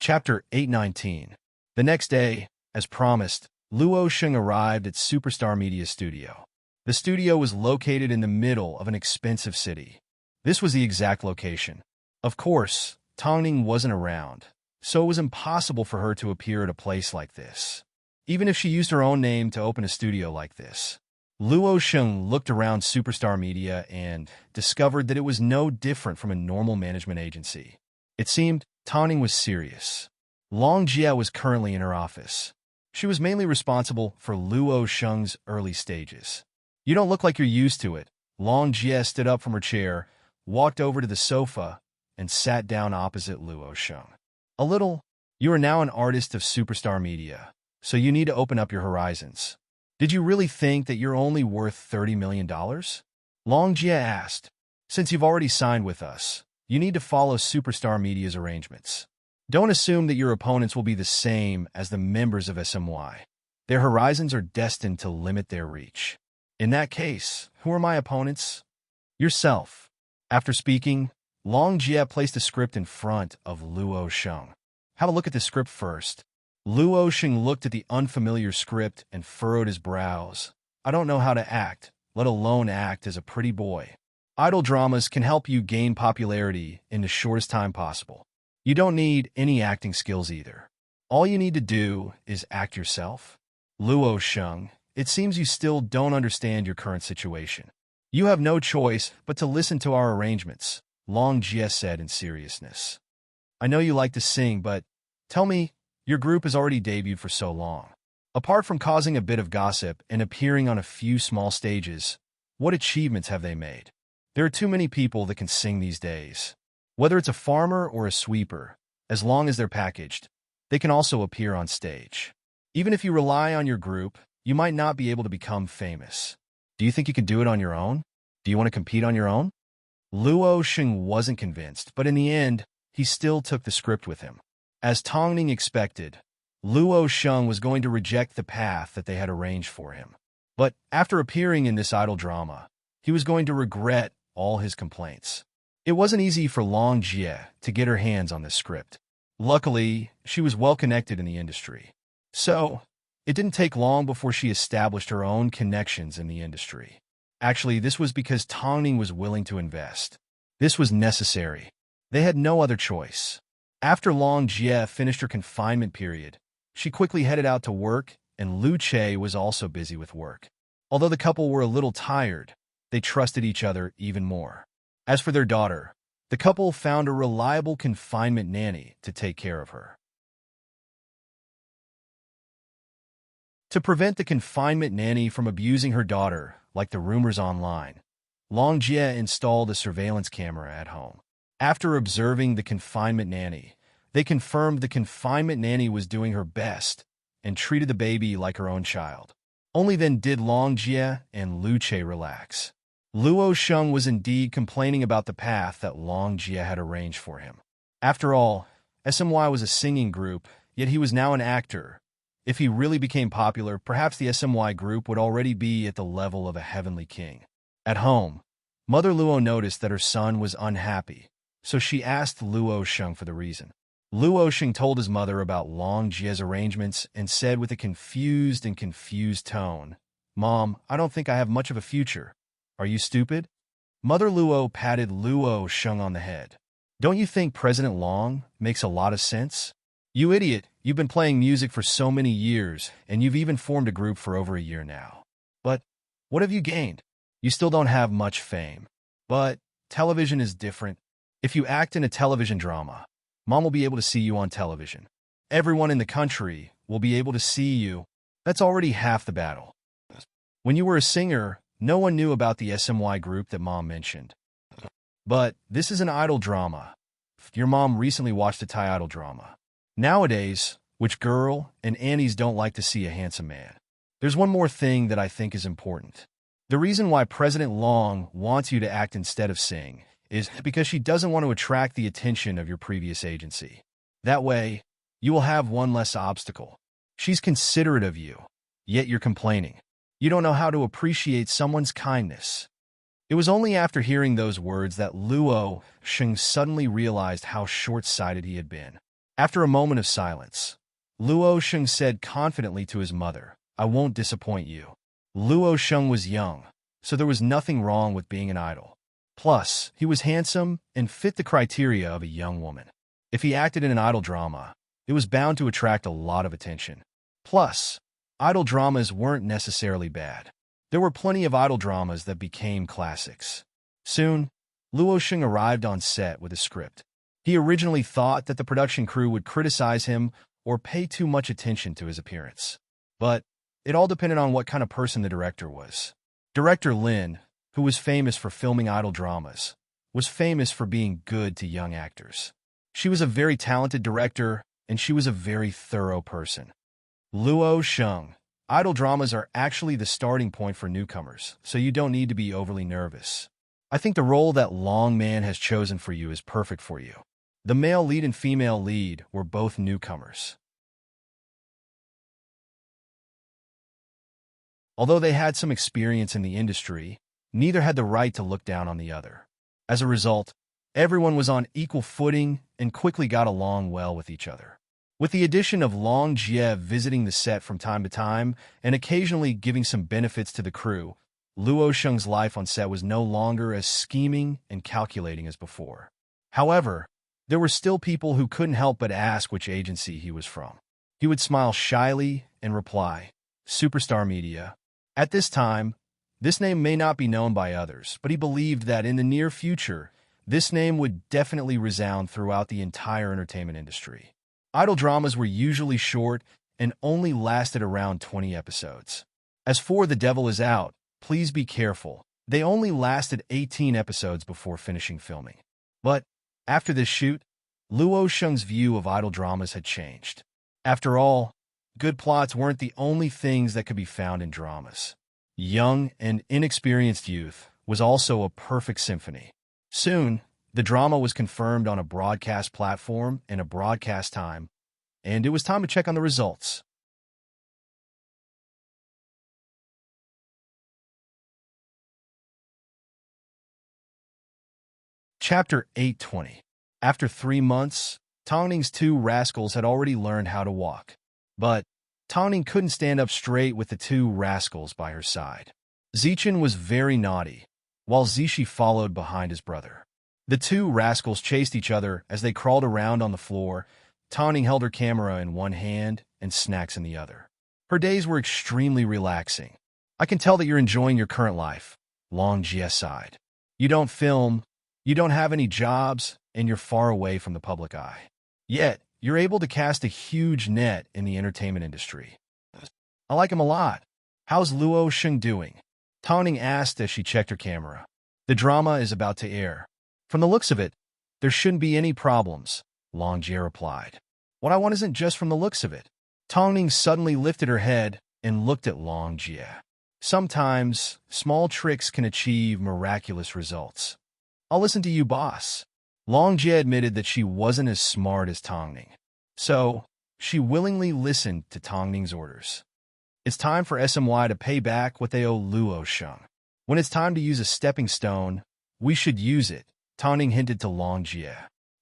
Chapter 819. The next day, as promised, Luo Sheng arrived at Superstar Media Studio. The studio was located in the middle of an expensive city. This was the exact location. Of course, Tongning wasn't around, so it was impossible for her to appear at a place like this. Even if she used her own name to open a studio like this. Luo Sheng looked around Superstar Media and discovered that it was no different from a normal management agency. It seemed Tongning was serious. Long Jie was currently in her office. She was mainly responsible for Luo Sheng's early stages. You don't look like you're used to it. Long Jie stood up from her chair, walked over to the sofa, and sat down opposite Luo Sheng. A little. You are now an artist of Superstar Media, so you need to open up your horizons. Did you really think that you're only worth $30 million? Long Jie asked. Since you've already signed with us, you need to follow Superstar Media's arrangements. Don't assume that your opponents will be the same as the members of SMY. Their horizons are destined to limit their reach. In that case, who are my opponents? Yourself. After speaking, Long Jie placed a script in front of Luo Sheng. Have a look at the script first. Luo Sheng looked at the unfamiliar script and furrowed his brows. I don't know how to act, let alone act as a pretty boy. Idol dramas can help you gain popularity in the shortest time possible. You don't need any acting skills either. All you need to do is act yourself. Luo Sheng, it seems you still don't understand your current situation. You have no choice but to listen to our arrangements, Long Jie said in seriousness. I know you like to sing, but tell me, your group has already debuted for so long. Apart from causing a bit of gossip and appearing on a few small stages, what achievements have they made? There are too many people that can sing these days. Whether it's a farmer or a sweeper, as long as they're packaged, they can also appear on stage. Even if you rely on your group, you might not be able to become famous. Do you think you can do it on your own? Do you want to compete on your own? Luo Sheng wasn't convinced, but in the end, he still took the script with him. As Tongning expected, Luo Sheng was going to reject the path that they had arranged for him. But after appearing in this idol drama, he was going to regret all his complaints. It wasn't easy for Long Jie to get her hands on this script. Luckily, she was well connected in the industry. So, it didn't take long before she established her own connections in the industry. Actually, this was because Tongning was willing to invest. This was necessary. They had no other choice. After Long Jie finished her confinement period, she quickly headed out to work, and Lu Che was also busy with work. Although the couple were a little tired, they trusted each other even more. As for their daughter, the couple found a reliable confinement nanny to take care of her. To prevent the confinement nanny from abusing her daughter, like the rumors online, Long Jie installed a surveillance camera at home. After observing the confinement nanny, they confirmed the confinement nanny was doing her best and treated the baby like her own child. Only then did Long Jie and Lu Che relax. Luo Sheng was indeed complaining about the path that Long Jie had arranged for him. After all, SMY was a singing group, yet he was now an actor. If he really became popular, perhaps the SMY group would already be at the level of a heavenly king. At home, Mother Luo noticed that her son was unhappy, so she asked Luo Sheng for the reason. Luo Sheng told his mother about Long Jie's arrangements and said with a confused tone, "Mom, I don't think I have much of a future. Are you stupid?" Mother Luo patted Luo Sheng on the head. "Don't you think President Long makes a lot of sense? You idiot, you've been playing music for so many years, and you've even formed a group for over a year now. But what have you gained? You still don't have much fame. But television is different. If you act in a television drama, Mom will be able to see you on television. Everyone in the country will be able to see you. That's already half the battle. When you were a singer, no one knew about the SMY group that Mom mentioned. But this is an idol drama. Your mom recently watched a Thai idol drama. Nowadays, which girl and Annies don't like to see a handsome man? There's one more thing that I think is important. The reason why President Long wants you to act instead of sing is because she doesn't want to attract the attention of your previous agency. That way, you will have one less obstacle. She's considerate of you, yet you're complaining. You don't know how to appreciate someone's kindness. It was only after hearing those words that Luo Sheng suddenly realized how short-sighted he had been. After a moment of silence, Luo Sheng said confidently to his mother, "I won't disappoint you." Luo Sheng was young, so there was nothing wrong with being an idol. Plus, he was handsome and fit the criteria of a young woman. If he acted in an idol drama, it was bound to attract a lot of attention. Plus, idol dramas weren't necessarily bad. There were plenty of idol dramas that became classics. Soon, Luo Sheng arrived on set with a script. He originally thought that the production crew would criticize him or pay too much attention to his appearance. But it all depended on what kind of person the director was. Director Lin, who was famous for filming idol dramas, was famous for being good to young actors. She was a very talented director, and she was a very thorough person. Luo Sheng, idol dramas are actually the starting point for newcomers, so you don't need to be overly nervous. I think the role that Long Man has chosen for you is perfect for you. The male lead and female lead were both newcomers. Although they had some experience in the industry, neither had the right to look down on the other. As a result, everyone was on equal footing and quickly got along well with each other. With the addition of Long Jie visiting the set from time to time and occasionally giving some benefits to the crew, Luo Sheng's life on set was no longer as scheming and calculating as before. However, there were still people who couldn't help but ask which agency he was from. He would smile shyly and reply, "Superstar Media." At this time, this name may not be known by others, but he believed that in the near future, this name would definitely resound throughout the entire entertainment industry. Idol dramas were usually short and only lasted around 20 episodes. As for The Devil Is Out, please be careful. They only lasted 18 episodes before finishing filming. But after this shoot, Luo Sheng's view of idol dramas had changed. After all, good plots weren't the only things that could be found in dramas. Young and inexperienced youth was also a perfect symphony. Soon, the drama was confirmed on a broadcast platform and a broadcast time, and it was time to check on the results. Chapter 820. After 3 months, Tongning's 2 rascals had already learned how to walk. But Tongning couldn't stand up straight with the 2 rascals by her side. Zichen was very naughty, while Zishi followed behind his brother. The 2 rascals chased each other as they crawled around on the floor. Tongning held her camera in one hand and snacks in the other. Her days were extremely relaxing. "I can tell that you're enjoying your current life," Long Jie sighed. "You don't film, you don't have any jobs, and you're far away from the public eye. Yet, you're able to cast a huge net in the entertainment industry. I like him a lot. How's Luo Sheng doing? Tongning asked as she checked her camera. The drama is about to air. From the looks of it, there shouldn't be any problems, Long Jie replied. What I want isn't just from the looks of it. Tongning suddenly lifted her head and looked at Long Jie. Sometimes, small tricks can achieve miraculous results. I'll listen to you, boss. Long Jie admitted that she wasn't as smart as Tongning. So, she willingly listened to Tongning's orders. It's time for SMY to pay back what they owe Luo Sheng. When it's time to use a stepping stone, we should use it, Tongning hinted to Long Jie.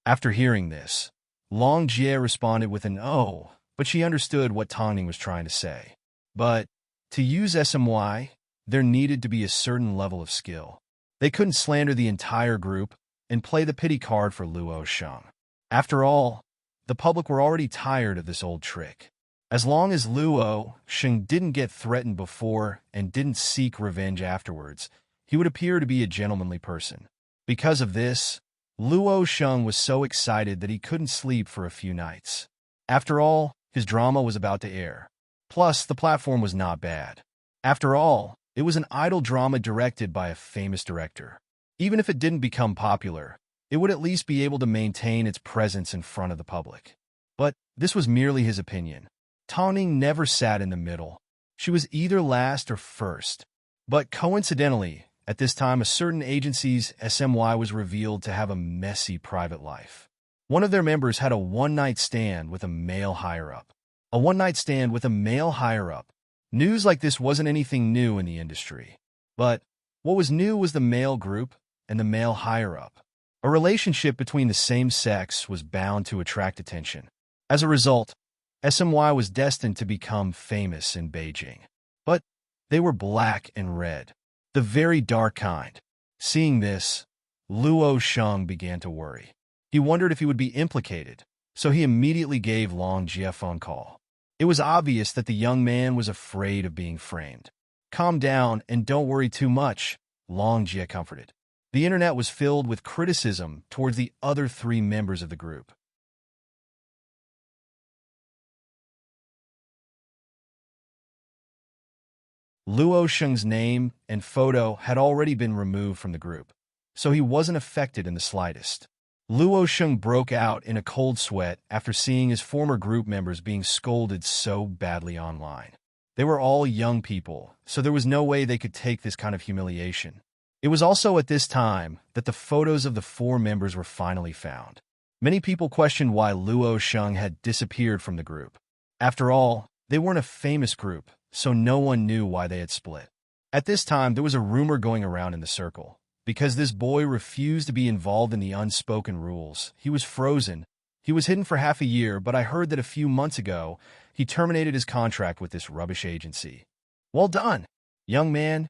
After hearing this, Long Jie responded with an "oh," but she understood what Tongning was trying to say. But, to use SMY, there needed to be a certain level of skill. They couldn't slander the entire group and play the pity card for Luo Sheng. After all, the public were already tired of this old trick. As long as Luo Sheng didn't get threatened before and didn't seek revenge afterwards, he would appear to be a gentlemanly person. Because of this, Luo Sheng was so excited that he couldn't sleep for a few nights. After all, his drama was about to air. Plus, the platform was not bad. After all, it was an idol drama directed by a famous director. Even if it didn't become popular, it would at least be able to maintain its presence in front of the public. But this was merely his opinion. Tongning never sat in the middle. She was either last or first. But coincidentally, at this time, a certain agency's SMY was revealed to have a messy private life. One of their members had a one-night stand with a male higher-up. A one-night stand with a male higher-up. News like this wasn't anything new in the industry. But what was new was the male group and the male higher-up. A relationship between the same sex was bound to attract attention. As a result, SMY was destined to become famous in Beijing. But they were black and red, the very dark kind. Seeing this, Luo Sheng began to worry. He wondered if he would be implicated, so he immediately gave Long Jie a phone call. It was obvious that the young man was afraid of being framed. Calm down and don't worry too much, Long Jie comforted. The internet was filled with criticism towards the other three members of the group. Luo Sheng's name and photo had already been removed from the group, so he wasn't affected in the slightest. Luo Sheng broke out in a cold sweat after seeing his former group members being scolded so badly online. They were all young people, so there was no way they could take this kind of humiliation. It was also at this time that the photos of the four members were finally found. Many people questioned why Luo Sheng had disappeared from the group. After all, they weren't a famous group, so no one knew why they had split. At this time, there was a rumor going around in the circle. Because this boy refused to be involved in the unspoken rules, he was frozen. He was hidden for half a year, but I heard that a few months ago, he terminated his contract with this rubbish agency. Well done, young man.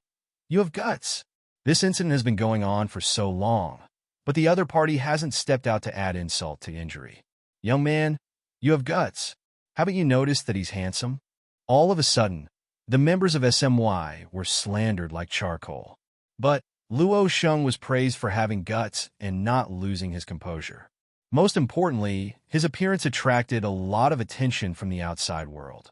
You have guts. This incident has been going on for so long, but the other party hasn't stepped out to add insult to injury. Young man, you have guts. Haven't you noticed that he's handsome? All of a sudden, the members of SMY were slandered like charcoal. But Luo Sheng was praised for having guts and not losing his composure. Most importantly, his appearance attracted a lot of attention from the outside world.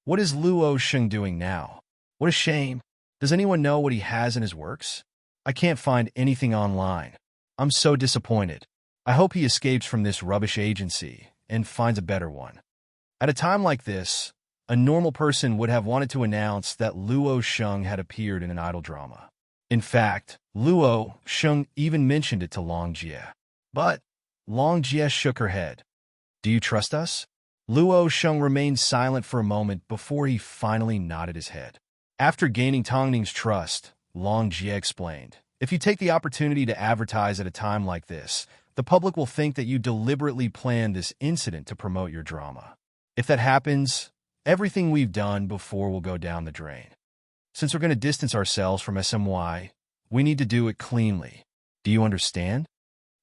What is Luo Sheng doing now? What a shame. Does anyone know what he has in his works? I can't find anything online. I'm so disappointed. I hope he escapes from this rubbish agency and finds a better one. At a time like this, a normal person would have wanted to announce that Luo Sheng had appeared in an idol drama. In fact, Luo Sheng even mentioned it to Long Jie. But Long Jie shook her head. Do you trust us? Luo Sheng remained silent for a moment before he finally nodded his head. After gaining Tongning's trust, Long Jie explained, if you take the opportunity to advertise at a time like this, the public will think that you deliberately planned this incident to promote your drama. If that happens, everything we've done before will go down the drain. Since we're going to distance ourselves from SMY, we need to do it cleanly. Do you understand?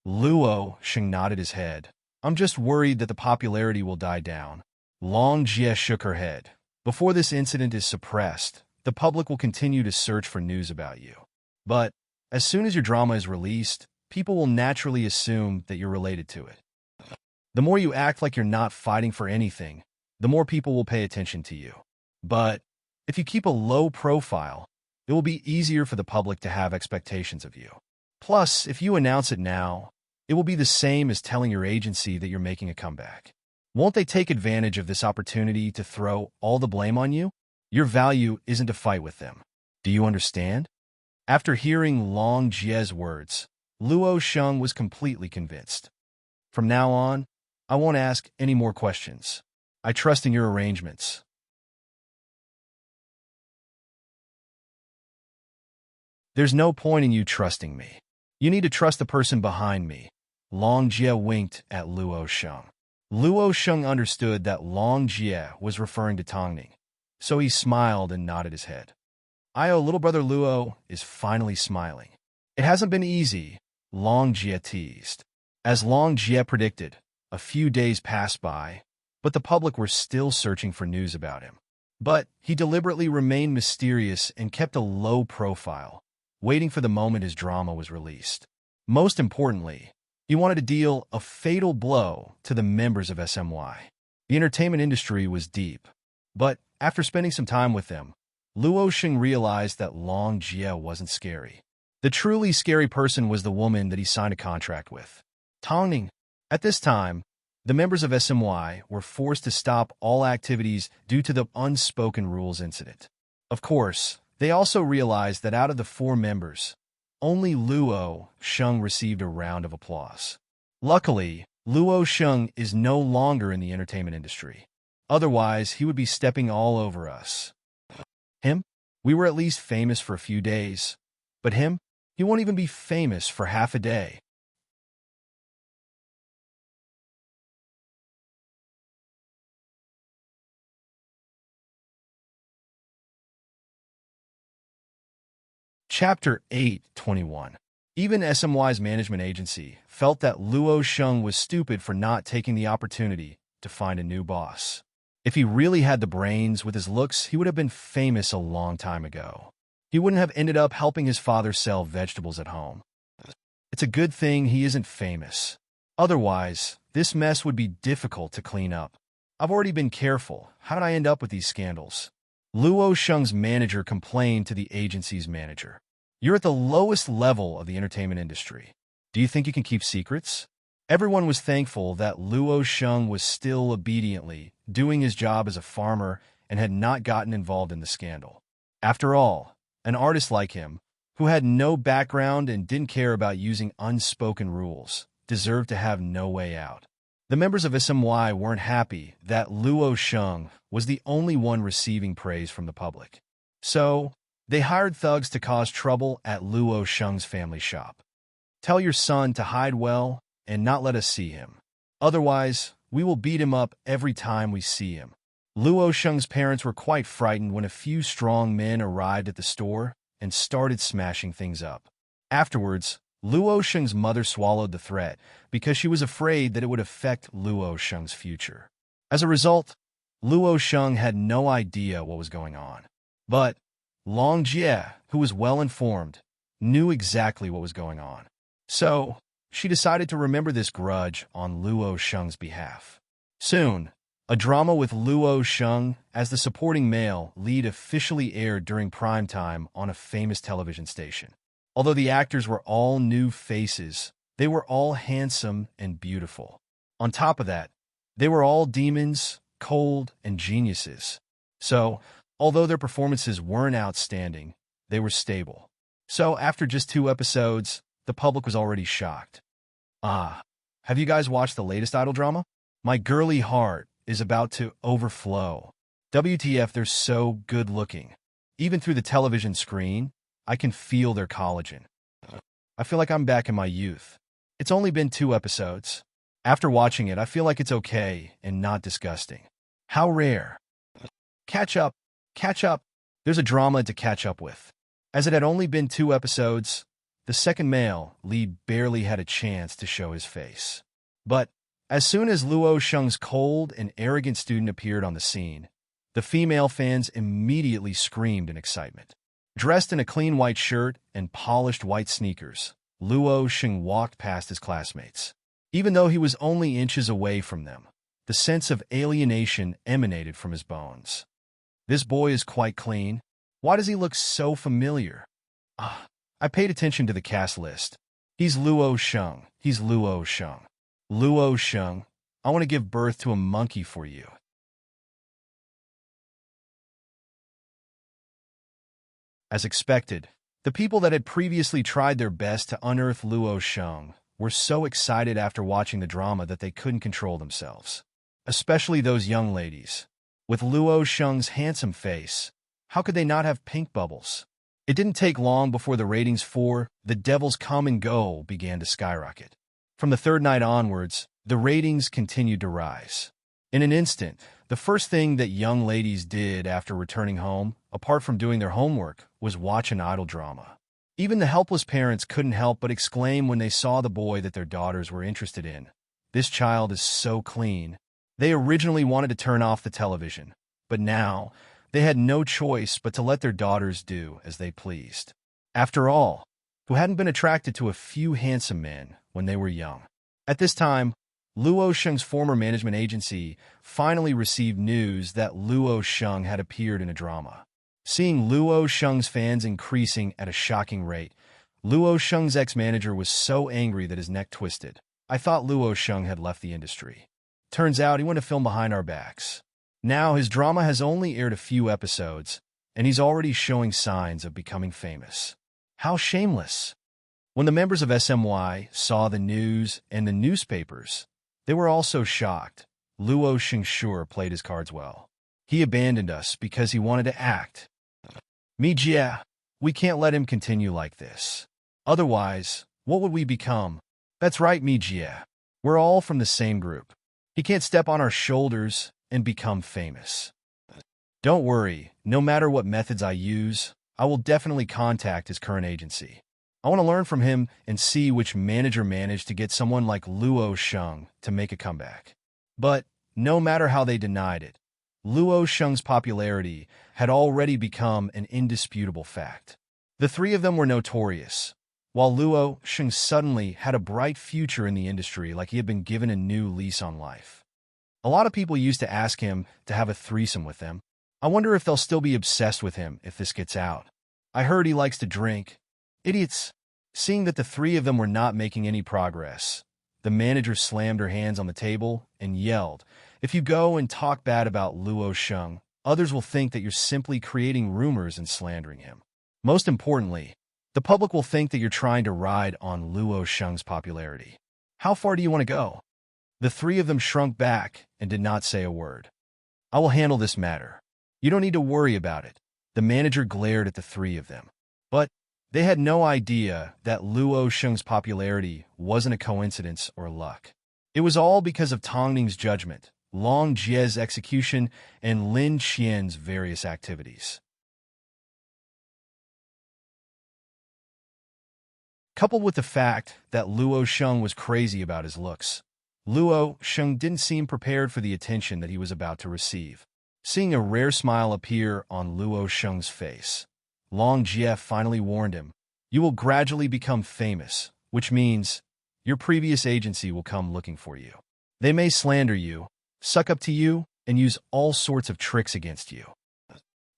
Luo Sheng nodded his head. I'm just worried that the popularity will die down. Long Jie shook her head. Before this incident is suppressed, the public will continue to search for news about you. But as soon as your drama is released, people will naturally assume that you're related to it. The more you act like you're not fighting for anything, the more people will pay attention to you. But If you keep a low profile, it will be easier for the public to have expectations of you. Plus, if you announce it now, it will be the same as telling your agency that you're making a comeback. Won't they take advantage of this opportunity to throw all the blame on you? Your value isn't to fight with them. Do you understand? After hearing Long Jie's words, Luo Sheng was completely convinced. From now on, I won't ask any more questions. I trust in your arrangements. There's no point in you trusting me. You need to trust the person behind me. Long Jie winked at Luo Sheng. Luo Sheng understood that Long Jie was referring to Tongning, so he smiled and nodded his head. Little brother Luo is finally smiling. It hasn't been easy, Long Jie teased. As Long Jie predicted, a few days passed by, but the public were still searching for news about him. But he deliberately remained mysterious and kept a low profile, waiting for the moment his drama was released. Most importantly, he wanted to deal a fatal blow to the members of SMY. The entertainment industry was deep, but after spending some time with them, Luo Sheng realized that Long Jie wasn't scary. The truly scary person was the woman that he signed a contract with, Tongning. At this time, the members of SMY were forced to stop all activities due to the unspoken rules incident. Of course, they also realized that out of the 4 members, only Luo Sheng received a round of applause. Luckily, Luo Sheng is no longer in the entertainment industry. Otherwise, he would be stepping all over us. Him? We were at least famous for a few days. But him? He won't even be famous for half a day. Chapter 8:21. Even SMY's management agency felt that Luo Sheng was stupid for not taking the opportunity to find a new boss. If he really had the brains with his looks, he would have been famous a long time ago. He wouldn't have ended up helping his father sell vegetables at home. It's a good thing he isn't famous. Otherwise, this mess would be difficult to clean up. I've already been careful. How did I end up with these scandals? Luo Sheng's manager complained to the agency's manager. You're at the lowest level of the entertainment industry. Do you think you can keep secrets? Everyone was thankful that Luo Sheng was still obediently doing his job as a farmer and had not gotten involved in the scandal. After all, an artist like him, who had no background and didn't care about using unspoken rules, deserved to have no way out. The members of SMY weren't happy that Luo Sheng was the only one receiving praise from the public. So, they hired thugs to cause trouble at Luo Sheng's family shop. Tell your son to hide well and not let us see him. Otherwise, we will beat him up every time we see him. Luo Sheng's parents were quite frightened when a few strong men arrived at the store and started smashing things up. Afterwards, Luo Sheng's mother swallowed the threat because she was afraid that it would affect Luo Sheng's future. As a result, Luo Sheng had no idea what was going on. But Long Jie, who was well informed, knew exactly what was going on. So, she decided to remember this grudge on Luo Sheng's behalf. Soon, a drama with Luo Sheng as the supporting male lead officially aired during prime time on a famous television station. Although the actors were all new faces, they were all handsome and beautiful. On top of that, they were all demons, cold, and geniuses. So, although their performances weren't outstanding, they were stable. So, after just 2 episodes, the public was already shocked. Have you guys watched the latest idol drama? My girly heart is about to overflow. WTF, they're so good looking. Even through the television screen, I can feel their collagen. I feel like I'm back in my youth. It's only been 2 episodes. After watching it, I feel like it's okay and not disgusting. How rare. Catch up. There's a drama to catch up with. As it had only been 2 episodes, the second male lead barely had a chance to show his face. But as soon as Luo Sheng's cold and arrogant student appeared on the scene, the female fans immediately screamed in excitement. Dressed in a clean white shirt and polished white sneakers, Luo Sheng walked past his classmates. Even though he was only inches away from them, the sense of alienation emanated from his bones. This boy is quite clean. Why does he look so familiar? Ah, I paid attention to the cast list. He's Luo Sheng. He's Luo Sheng. Luo Sheng, I want to give birth to a monkey for you. As expected, the people that had previously tried their best to unearth Luo Sheng were so excited after watching the drama that they couldn't control themselves. Especially those young ladies. With Luo Sheng's handsome face, how could they not have pink bubbles? It didn't take long before the ratings for The Devil's Come and Go began to skyrocket. From the third night onwards, the ratings continued to rise. In an instant, the first thing that young ladies did after returning home, apart from doing their homework, was watch an idol drama. Even the helpless parents couldn't help but exclaim when they saw the boy that their daughters were interested in. This child is so clean. They originally wanted to turn off the television, but now they had no choice but to let their daughters do as they pleased. After all, who hadn't been attracted to a few handsome men when they were young? At this time, Luo Sheng's former management agency finally received news that Luo Sheng had appeared in a drama. Seeing Luo Sheng's fans increasing at a shocking rate, Luo Sheng's ex-manager was so angry that his neck twisted. I thought Luo Sheng had left the industry. Turns out he went to film behind our backs. Now his drama has only aired a few episodes, and he's already showing signs of becoming famous. How shameless! When the members of SMY saw the news and the newspapers, they were also shocked. Luo Sheng sure played his cards well. He abandoned us because he wanted to act. Mijie, we can't let him continue like this. Otherwise, what would we become? That's right, Mijie. We're all from the same group. He can't step on our shoulders and become famous. Don't worry, no matter what methods I use, I will definitely contact his current agency. I want to learn from him and see which manager managed to get someone like Luo Sheng to make a comeback. But no matter how they denied it, Luo Sheng's popularity had already become an indisputable fact. The three of them were notorious, while Luo Sheng suddenly had a bright future in the industry like he had been given a new lease on life. A lot of people used to ask him to have a threesome with them. I wonder if they'll still be obsessed with him if this gets out. I heard he likes to drink. Idiots. Seeing that the three of them were not making any progress, the manager slammed her hands on the table and yelled, "If you go and talk bad about Luo Sheng, others will think that you're simply creating rumors and slandering him. Most importantly, the public will think that you're trying to ride on Luo Sheng's popularity. How far do you want to go?" The three of them shrunk back and did not say a word. "I will handle this matter. You don't need to worry about it." The manager glared at the three of them. But they had no idea that Luo Sheng's popularity wasn't a coincidence or luck. It was all because of Tong Ning's judgment, Long Jie's execution, and Lin Qian's various activities. Coupled with the fact that Luo Sheng was crazy about his looks, Luo Sheng didn't seem prepared for the attention that he was about to receive. Seeing a rare smile appear on Luo Sheng's face, Long Jie finally warned him, "You will gradually become famous, which means your previous agency will come looking for you. They may slander you, suck up to you, and use all sorts of tricks against you.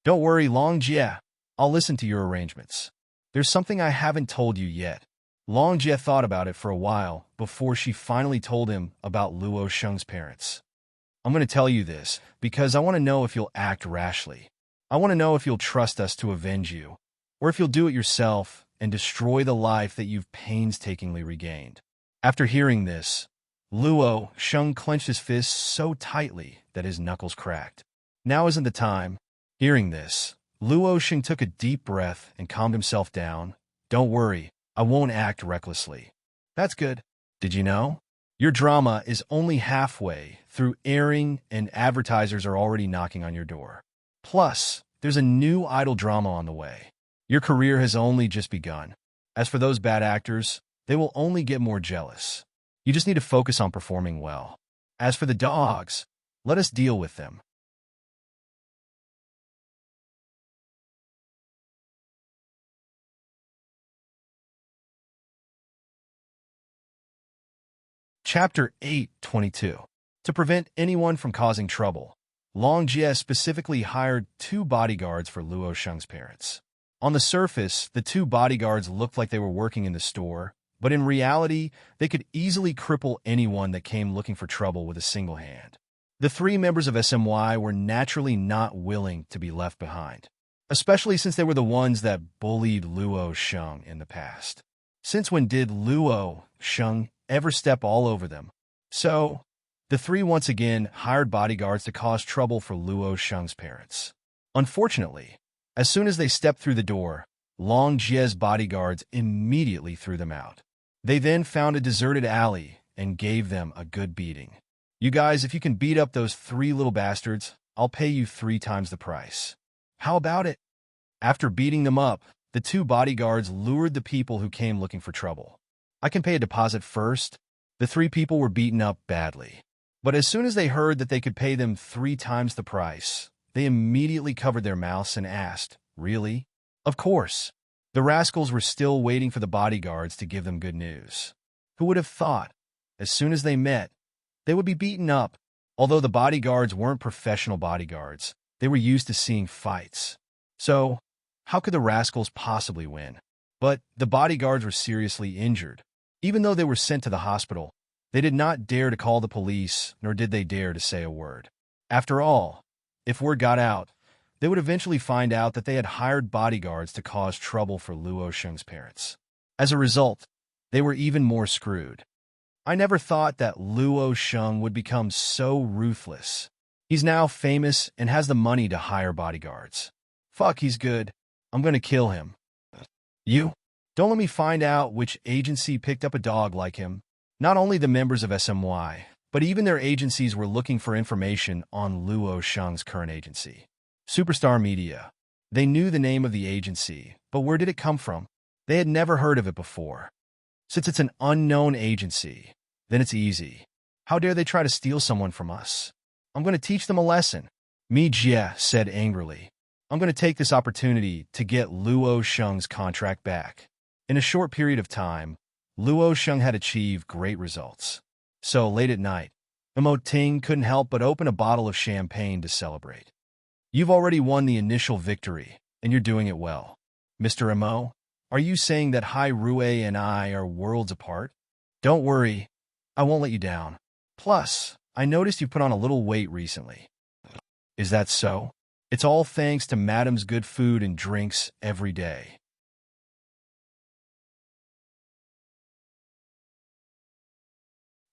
Don't worry, Long Jie. I'll listen to your arrangements. There's something I haven't told you yet." Long Jie thought about it for a while before she finally told him about Luo Sheng's parents. "I'm going to tell you this because I want to know if you'll act rashly. I want to know if you'll trust us to avenge you, or if you'll do it yourself and destroy the life that you've painstakingly regained." After hearing this, Luo Sheng clenched his fists so tightly that his knuckles cracked. Now isn't the time. Hearing this, Luo Sheng took a deep breath and calmed himself down. "Don't worry, I won't act recklessly." "That's good. Did you know? Your drama is only halfway through airing and advertisers are already knocking on your door. Plus, there's a new idol drama on the way. Your career has only just begun. As for those bad actors, they will only get more jealous. You just need to focus on performing well. As for the dogs, let us deal with them." Chapter 8:22. To prevent anyone from causing trouble, Long Jie specifically hired 2 bodyguards for Luo Sheng's parents. On the surface, the 2 bodyguards looked like they were working in the store, but in reality, they could easily cripple anyone that came looking for trouble with a single hand. The 3 members of SMY were naturally not willing to be left behind, especially since they were the ones that bullied Luo Sheng in the past. Since when did Luo Sheng ever step all over them? So, the 3 once again hired bodyguards to cause trouble for Luo Sheng's parents. Unfortunately, as soon as they stepped through the door, Long Jie's bodyguards immediately threw them out. They then found a deserted alley and gave them a good beating. You guys, if you can beat up those 3 little bastards, I'll pay you 3 times the price. How about it? After beating them up, the 2 bodyguards lured the people who came looking for trouble. I can pay a deposit first. The 3 people were beaten up badly. But as soon as they heard that they could pay them 3 times the price, they immediately covered their mouths and asked, "Really?" Of course. The rascals were still waiting for the bodyguards to give them good news. Who would have thought, as soon as they met, they would be beaten up? Although the bodyguards weren't professional bodyguards, they were used to seeing fights. So, how could the rascals possibly win? But the bodyguards were seriously injured. Even though they were sent to the hospital, they did not dare to call the police, nor did they dare to say a word. After all, if word got out, they would eventually find out that they had hired bodyguards to cause trouble for Luo Sheng's parents. As a result, they were even more screwed. I never thought that Luo Sheng would become so ruthless. He's now famous and has the money to hire bodyguards. Fuck, he's good. I'm gonna kill him. You? Don't let me find out which agency picked up a dog like him. Not only the members of SMY, but even their agencies were looking for information on Luo Sheng's current agency. Superstar Media. They knew the name of the agency, but where did it come from? They had never heard of it before. Since it's an unknown agency, then it's easy. How dare they try to steal someone from us? I'm going to teach them a lesson. Mi Jie said angrily. I'm going to take this opportunity to get Luo Sheng's contract back. In a short period of time, Luo Sheng had achieved great results. So, late at night, Ting couldn't help but open a bottle of champagne to celebrate. You've already won the initial victory, and you're doing it well. Mr. Mo, are you saying that Hai Rue and I are worlds apart? Don't worry, I won't let you down. Plus, I noticed you put on a little weight recently. Is that so? It's all thanks to Madam's good food and drinks every day.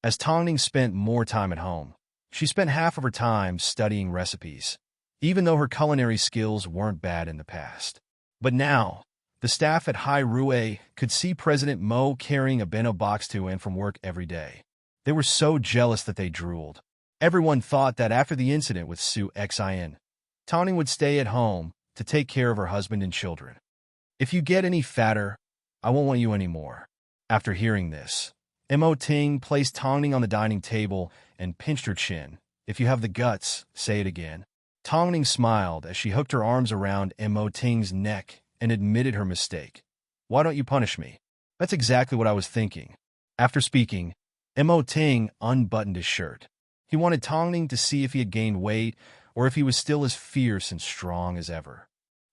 As Tongning spent more time at home, she spent half of her time studying recipes, even though her culinary skills weren't bad in the past. But now, the staff at Hai Rue could see President Mo carrying a bento box to and from work every day. They were so jealous that they drooled. Everyone thought that after the incident with Su Xin, Tongning would stay at home to take care of her husband and children. If you get any fatter, I won't want you anymore. After hearing this, Ting placed Tongning on the dining table and pinched her chin. If you have the guts, say it again. Tongning smiled as she hooked her arms around Ting's neck and admitted her mistake. Why don't you punish me? That's exactly what I was thinking. After speaking, Ting unbuttoned his shirt. He wanted Tongning to see if he had gained weight or if he was still as fierce and strong as ever.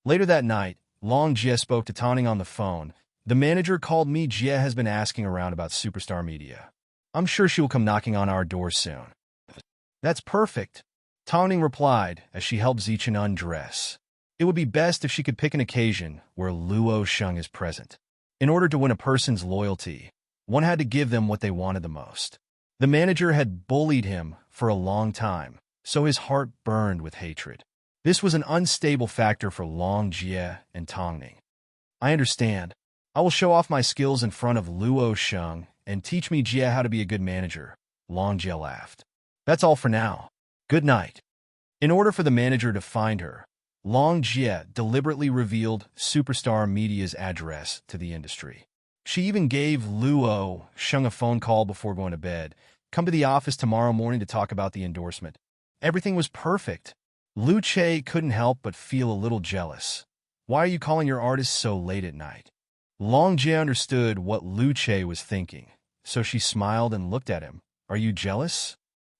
Later that night, Long Jie spoke to Tongning on the phone. The manager called me. Jie has been asking around about Superstar Media. I'm sure she will come knocking on our door soon. That's perfect, Tongning replied as she helped Zichen undress. It would be best if she could pick an occasion where Luo Sheng is present. In order to win a person's loyalty, one had to give them what they wanted the most. The manager had bullied him for a long time, so his heart burned with hatred. This was an unstable factor for Long Jie and Tongning. I understand. I will show off my skills in front of Luo Sheng and teach me Jie how to be a good manager, Long Jie laughed. That's all for now. Good night. In order for the manager to find her, Long Jie deliberately revealed Superstar Media's address to the industry. She even gave Luo Sheng a phone call before going to bed. Come to the office tomorrow morning to talk about the endorsement. Everything was perfect. Lu Che couldn't help but feel a little jealous. Why are you calling your artist so late at night? Long Jie understood what Lu Che was thinking, so she smiled and looked at him. Are you jealous?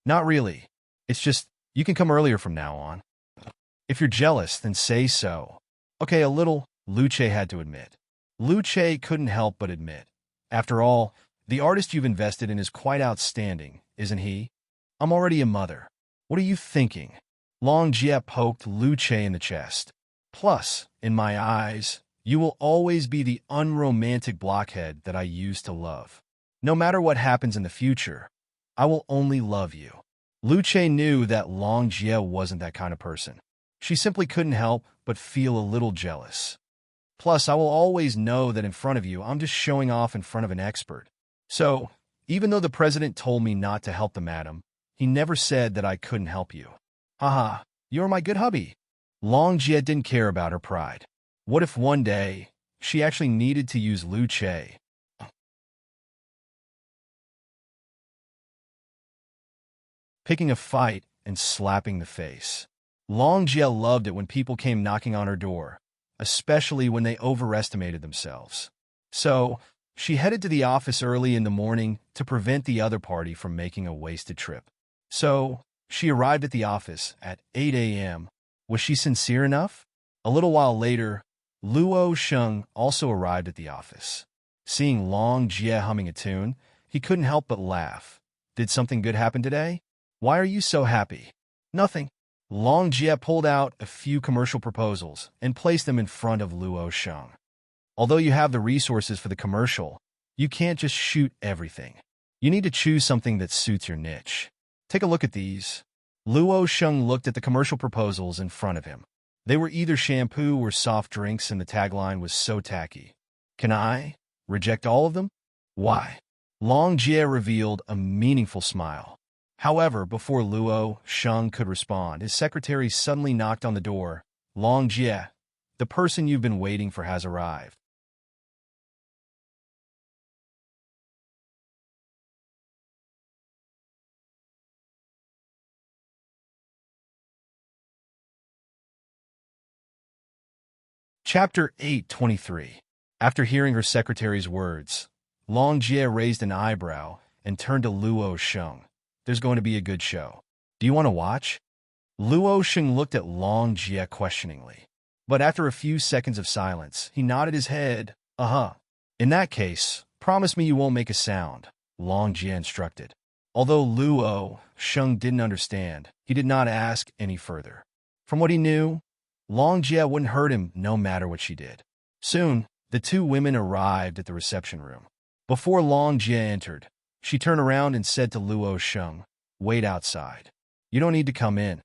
Not really. It's just, You can come earlier from now on. If you're jealous, then say so. Okay, a little, Luce had to admit. Luce couldn't help but admit. After all, the artist you've invested in is quite outstanding, isn't he? I'm already a mother. What are you thinking? Long Jie poked Luce in the chest. Plus, in my eyes, you will always be the unromantic blockhead that I used to love. No matter what happens in the future, I will only love you. Luce knew that Long Jie wasn't that kind of person. She simply couldn't help but feel a little jealous. Plus, I will always know that in front of you, I'm just showing off in front of an expert. So, even though the president told me not to help the madam, he never said that I couldn't help you. Haha, you're my good hubby. Long Jie didn't care about her pride. What if one day, she actually needed to use Luce? Picking a fight and slapping the face. Long Jie loved it when people came knocking on her door, especially when they overestimated themselves. So, she headed to the office early in the morning to prevent the other party from making a wasted trip. So, she arrived at the office at 8 a.m. Was she sincere enough? A little while later, Luo Sheng also arrived at the office. Seeing Long Jie humming a tune, he couldn't help but laugh. Did something good happen today? Why are you so happy? Nothing. Long Jie pulled out a few commercial proposals and placed them in front of Luo Sheng. Although you have the resources for the commercial, you can't just shoot everything. You need to choose something that suits your niche. Take a look at these. Luo Sheng looked at the commercial proposals in front of him. They were either shampoo or soft drinks, and the tagline was so tacky. Can I reject all of them? Why? Long Jie revealed a meaningful smile. However, before Luo Sheng could respond, his secretary suddenly knocked on the door. Long Jie, the person you've been waiting for has arrived. Chapter 823. After hearing her secretary's words, Long Jie raised an eyebrow and turned to Luo Sheng. There's going to be a good show. Do you want to watch? Luo Sheng looked at Long Jie questioningly. But after a few seconds of silence, he nodded his head. Uh-huh. In that case, promise me you won't make a sound, Long Jie instructed. Although Luo Sheng didn't understand, he did not ask any further. From what he knew, Long Jie wouldn't hurt him no matter what she did. Soon, the two women arrived at the reception room. Before Long Jie entered, she turned around and said to Luo Sheng, "Wait outside. You don't need to come in."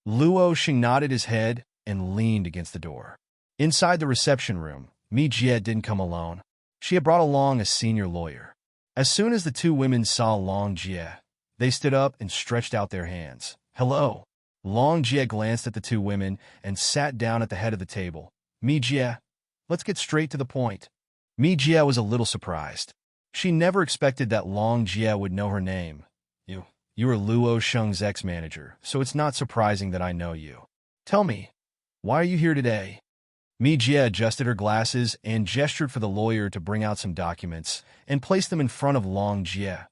Luo Sheng nodded his head and leaned against the door. Inside the reception room, Mi Jie didn't come alone. She had brought along a senior lawyer. As soon as the two women saw Long Jie, they stood up and stretched out their hands. "Hello." Long Jie glanced at the two women and sat down at the head of the table. "Mi Jie, let's get straight to the point." Mi Jie was a little surprised. She never expected that Long Jie would know her name. You are Luo Sheng's ex-manager, so it's not surprising that I know you. Tell me, why are you here today? Mi Jie adjusted her glasses and gestured for the lawyer to bring out some documents and place them in front of Long Jie.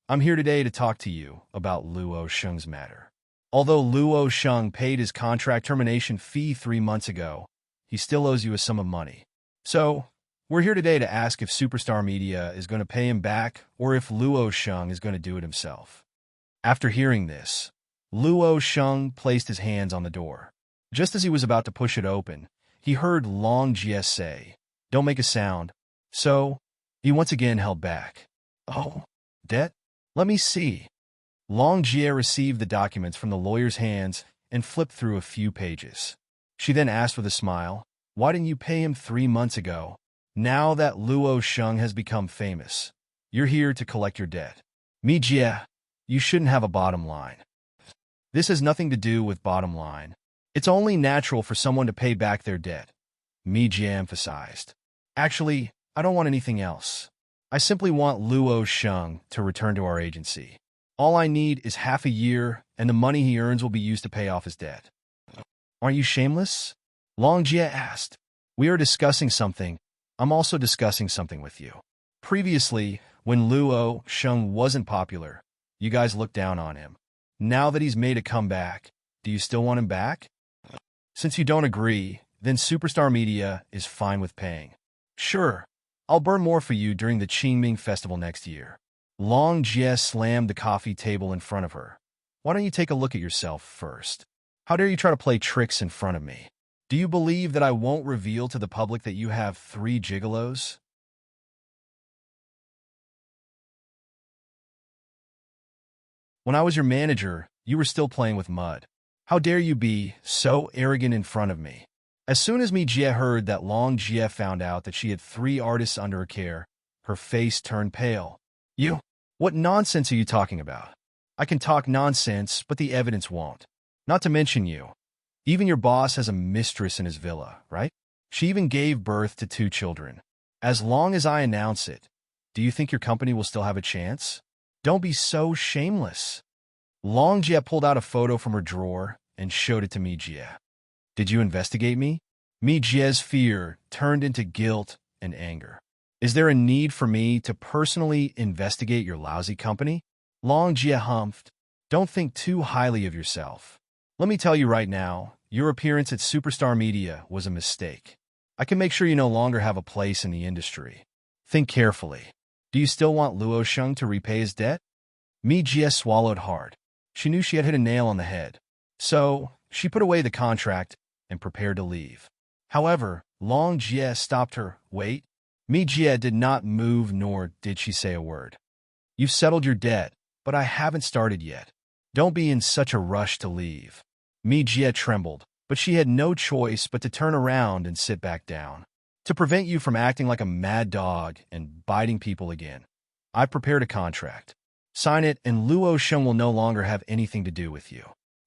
I'm here today to talk to you about Luo Sheng's matter. Although Luo Sheng paid his contract termination fee 3 months ago, he still owes you a sum of money. So, we're here today to ask if Superstar Media is going to pay him back or if Luo Sheng is going to do it himself. After hearing this, Luo Sheng placed his hands on the door. Just as he was about to push it open, he heard Long Jie say, "Don't make a sound." So, he once again held back. "Oh, debt? Let me see." Long Jie received the documents from the lawyer's hands and flipped through a few pages. She then asked with a smile, "Why didn't you pay him 3 months ago? Now that Luo Sheng has become famous, you're here to collect your debt." Mi Jie, you shouldn't have a bottom line. This has nothing to do with bottom line. It's only natural for someone to pay back their debt, Mi Jie emphasized. Actually, I don't want anything else. I simply want Luo Sheng to return to our agency. All I need is half a year, and the money he earns will be used to pay off his debt. Aren't you shameless? Long Jie asked. We are discussing something. I'm also discussing something with you. Previously, when Luo Sheng wasn't popular, you guys looked down on him. Now that he's made a comeback, do you still want him back? Since you don't agree, then Superstar Media is fine with paying. Sure, I'll burn more for you during the Qingming Festival next year. Long Jie slammed the coffee table in front of her. Why don't you take a look at yourself first? How dare you try to play tricks in front of me? Do you believe that I won't reveal to the public that you have 3 gigolos? When I was your manager, you were still playing with mud. How dare you be so arrogant in front of me? As soon as Mi Jie heard that Long Jie found out that she had 3 artists under her care, her face turned pale. You? What nonsense are you talking about? I can talk nonsense, but the evidence won't. Not to mention you. Even your boss has a mistress in his villa, right? She even gave birth to 2 children. As long as I announce it, do you think your company will still have a chance? Don't be so shameless. Long Jie pulled out a photo from her drawer and showed it to Mi Jie. Did you investigate me? Mi Jie's fear turned into guilt and anger. Is there a need for me to personally investigate your lousy company? Long Jie humphed. Don't think too highly of yourself. Let me tell you right now, your appearance at Superstar Media was a mistake. I can make sure you no longer have a place in the industry. Think carefully. Do you still want Luo Sheng to repay his debt? Mi Jie swallowed hard. She knew she had hit a nail on the head. So, she put away the contract and prepared to leave. However, Long Jie stopped her. Wait. Mi Jie did not move, nor did she say a word. You've settled your debt, but I haven't started yet. Don't be in such a rush to leave. Mi Jie trembled, but she had no choice but to turn around and sit back down. To prevent you from acting like a mad dog and biting people again, I prepared a contract. Sign it and Luo Sheng will no longer have anything to do with you.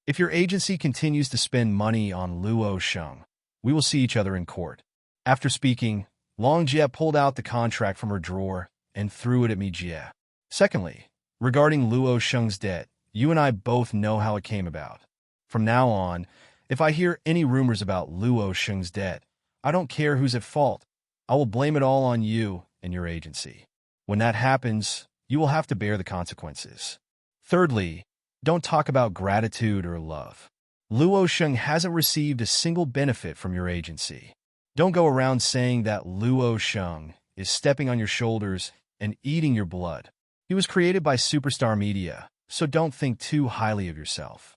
If your agency continues to spend money on Luo Sheng, we will see each other in court. After speaking, Long Jie pulled out the contract from her drawer and threw it at Mi Jie. Secondly, regarding Luo Sheng's debt, you and I both know how it came about. From now on, if I hear any rumors about Luo Sheng's debt, I don't care who's at fault. I will blame it all on you and your agency. When that happens, you will have to bear the consequences. Thirdly, don't talk about gratitude or love. Luo Sheng hasn't received a single benefit from your agency. Don't go around saying that Luo Sheng is stepping on your shoulders and eating your blood. He was created by Superstar Media, so don't think too highly of yourself.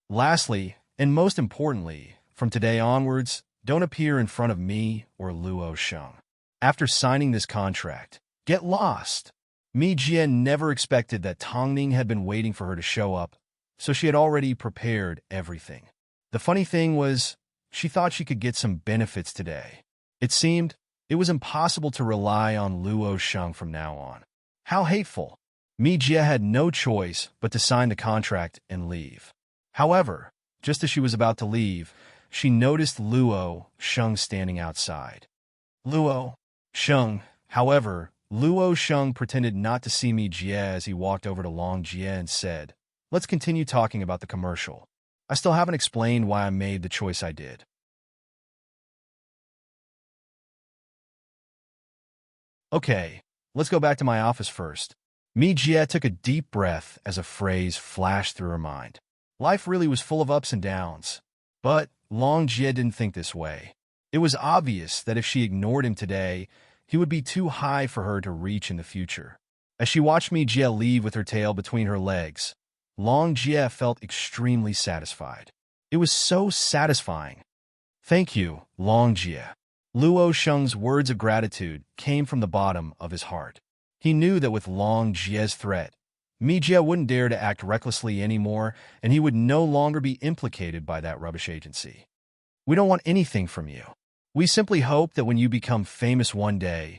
Lastly, and most importantly, from today onwards, don't appear in front of me or Luo Sheng. After signing this contract, get lost. Mi Jie never expected that Tongning had been waiting for her to show up, so she had already prepared everything. The funny thing was, she thought she could get some benefits today. It seemed it was impossible to rely on Luo Sheng from now on. How hateful! Mi Jie had no choice but to sign the contract and leave. However, just as she was about to leave, she noticed Luo Sheng standing outside. Luo Sheng, however, Luo Sheng pretended not to see Mi Jie as he walked over to Long Jie and said, "Let's continue talking about the commercial. I still haven't explained why I made the choice I did." Okay, let's go back to my office first. Mi Jie took a deep breath as a phrase flashed through her mind. Life really was full of ups and downs. But Long Jie didn't think this way. It was obvious that if she ignored him today, he would be too high for her to reach in the future. As she watched Mi Jie leave with her tail between her legs, Long Jie felt extremely satisfied. It was so satisfying. Thank you, Long Jie. Luo Sheng's words of gratitude came from the bottom of his heart. He knew that with Long Jie's threat, Mi Jie wouldn't dare to act recklessly anymore, and he would no longer be implicated by that rubbish agency. We don't want anything from you. We simply hope that when you become famous one day,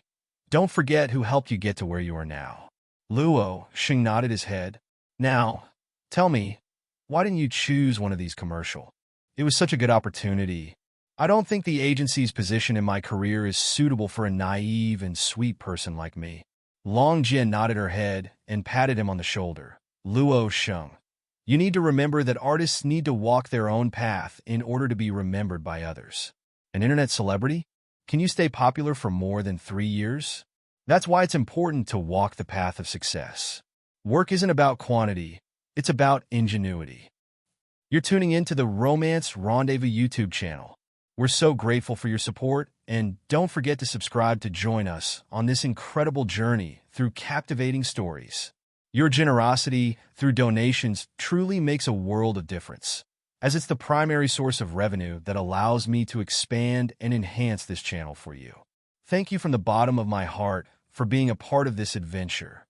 don't forget who helped you get to where you are now. Luo Sheng nodded his head. Now, tell me, why didn't you choose one of these commercials? It was such a good opportunity. I don't think the agency's position in my career is suitable for a naive and sweet person like me. Long Jie nodded her head and patted him on the shoulder. Luo Sheng, you need to remember that artists need to walk their own path in order to be remembered by others. An internet celebrity? Can you stay popular for more than 3 years? That's why it's important to walk the path of success. Work isn't about quantity, It's about ingenuity. You're tuning into the Romance Rendezvous YouTube channel. We're so grateful for your support, and don't forget to subscribe to join us on this incredible journey through captivating stories. Your generosity through donations truly makes a world of difference, as it's the primary source of revenue that allows me to expand and enhance this channel for you. Thank you from the bottom of my heart for being a part of this adventure.